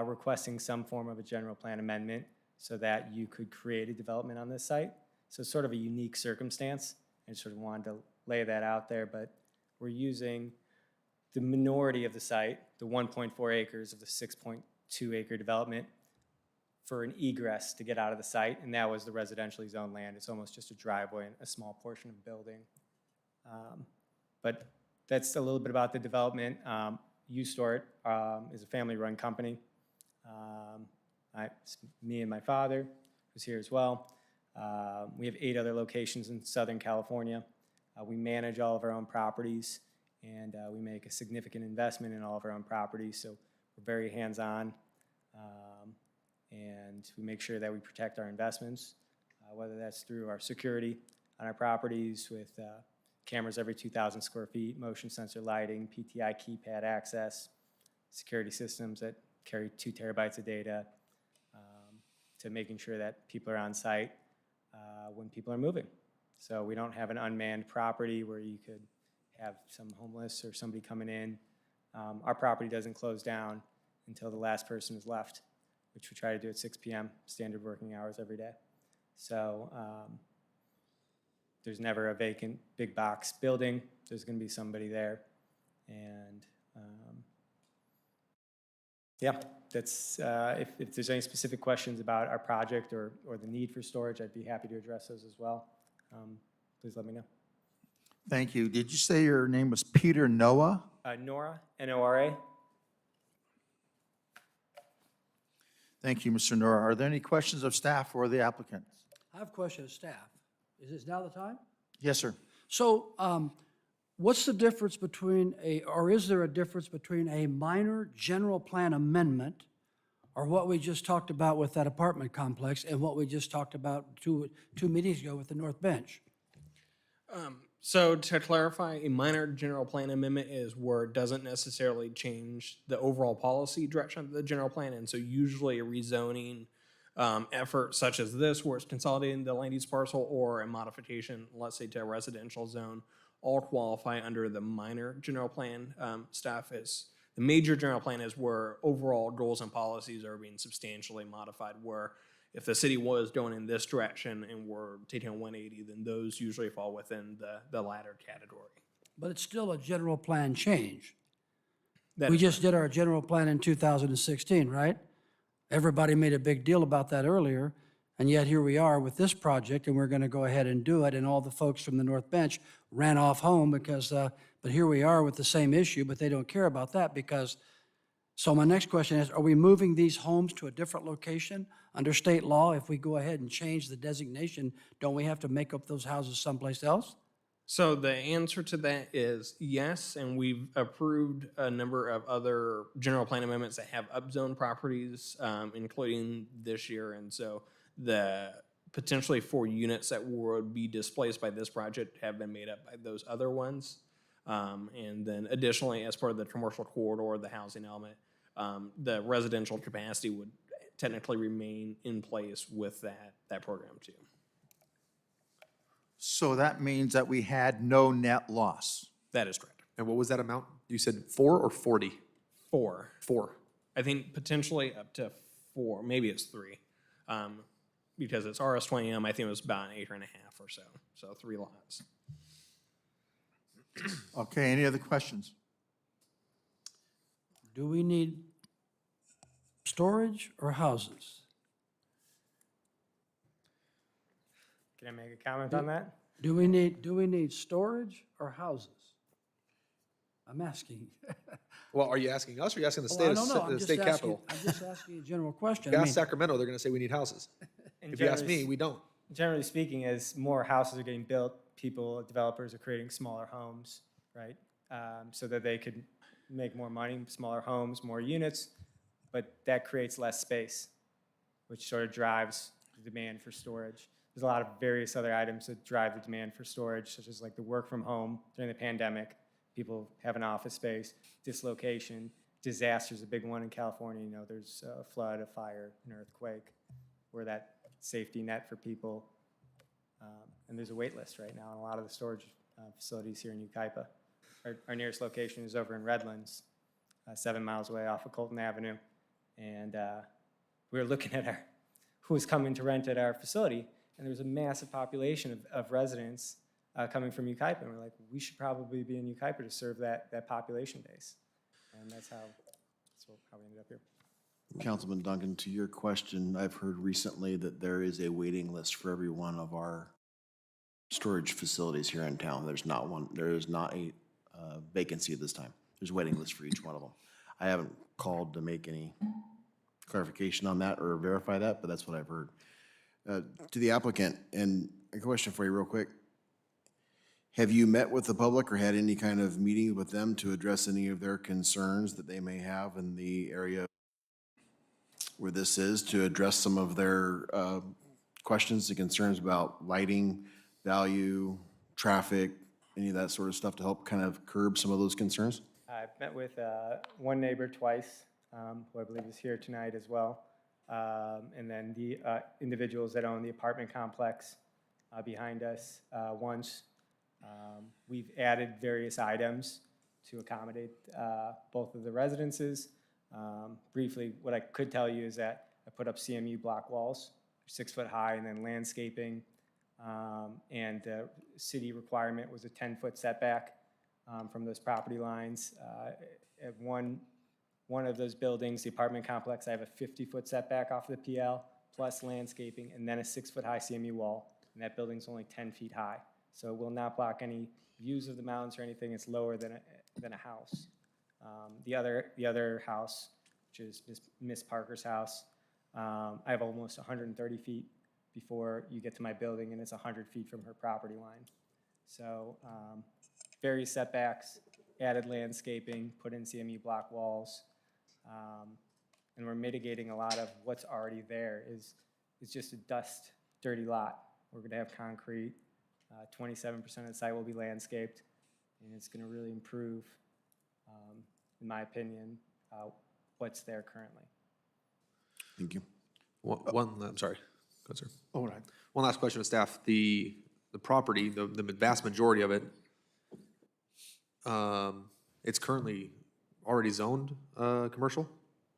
requesting some form of a general plan amendment so that you could create a development on this site. So it's sort of a unique circumstance. I sort of wanted to lay that out there, but we're using the minority of the site, the 1.4 acres of the 6.2 acre development, for an egress to get out of the site, and that was the residentially zoned land. It's almost just a driveway and a small portion of building. But that's a little bit about the development. U-Store is a family-run company. It's me and my father, who's here as well. We have 8 other locations in Southern California. We manage all of our own properties, and we make a significant investment in all of our own properties, so we're very hands-on. And we make sure that we protect our investments, whether that's through our security on our properties with cameras every 2,000 square feet, motion sensor lighting, PTI keypad access, security systems that carry 2 terabytes of data, to making sure that people are on site when people are moving. So we don't have an unmanned property where you could have some homeless or somebody coming in. Our property doesn't close down until the last person is left, which we try to do at 6 p.m., standard working hours every day. So there's never a vacant big box building. There's going to be somebody there. And yeah, that's, if there's any specific questions about our project or the need for storage, I'd be happy to address those as well. Please let me know. Thank you. Did you say your name was Peter Noah? Nora, N-O-R-A. Thank you, Mr. Nora. Are there any questions of staff or the applicant? I have a question of staff. Is this now the time? Yes, sir. So what's the difference between or is there a difference between a minor general plan amendment or what we just talked about with that apartment complex and what we just talked about two meetings ago with the North Bench? So to clarify, a minor general plan amendment is where it doesn't necessarily change the overall policy direction of the general plan. And so usually a rezoning effort such as this, where it's consolidating the land use parcel, or a modification, let's say to a residential zone, all qualify under the minor general plan. Staff is, the major general plan is where overall goals and policies are being substantially modified, where if the city was going in this direction and we're taking a 180, then those usually fall within the latter category. But it's still a general plan change. That We is just did our general plan in 2016, right? Everybody made a big deal about that earlier, and yet here we are with this project, and we're going to go ahead and do it, and all the folks from the North Bench ran off home because, but here we are with the same issue, but they don't care about that because, so my next question is, are we moving these homes to a different location under state law? If we go ahead and change the designation, don't we have to make up those houses someplace else? So the answer to that is yes, and we've approved a number of other general plan amendments that have upzone properties, including this year. And so the potentially 4 units that would be displaced by this project have been made up by those other ones. And then additionally, as part of the commercial corridor, the housing element, the residential capacity would technically remain in place with that program too. So that means that we had no net loss. That is correct. And what was that amount? You said 4 or 40? 4. 4. I think potentially up to 4, maybe it's 3. Because it's RS20M, I think it was about 1.5 acres or so. So 3 lots. Okay, any other questions? Do we need storage or houses? Can I make a comment on that? Do we need storage or houses? I'm asking. Well, are you asking us or are you asking the Well, I state, don't know. I'm the just state asking- capital? I'm just asking a general question. If you ask Sacramento, they're going to say we need houses. And If you ask generally me, we don't. Generally speaking, as more houses are getting built, developers are creating smaller homes, right? So that they could make more money, smaller homes, more units, but that creates less space, which sort of drives the demand for storage. There's a lot of various other items that drive the demand for storage, such as like the work from home during the pandemic. People have an office space, dislocation, disaster's a big one in California. You know, there's a flood, a fire, an earthquake, where that safety net for people. And there's a wait list right now in a lot of the storage facilities here in Yucaipa. Our nearest location is over in Redlands, 7 miles away off of Colton Avenue. And we were looking at who was coming to rent at our facility, and there was a massive population of residents coming from Yucaipa. And we're like, we should probably be in Yucaipa to serve that population base. And that's how we ended up here. Councilman Duncan, to your question, I've heard recently that there is a waiting list for every one of our storage facilities here in town. There is not a vacancy at this time. There's a waiting list for each one of them. I haven't called to make any clarification on that or verify that, but that's what I've heard. To the applicant, and a question for you real quick. Have you met with the public or had any kind of meeting with them to address any of their concerns that they may have in the area where this is, to address some of their questions and concerns about lighting, value, traffic, any of that sort of stuff to help kind of curb some of those concerns? I've met with one neighbor twice, who I believe is here tonight as well. And then the individuals that own the apartment complex behind us once. We've added various items to accommodate both of the residences. Briefly, what I could tell you is that I put up CMU block walls, 6 foot high, and then landscaping. And the city requirement was a 10-foot setback from those property lines. At one of those buildings, the apartment complex, I have a 50-foot setback off the PL, plus landscaping, and then a 6 foot high CMU wall. And that building's only 10 feet high. So it will not block any views of the mountains or anything. It's lower than a house. The other house, which is Miss Parker's house, I have almost 130 feet before you get to my building, and it's 100 feet from her property line. So various setbacks, added landscaping, put in CMU block walls, and we're mitigating a lot of what's already there. Is just a dust, dirty lot. We're going to have concrete. 27% of the site will be landscaped, and it's going to really improve, in my opinion, what's there currently. Thank you. I'm sorry. Go ahead, sir. All right. One last question of staff. The property, the vast majority of it, it's currently already zoned commercial.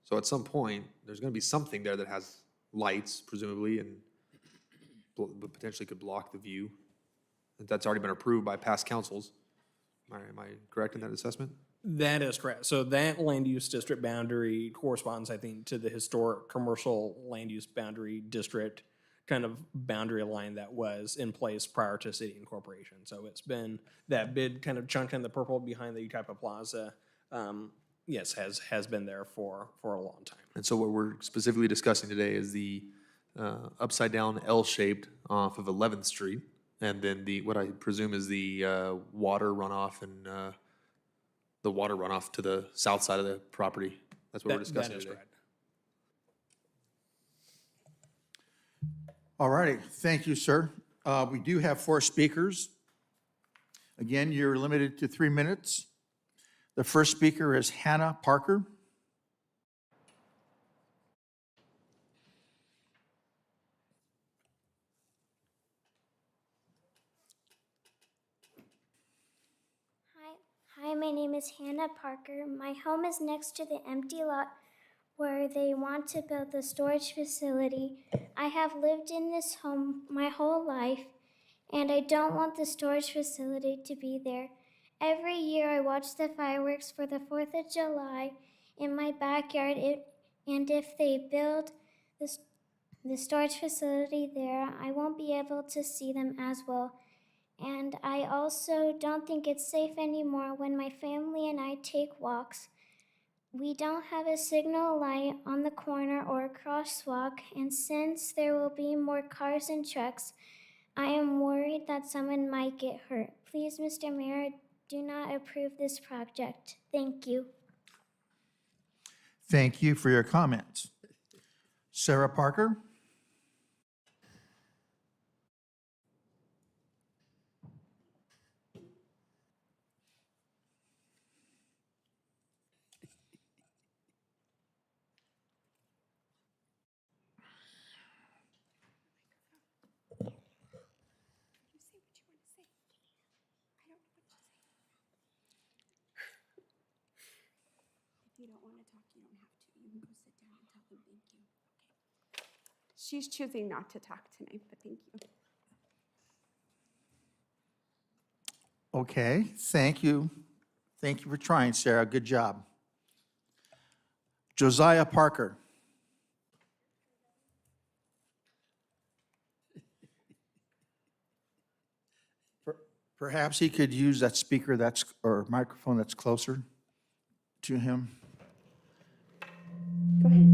So at some point, there's going to be something there that has lights, presumably, and potentially could block the view. That's already been approved by past councils. Am I correct in that assessment? That is correct. So that land use district boundary corresponds, I think, to the historic commercial land use boundary district kind of boundary line that was in place prior to city incorporation. So it's been that big kind of chunk in the purple behind the Yucaipa Plaza, yes, has been there for a long time. And so what we're specifically discussing today is the upside down L-shaped off of 11th Street, and then what I presume is the water runoff and the water runoff to the south side of the property. That's what we're discussing today. Correct. All righty, thank you, sir. We do have 4 speakers. Again, you're limited to 3 minutes. The first speaker is Hannah Parker. Hi, my name is Hannah Parker. My home is next to the empty lot where they want to build the storage facility. I have lived in this home my whole life, and I don't want the storage facility to be there. Every year I watch the fireworks for the 4th of July in my backyard, and if they build the storage facility there, I won't be able to see them as well. And I also don't think it's safe anymore when my family and I take walks. We don't have a signal light on the corner or a crosswalk, and since there will be more cars and trucks, I am worried that someone might get hurt. Please, Mr. Mayor, do not approve this project. Thank you. Thank you for your comments. Sarah Parker? If you don't want to talk, you don't have to. You can go sit down and tell them thank you. Okay. She's choosing not to talk tonight, but thank you. Okay, thank you. Thank you for trying, Sarah. Good job. Josiah Parker. Perhaps he could use that speaker that's, or microphone that's closer to him. Go ahead.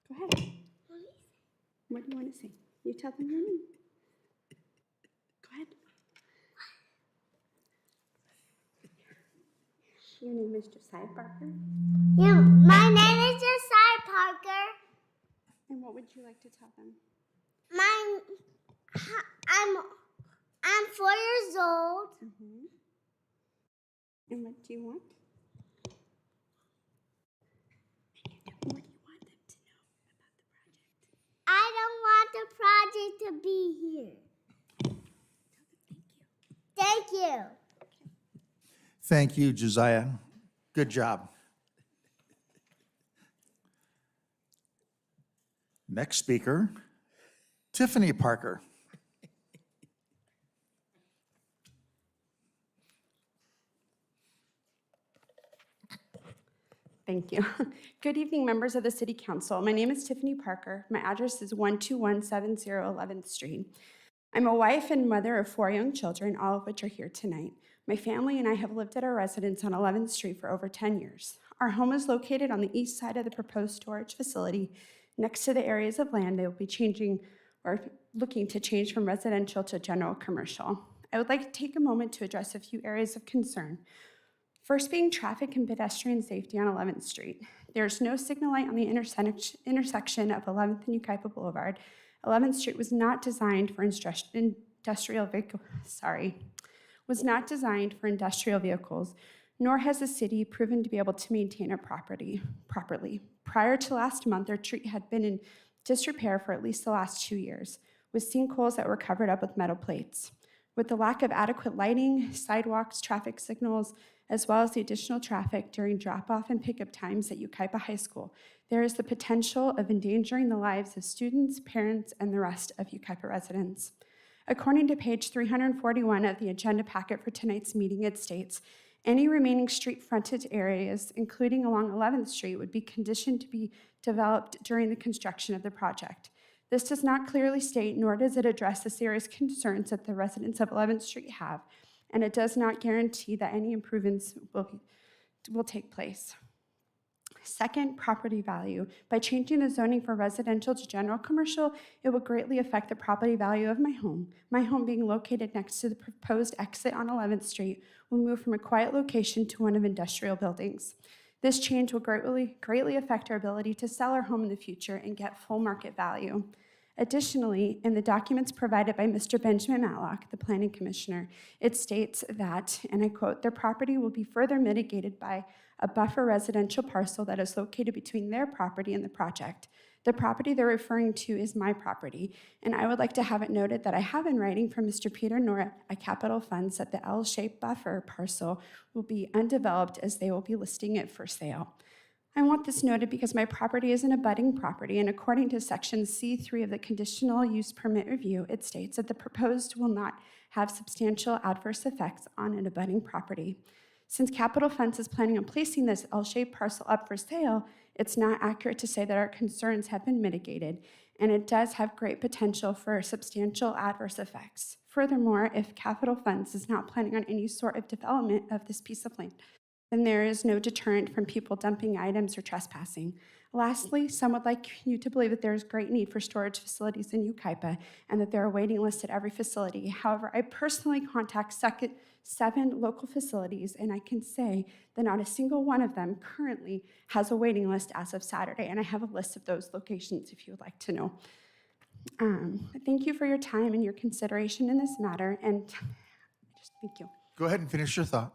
Go ahead. What do you want to say? You tell them your name. Go ahead. Your name is Josiah Parker. Yeah, my name is Josiah Parker. And what would you like to tell them? I'm 4 years old. And what do you want? What do you want them to know about the project? I don't want the project to be here. Thank you. Thank you, Josiah. Good job. Next speaker, Tiffany Parker. Thank you. Good evening, members of the City Council. My name is Tiffany Parker. My address is 12170 11th Street. I'm a wife and mother of 4 young children, all of which are here tonight. My family and I have lived at our residence on 11th Street for over 10 years. Our home is located on the east side of the proposed storage facility, next to the areas of land they will be changing or looking to change from residential to general commercial. I would like to take a moment to address a few areas of concern. First being traffic and pedestrian safety on 11th Street. There's no signal light on the intersection of 11th and Yucaipa Boulevard. 11th Street was not designed for industrial vehicles, nor has the city proven to be able to maintain our property properly. Prior to last month, our street had been in disrepair for at least the last 2 years, with sinkholes that were covered up with metal plates. With the lack of adequate lighting, sidewalks, traffic signals, as well as the additional traffic during drop-off and pickup times at Yucaipa High School, there is the potential of endangering the lives of students, parents, and the rest of Yucaipa residents. According to page 341 of the agenda packet for tonight's meeting, it states, any remaining street frontage areas, including along 11th Street, would be conditioned to be developed during the construction of the project. This does not clearly state, nor does it address the serious concerns that the residents of 11th Street have, and it does not guarantee that any improvements will take place. Second, property value. By changing the zoning from residential to general commercial, it will greatly affect the property value of my home. My home being located next to the proposed exit on 11th Street will move from a quiet location to one of industrial buildings. This change will greatly affect our ability to sell our home in the future and get full market value. Additionally, in the documents provided by Mr. Benjamin Matlock, the planning commissioner, it states that, and I quote, their property will be further mitigated by a buffer residential parcel that is located between their property and the project. The property they're referring to is my property, and I would like to have it noted that I have in writing from Mr. Peter Nora at Capital Funds that the L-shaped buffer parcel will be undeveloped as they will be listing it for sale. I want this noted because my property is an abutting property, and according to section C3 of the conditional use permit review, it states that the proposed will not have substantial adverse effects on an abutting property. Since Capital Funds is planning on placing this L-shaped parcel up for sale, it's not accurate to say that our concerns have been mitigated, and it does have great potential for substantial adverse effects. Furthermore, if Capital Funds is not planning on any sort of development of this piece of land, then there is no deterrent from people dumping items or trespassing. Lastly, some would like you to believe that there is great need for storage facilities in Yucaipa and that there are waiting lists at every facility. However, I personally contact 7 local facilities, and I can say that not a single one of them currently has a waiting list as of Saturday, and I have a list of those locations if you would like to know. Thank you for your time and your consideration in this matter, and just thank you. Go ahead and finish your thought.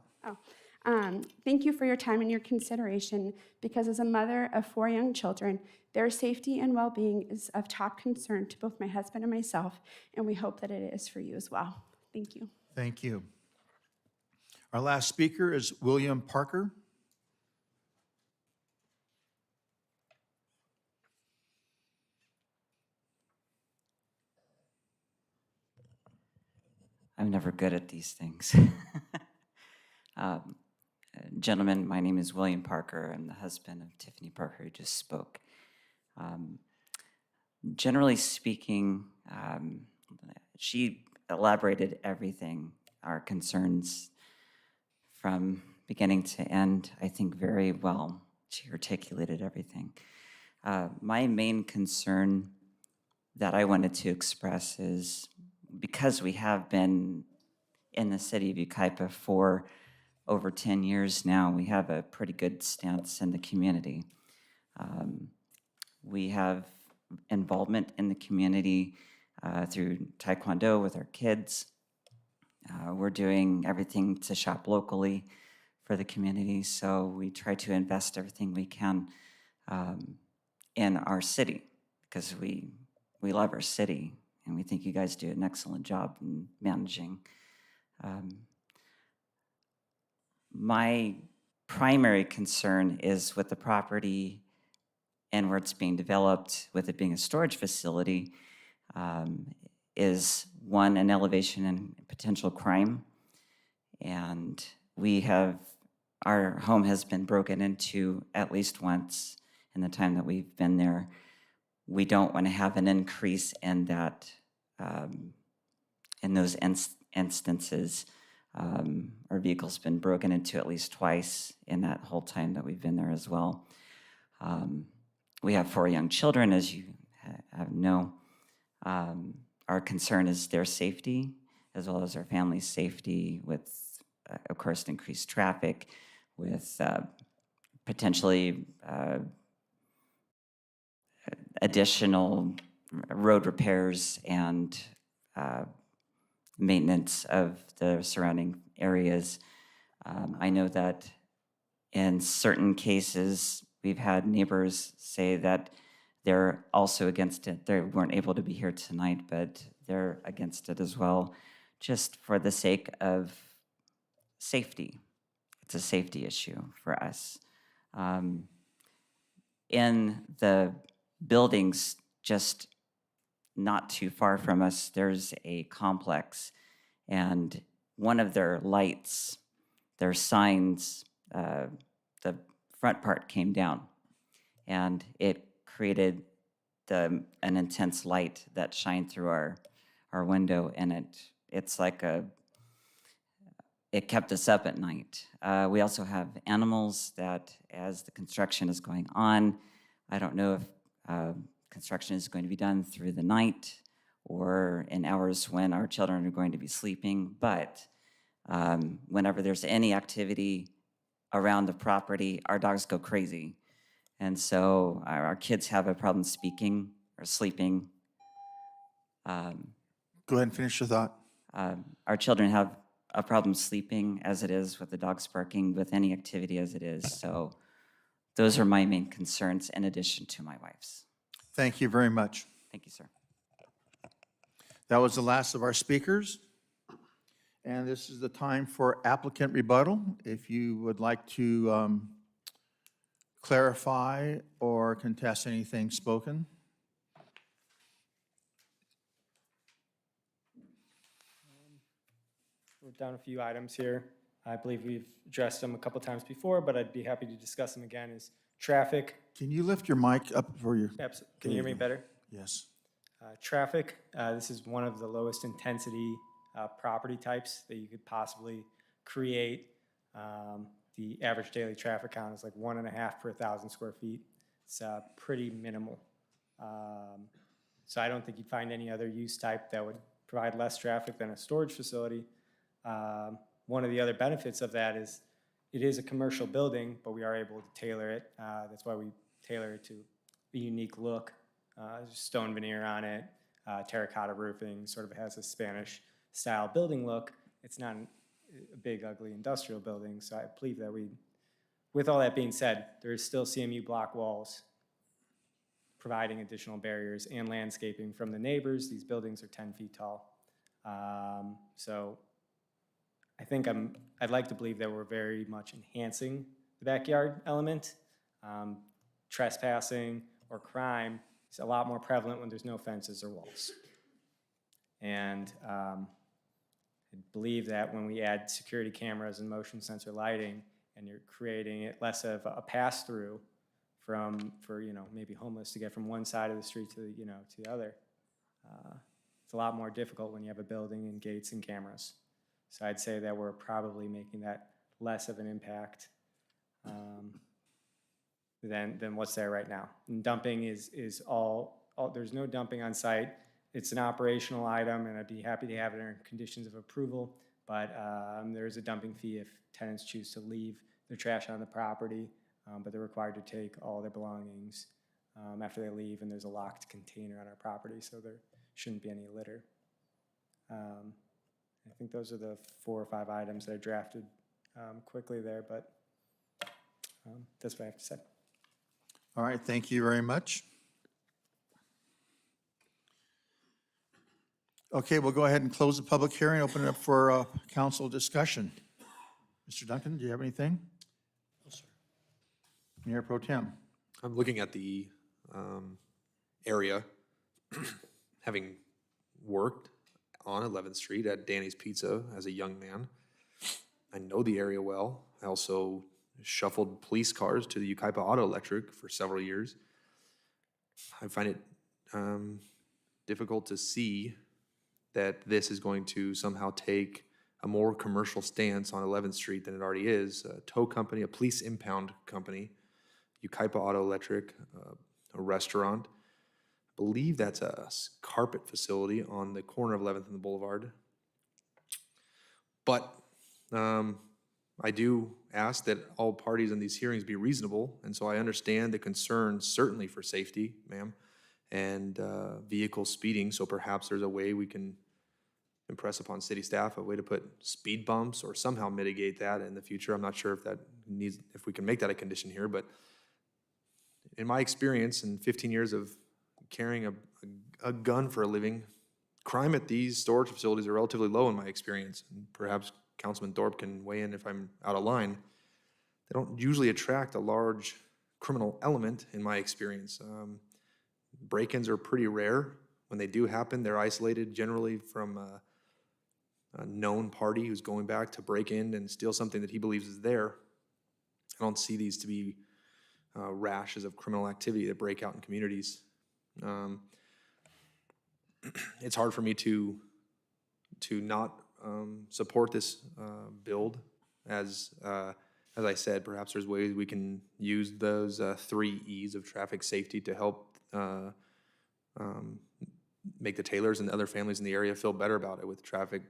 Thank you for your time and your consideration, because as a mother of 4 young children, their safety and well-being is of top concern to both my husband and myself, and we hope that it is for you as well. Thank you. Thank you. Our last speaker is William Parker. I'm never good at these things. Um, Gentlemen, my name is William Parker. I'm the husband of Tiffany Parker, who just spoke. Um, Generally speaking, she elaborated everything, our concerns from beginning to end, I think, very well. She articulated everything. My main concern that I wanted to express is because we have been in the city of Yucaipa for over 10 years now, we have a pretty good stance in the community. We have involvement in the community through Taekwondo with our kids. We're doing everything to shop locally for the community, so we try to invest everything we can in our city because we love our city and we think you guys do an excellent job in managing. My primary concern is with the property and where it's being developed, with it being a storage facility, is one, an elevation in potential crime. And our home has been broken into at least once in the time that we've been there. We don't want to have an increase in that, in those instances. Our vehicle's been broken into at least twice in that whole time that we've been there as well. We have 4 young children, as you know. Our concern is their safety, as well as our family's safety with, of course, increased traffic, with potentially additional road repairs and maintenance of the surrounding areas. I know that in certain cases, we've had neighbors say that they're also against it. They weren't able to be here tonight, but they're against it as well, just for the sake of safety. It's a safety issue for us. In the buildings just not too far from us, there's a complex, and one of their lights, their signs, the front part came down, and it created an intense light that shined through our window, and it's like it kept us up at night. We also have animals that, as the construction is going on, I don't know if construction is going to be done through the night or in hours when our children are going to be sleeping, but whenever there's any activity around the property, our dogs go crazy. And so our kids have a problem speaking or sleeping. Go ahead and finish your thought. Our children have a problem sleeping as it is, with the dogs barking, with any activity as it is. So those are my main concerns in addition to my wife's. Thank you very much. Thank you, sir. That was the last of our speakers. And this is the time for applicant rebuttal. If you would like to clarify or contest anything spoken. Wrote down a few items here. I believe we've addressed them a couple times before, but I'd be happy to discuss them again. Is traffic. Can you lift your mic up for your? Can you hear me better? Yes. Traffic. This is one of the lowest intensity property types that you could possibly create. The average daily traffic count is like 1.5 per 1,000 square feet. It's pretty minimal. So I don't think you'd find any other use type that would provide less traffic than a storage facility. One of the other benefits of that is it is a commercial building, but we are able to tailor it. That's why we tailor it to a unique look. Stone veneer on it, terracotta roofing, sort of has a Spanish style building look. It's not a big, ugly industrial building, so I believe that with all that being said, there is still CMU block walls providing additional barriers and landscaping from the neighbors. These buildings are 10 feet tall. So I think I'd like to believe that we're very much enhancing the backyard element. Trespassing or crime is a lot more prevalent when there's no fences or walls. And I believe that when we add security cameras and motion sensor lighting, and you're creating it less of a pass-through for, you know, maybe homeless to get from one side of the street to, you know, to the other. It's a lot more difficult when you have a building and gates and cameras. So I'd say that we're probably making that less of an impact than what's there right now. And dumping is all, there's no dumping on site. It's an operational item, and I'd be happy to have it in conditions of approval, but there is a dumping fee if tenants choose to leave their trash on the property, but they're required to take all their belongings after they leave, and there's a locked container on our property, so there shouldn't be any litter. I think those are the 4 or 5 items that I drafted quickly there, but that's what I have to say. All right, thank you very much. Okay, we'll go ahead and close the public hearing, open it up for council discussion. Mr. Duncan, do you have anything? No, sir. Mayor Pro Tem. I'm looking at the area, having worked on 11th Street at Danny's Pizza as a young man. I know the area well. I also shuffled police cars to the Yucaipa Auto Electric for several years. I find it difficult to see that this is going to somehow take a more commercial stance on 11th Street than it already is. A tow company, a police impound company, Yucaipa Auto Electric, a restaurant. I believe that's a carpet facility on the corner of 11th and the Boulevard. But I do ask that all parties in these hearings be reasonable, and so I understand the concern certainly for safety, ma'am, and vehicle speeding, so perhaps there's a way we can impress upon city staff, a way to put speed bumps or somehow mitigate that in the future. I'm not sure if we can make that a condition here, but in my experience in 15 years of carrying a gun for a living, crime at these storage facilities are relatively low in my experience, and perhaps Councilman Thorpe can weigh in if I'm out of line. They don't usually attract a large criminal element in my experience. Break-ins are pretty rare. When they do happen, they're isolated generally from a known party who's going back to break in and steal something that he believes is there. I don't see these to be rashes of criminal activity that break out in communities. It's hard for me to not support this build. As I said, perhaps there's ways we can use those 3 E's of traffic safety to help make the Taylors and the other families in the area feel better about it, with traffic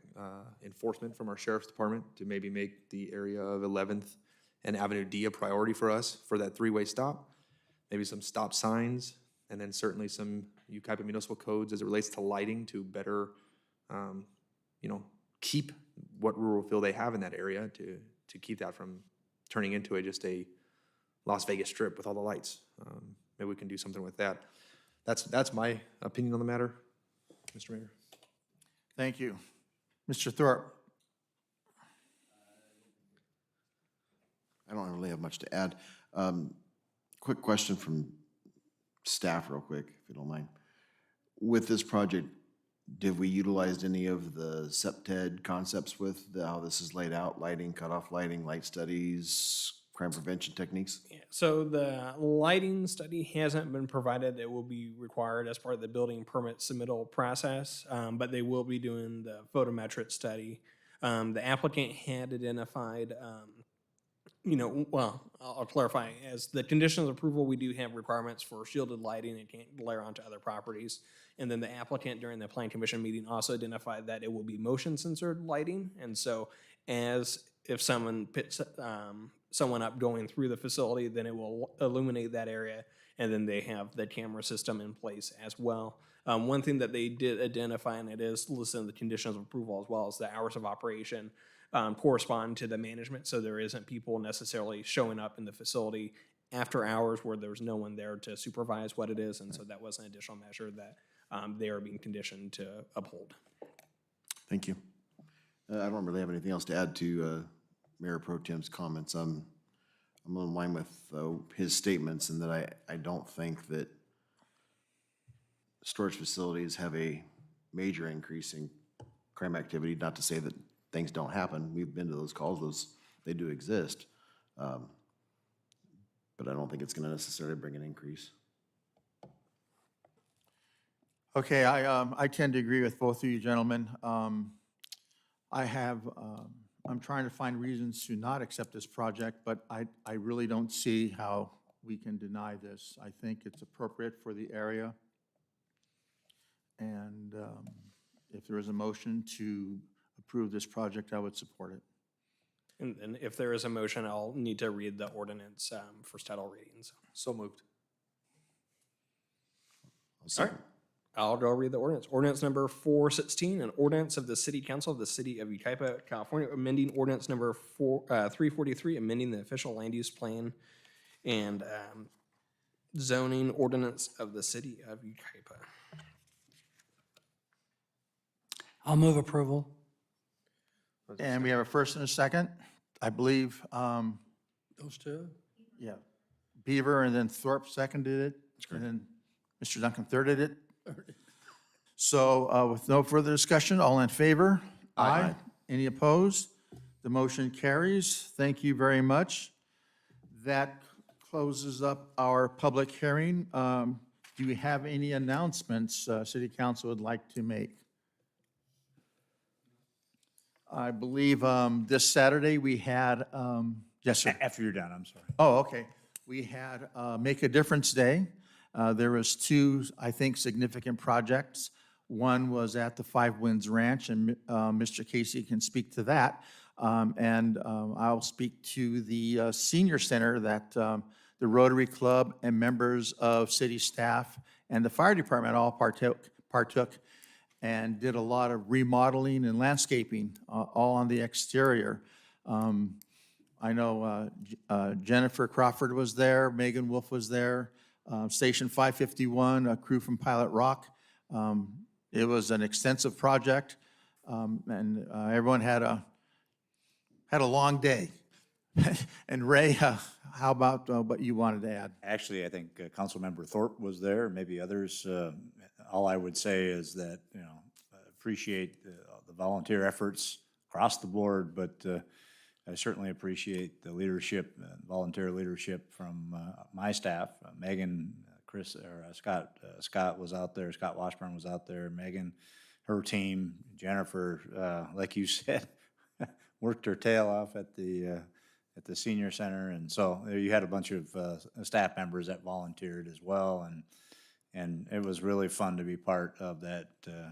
enforcement from our sheriff's department to maybe make the area of 11th and Avenue D a priority for us for that 3-way stop. Maybe some stop signs, and then certainly some Yucaipa municipal codes as it relates to lighting to better, keep what rural feel they have in that area to keep that from turning into just a Las Vegas Strip with all the lights. Maybe we can do something with that. That's my opinion on the matter, Mr. Mayor. Thank you. Mr. Thorpe. I don't really have much to add. Quick question from staff real quick, if you don't mind. With this project, did we utilize any of the SEPTED concepts with how this is laid out, lighting, cutoff lighting, light studies, crime prevention techniques? Yeah, so the lighting study hasn't been provided. It will be required as part of the building permit submittal process, but they will be doing the photometric study. The applicant had identified, I'll clarify, as the conditions of approval, we do have requirements for shielded lighting and can't glare onto other properties. And then the applicant during the Plan Commission meeting also identified that it will be motion censored lighting. And so if someone picks someone up going through the facility, then it will illuminate that area, and then they have the camera system in place as well. One thing that they did identify, and it is listed in the conditions of approval as well, is the hours of operation correspond to the management, so there isn't people necessarily showing up in the facility after hours where there's no one there to supervise what it is, and so that was an additional measure that they are being conditioned to uphold. Thank you. I don't really have anything else to add to Mayor Pro Tem's comments. I'm in line with his statements, in that I don't think that storage facilities have a major increase in crime activity. Not to say that things don't happen. We've been to those calls, they do exist. But I don't think it's gonna necessarily bring an increase. Okay, I tend to agree with both of you gentlemen. I'm trying to find reasons to not accept this project, but I really don't see how we can deny this. I think it's appropriate for the area. And if there is a motion to approve this project, I would support it. And if there is a motion, I'll need to read the ordinance for title readings. So moved. All right, I'll go read the ordinance. Ordinance number 416, an ordinance of the City Council of the City of Yucaipa, California, amending ordinance number 343, amending the official land use plan and zoning ordinance of the City of Yucaipa. I'll move approval. And we have a first and a second. I believe, Those two? yeah, Beaver and then Thorpe seconded it, and then Mr. Duncan thirded it. So with no further discussion, all in favor? Aye. Any opposed? The motion carries. Thank you very much. That closes up our public hearing. Do we have any announcements City Council would like to make? I believe this Saturday we had, yes, sir. After you're done, I'm sorry. Oh, okay. We had Make a Difference Day. There was two, I think, significant projects. One was at the Five Winds Ranch, and Mr. Casey can speak to that. And I'll speak to the senior center that the Rotary Club and members of city staff and the fire department all partook and did a lot of remodeling and landscaping, all on the exterior. I know Jennifer Crawford was there, Megan Wolf was there, Station 551, a crew from Pilot Rock. It was an extensive project, and everyone had a long day. And Ray, how about what you wanted to add? Actually, I think Councilmember Thorpe was there, maybe others. All I would say is that, appreciate the volunteer efforts across the board, but I certainly appreciate the leadership, volunteer leadership from my staff. Megan, Chris, or Scott was out there. Scott Washburn was out there. Megan, her team, Jennifer, like you said, worked her tail off at the senior center, and so you had a bunch of staff members that volunteered as well, and it was really fun to be part of that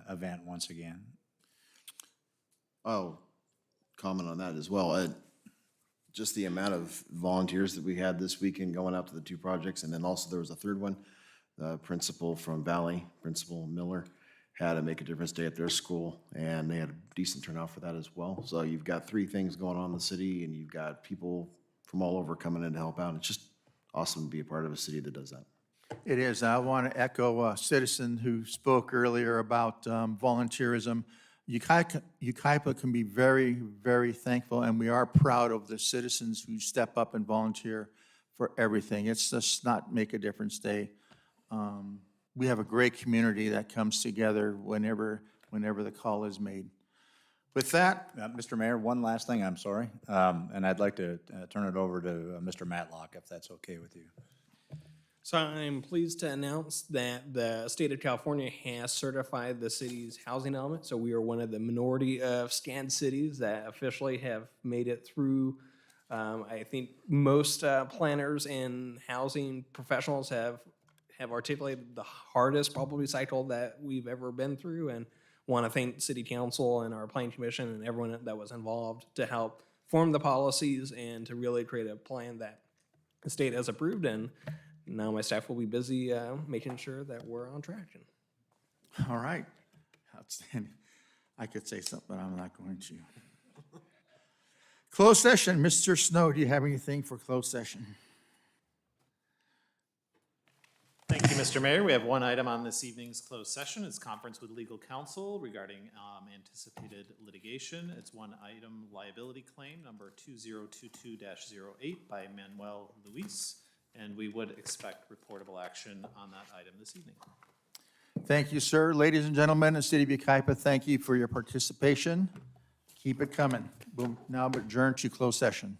event once again. Oh, comment on that as well. Just the amount of volunteers that we had this weekend going out to the two projects, and then also there was a third one. The principal from Valley, Principal Miller, had a Make a Difference Day at their school, and they had a decent turnout for that as well. So you've got three things going on in the city, and you've got people from all over coming in to help out. It's just awesome to be a part of a city that does that. It is. I want to echo a citizen who spoke earlier about volunteerism. Yucaipa can be very, very thankful, and we are proud of the citizens who step up and volunteer for everything. It's just not Make a Difference Day. We have a great community that comes together whenever the call is made. With that, Mr. Mayor, one last thing, I'm sorry, and I'd like to turn it over to Mr. Matlock, if that's okay with you. So I'm pleased to announce that the state of California has certified the city's housing element. So we are one of the minority of scanned cities that officially have made it through. I think most planners and housing professionals have articulated the hardest probably cycle that we've ever been through, and want to thank City Council and our Planning Commission and everyone that was involved to help form the policies and to really create a plan that the state has approved. And now my staff will be busy making sure that we're on track. all right. Outstanding. I could say something, but I'm not going to. Closed session. Mr. Snow, do you have anything for closed session? Thank you, Mr. Mayor. We have one item on this evening's closed session. It's conference with legal counsel regarding anticipated litigation. It's one item liability claim number 2022-08 by Manuel Luis, and we would expect reportable action on that item this evening. Thank you, sir. Ladies and gentlemen, the City of Yucaipa, thank you for your participation. Keep it coming. We'll now adjourn to closed session.